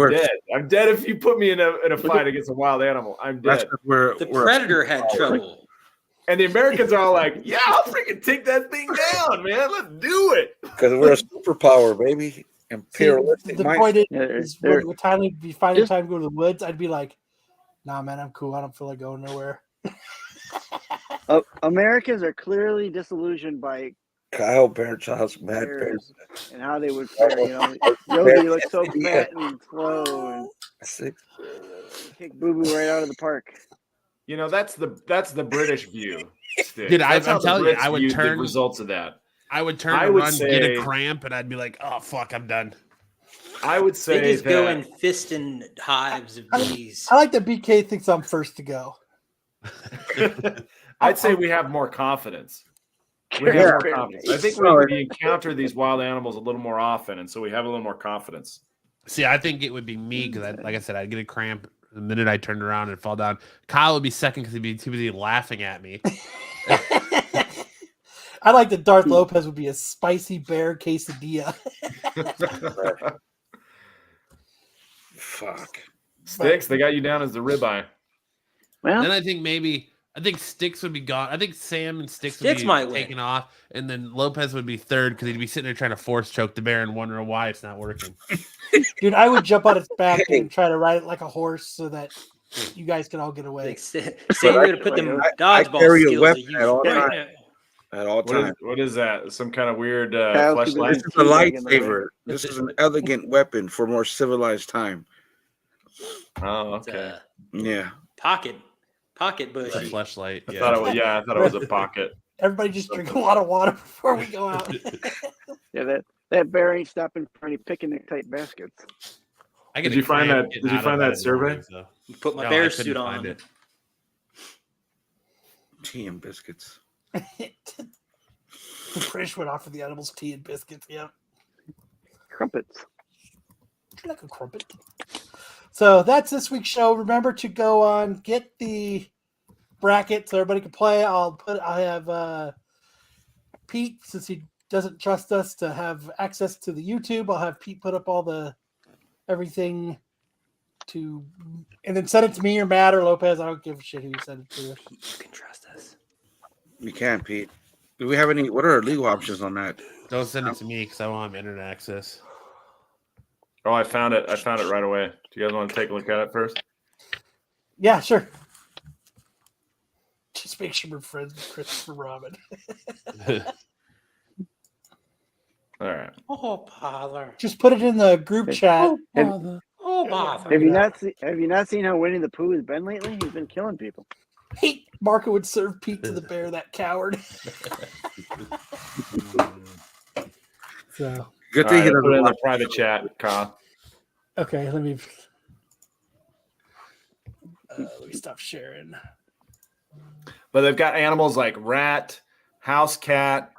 dead. I'm dead if you put me in a fight against a wild animal. I'm dead." The predator had trouble. And the Americans are all like, "Yeah, I'll freaking take that thing down, man. Let's do it." Because we're a superpower, baby. Imperialistic. The point is what time would be finding time to go to the woods, I'd be like, nah, man, I'm cool. I don't feel like going nowhere. Americans are clearly disillusioned by Kyle Bearchild's mad bears and how they would fare. Yogi looks so fat and slow and kick Boo Boo right out of the park. That's the British view. Dude, I'm telling you, I would turn the results of that. I would turn and run, get a cramp, and I'd be like, "Oh fuck, I'm done." I would say they just go in fist and hives of bees. I like that BK thinks I'm first to go. I'd say we have more confidence. We have more confidence. I think we encounter these wild animals a little more often, and so we have a little more confidence. See, I think it would be me because, like I said, I'd get a cramp the minute I turned around and fall down. Kyle would be second because he'd be too busy laughing at me. I like that Darth Lopez would be a spicy bear quesadilla. Fuck. Sticks, they got you down as the ribeye. Well, then I think Sticks would be gone. I think Sam and Sticks would be taken off, and then Lopez would be third because he'd be sitting there trying to force choke the bear and wondering why it's not working. Dude, I would jump on its back and try to ride it like a horse so that you guys can all get away. Sam, you're gonna put them dodgeball skills. at all times. What is that? Some kind of weird Kyle's too fleshlight? This busy is a teabagging in the ring. lightsaber. This is an elegant weapon for more civilized time. Oh, It's okay. a Yeah. pocket It's a bushy. fleshlight. I Yeah. thought it was. Yeah, I thought it was a pocket. Everybody just drink a lot of water before we go out. Yeah, that bear ain't stopping for any picnic type baskets. I get Did a you find cramp that- getting did you out of find bed that in the survey? morning, so. Put my No, bear I couldn't suit find on. it. Tea and biscuits. British went off for the animals, tea and biscuits. Yeah, Crumpets. like a crumpet. So that's this week's show. Remember to go on, get the bracket so everybody can play. I have Pete, since he doesn't trust us to have access to the YouTube. I'll have Pete put up all the everything to, and then send it to me or Matt or Lopez. I don't give a shit who you send it to. You can trust us. You can, Pete. Do we have any? What are our legal options on that? Don't send it to me because I won't have internet access. Oh, I found it. I found it right away. Do you guys want to take a look at it first? Yeah, sure. Just make sure we're friends with Christopher Robin. All right. Oh, bother. Just put it in the group chat. Oh, bother. Have you not seen how Winnie the Pooh has been lately? He's been killing people. Pete Marco would serve Pete to the bear, that coward. So Good All thing right, he I put it doesn't in the watch. private chat, Kyle. okay, let me stop sharing. But they've got animals like rat, house cat,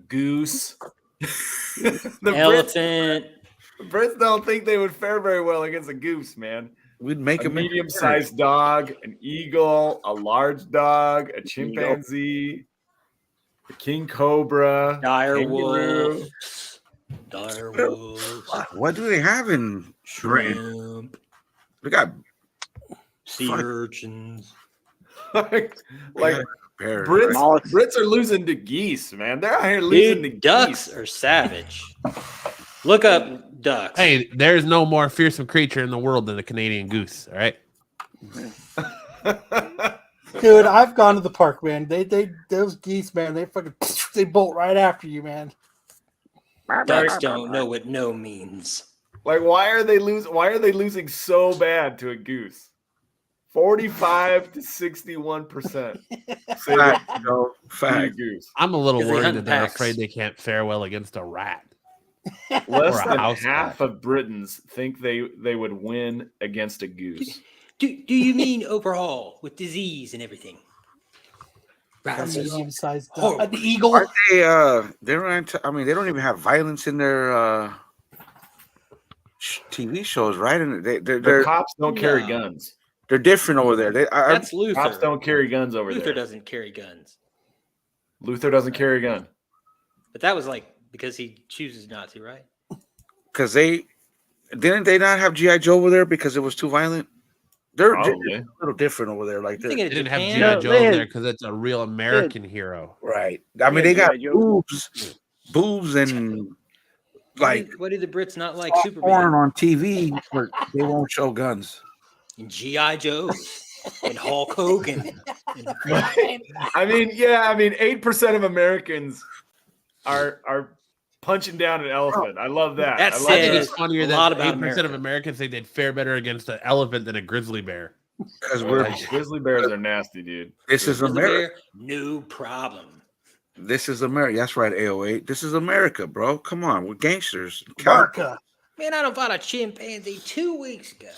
goose. the Elephant. Brits don't think they would fare very well against a goose, man. We'd make A him medium-sized dog, an eagle, a large dog, a chimpanzee, a king cobra, Dire kangaroo. wolf. Dire wolves. What do they have in Britain? Shrimp. We got Sea Fuck. urchins. like bears. Brits, Mollusks. Brits are losing to geese, man. They're out here losing to Dude, ducks geese. are savage. Look up ducks. Hey, there's no more fearsome creature in the world than the Canadian goose. All right. Dude, I've gone to the park, man. Those geese, man, they fucking they bolt right after you, man. Ducks don't know what no means. Like, why are they losing so bad to a goose? 45 to 61%. Say Fact, they bro. beat a Fact. goose. I'm a little 'Cause they worried hunt that they're packs. afraid they can't fare well against a rat. Less Or a than house half cat. of Britons think they would win against a goose. Do you mean overall with disease and everything? A Rats are medium-sized dog. horrible. An eagle. Aren't they I mean, they don't even have violence in their TV shows, right? And The they're cops don't carry No. guns. they're different over there. That's Luther. Cops don't carry guns over Luther there. doesn't carry guns. Luther doesn't carry a gun. But that was like because he chooses not to, right? because didn't they not have GI Joe over there because it was too violent? They're Probably. a little different over there. Like I'm they're thinking They of didn't have Japan. G.I. No, Joe they over had- there because it's a real American hero. right. I mean, Yeah, they got G.I. Joe. boobs, and like Why do the Brits not like porn Superman on TV, but they won't show guns. and GI Joes and Hulk Hogan? I mean, 8% of Americans are punching down an elephant. I love that. That I love I think says- that. it's funnier a that lot about 8% America. of Americans think they'd fare better against an elephant than a grizzly bear. Because Grizzly bears are nasty, dude. this is Grizzly America. bear, no problem. This is America. That's right, AO8. This is America, bro. Come on, we're gangsters. Barca. Man, I don't fought a chimpanzee 2 weeks ago.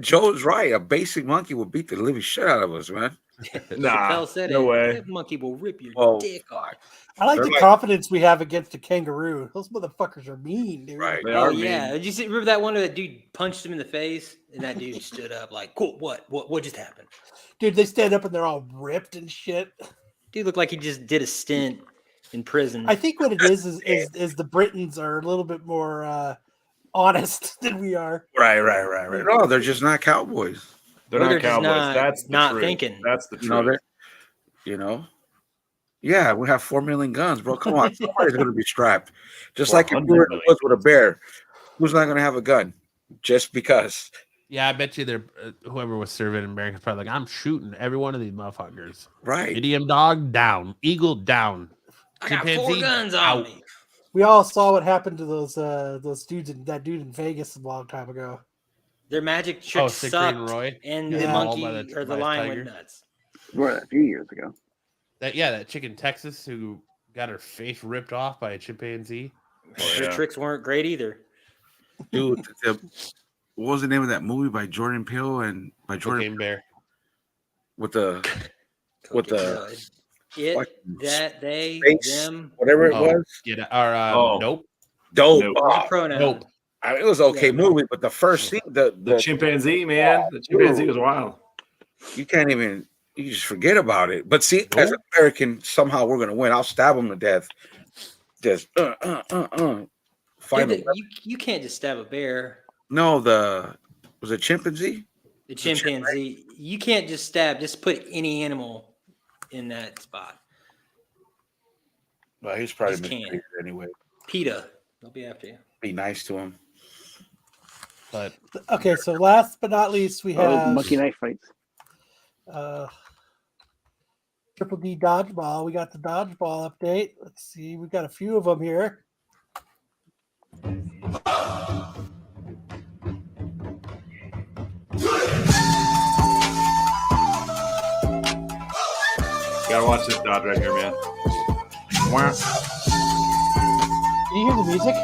Joe's right. A basic monkey will beat the living shit out of us, man. Nah, Chappelle said no it. way. That monkey will rip your Oh, dick off. I like They're the like- confidence we have against a kangaroo. Those motherfuckers are mean, dude. Right. They Oh are yeah, mean. did you see? Remember that one where that dude punched him in the face, and that dude stood up like, "Cool, what just happened?" Dude, they stand up and they're all ripped and shit. Dude looked like he just did a stint in prison. I think what it is the Britons are a little bit more honest than we are. Right. No, they're just not cowboys. They're Or not they're just cowboys. not- That's the not truth. thinking. That's the You know, truth. yeah, we have 4 million guns, bro. Come on, somebody's gonna be strapped. Just like if 400 we were in the million. woods with a bear, who's not gonna have a gun? Just because. Yeah, I bet you they're whoever was serving in America's probably like, I'm shooting every one of these motherfuckers. Right. Idiom dog down, eagle down, I got 4 chimpanzee guns on out. me. We all saw what happened to those dudes, that dude in Vegas a long time ago. Their magic trick Sick Green sucked, Roy. and Yeah. the Mauled by monkey the- or the by a lion tiger. went nuts. What, a few years ago. That chick in Texas who got her face ripped off by a chimpanzee. Her tricks weren't great either. Dude, what was the name of that movie by Jordan Peele and by Jordan Cocaine Bear. with the they, space, them. whatever it Oh, was? Get or Nope. Dope. Nope. There's Oh, a pronoun. nope. It was okay Yeah. movie, but the first scene, The chimpanzee, man. The chimpanzee was wild. you can't even, you just forget about it. But see, as an American, somehow we're gonna win. I'll stab him to death. Just find him. You can't just stab a bear. No, was it chimpanzee? The chimpanzee. You can't just stab. Just put any animal in that spot. Well, he's probably Just been can't. treated anyway. PETA. They'll be after you. Be nice to him. But Okay, so last but not least, we The have monkey knife fights. Triple D dodgeball. We got the dodgeball update. Let's see, we got a few of them here. Gotta watch this dodge right here, man. Can you hear the music?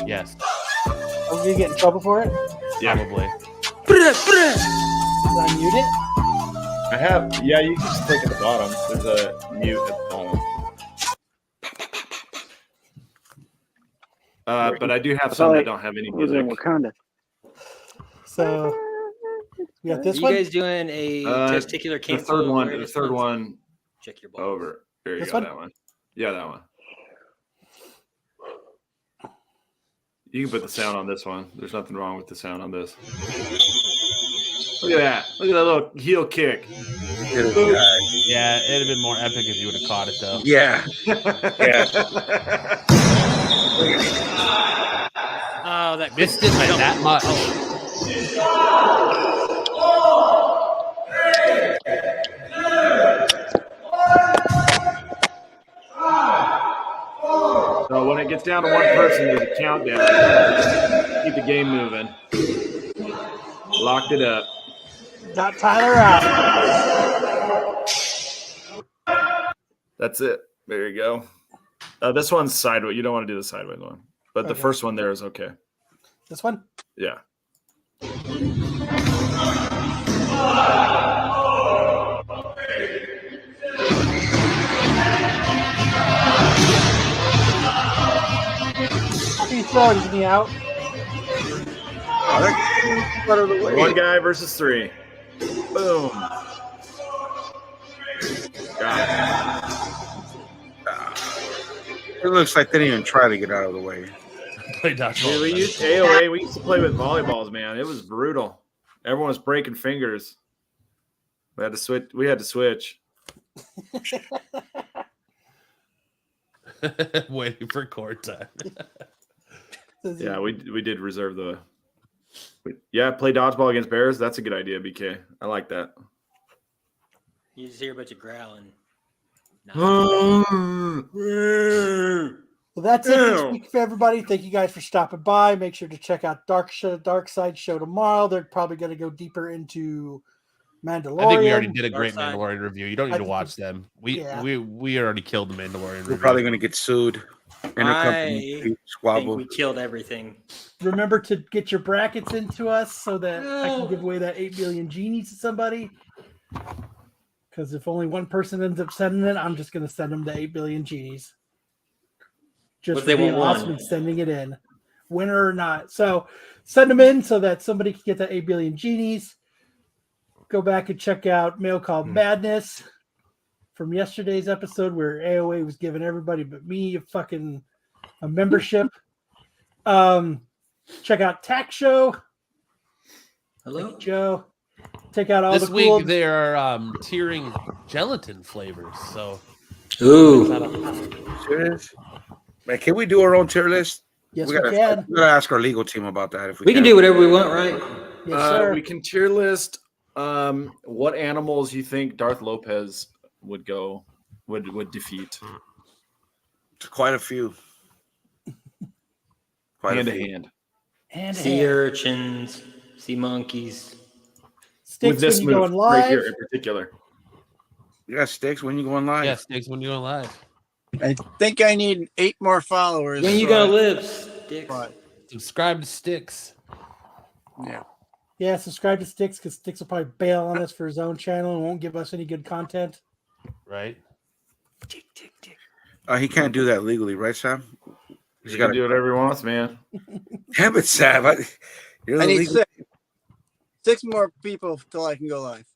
yes, Are we gonna get in trouble for it? Yeah. probably. Did I mute it? I have. Yeah, you can just click at the bottom. There's a mute at the bottom. But I do have some that don't have any It was in music. Wakanda. So we got Are this you one. guys doing a testicular The cancer? third one. The awareness third month? one Check your balls. over. There you This go. one? That one. Yeah, that one. You can put the sound on this one. There's nothing wrong with the sound on this. Look at that. Look at that little heel kick. Yeah, it'd have been more epic if you would have caught it though. Yeah. Oh, that Missed it by that much. So when it gets down to one person, there's a countdown. Keep the game moving. Locked it up. Got Tyler out. That's it. There you go. This one's sideways. You don't want to do the sideways one. But the Okay. first one there is okay. This one. Yeah. He's throwing me out. One guy versus three. Boom. Got It looks like they didn't even try to get out of the way. Play it. dodgeball. Dude, we used AOA. We used to play with volleyballs, man. It was brutal. Everyone was breaking fingers. We had to switch. Waiting for court time. Yeah, we did reserve the. Play dodgeball against bears. That's a good idea, BK. I like that. You just hear a bunch of growling. Well, that's it this week for everybody. Thank you guys for stopping by. Make sure to check out Dark Side Show tomorrow. They're probably going to go deeper into Mandalorian. I think we already did a great Dark Side. Mandalorian review. You don't need I to think watch them. We yeah. we already killed the Mandalorian review. We're probably going to get sued. I think Squabble. we killed everything. Remember to get your brackets into us so that I can give away that 8 billion genies to somebody. Because if only one person ends up sending it, I'm just going to send them the 8 billion genies. Just What if for they being want awesome one? and sending it in, winner or not. So send them in so that somebody can get that 8 billion genies. Go back and check out Mail Call Madness from yesterday's episode where AOA was giving everybody but me a membership. Check out Tax Show. Hello? Joe. Check out all This the week cool. they are tiering gelatin flavors. So Ooh. Serious? Man, can we do our own tier list? Yes, we gotta can. ask our legal team about that. If We can do whatever we want, right? Yes, sir. We can tier list what animals you think Darth Lopez would defeat. Quite a few. Hand to hand. Sea urchins, sea monkeys. Sticks when you going live. Right here in particular. You got sticks when you going live. Yeah, sticks when you're going live. I think I need 8 more followers. When you so gonna I- live, Sticks? But, Subscribe to Sticks. yeah. Yeah, subscribe to Sticks because Sticks will probably bail on us for his own channel and won't give us any good content. Right. He can't do that legally, right, Sam? He's got to do whatever he wants, man. Damn it, Sam. I need 6 more people till I can go live.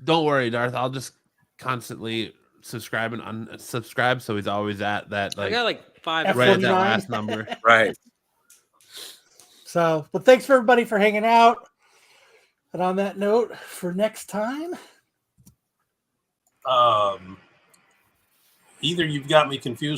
Don't worry, Darth. I'll just constantly subscribe and unsubscribe, so he's always at that. Like, I got like 5. right at that F49. last number. Right. So, but thanks for everybody for hanging out. And on that note, for next time, Either you've got me confused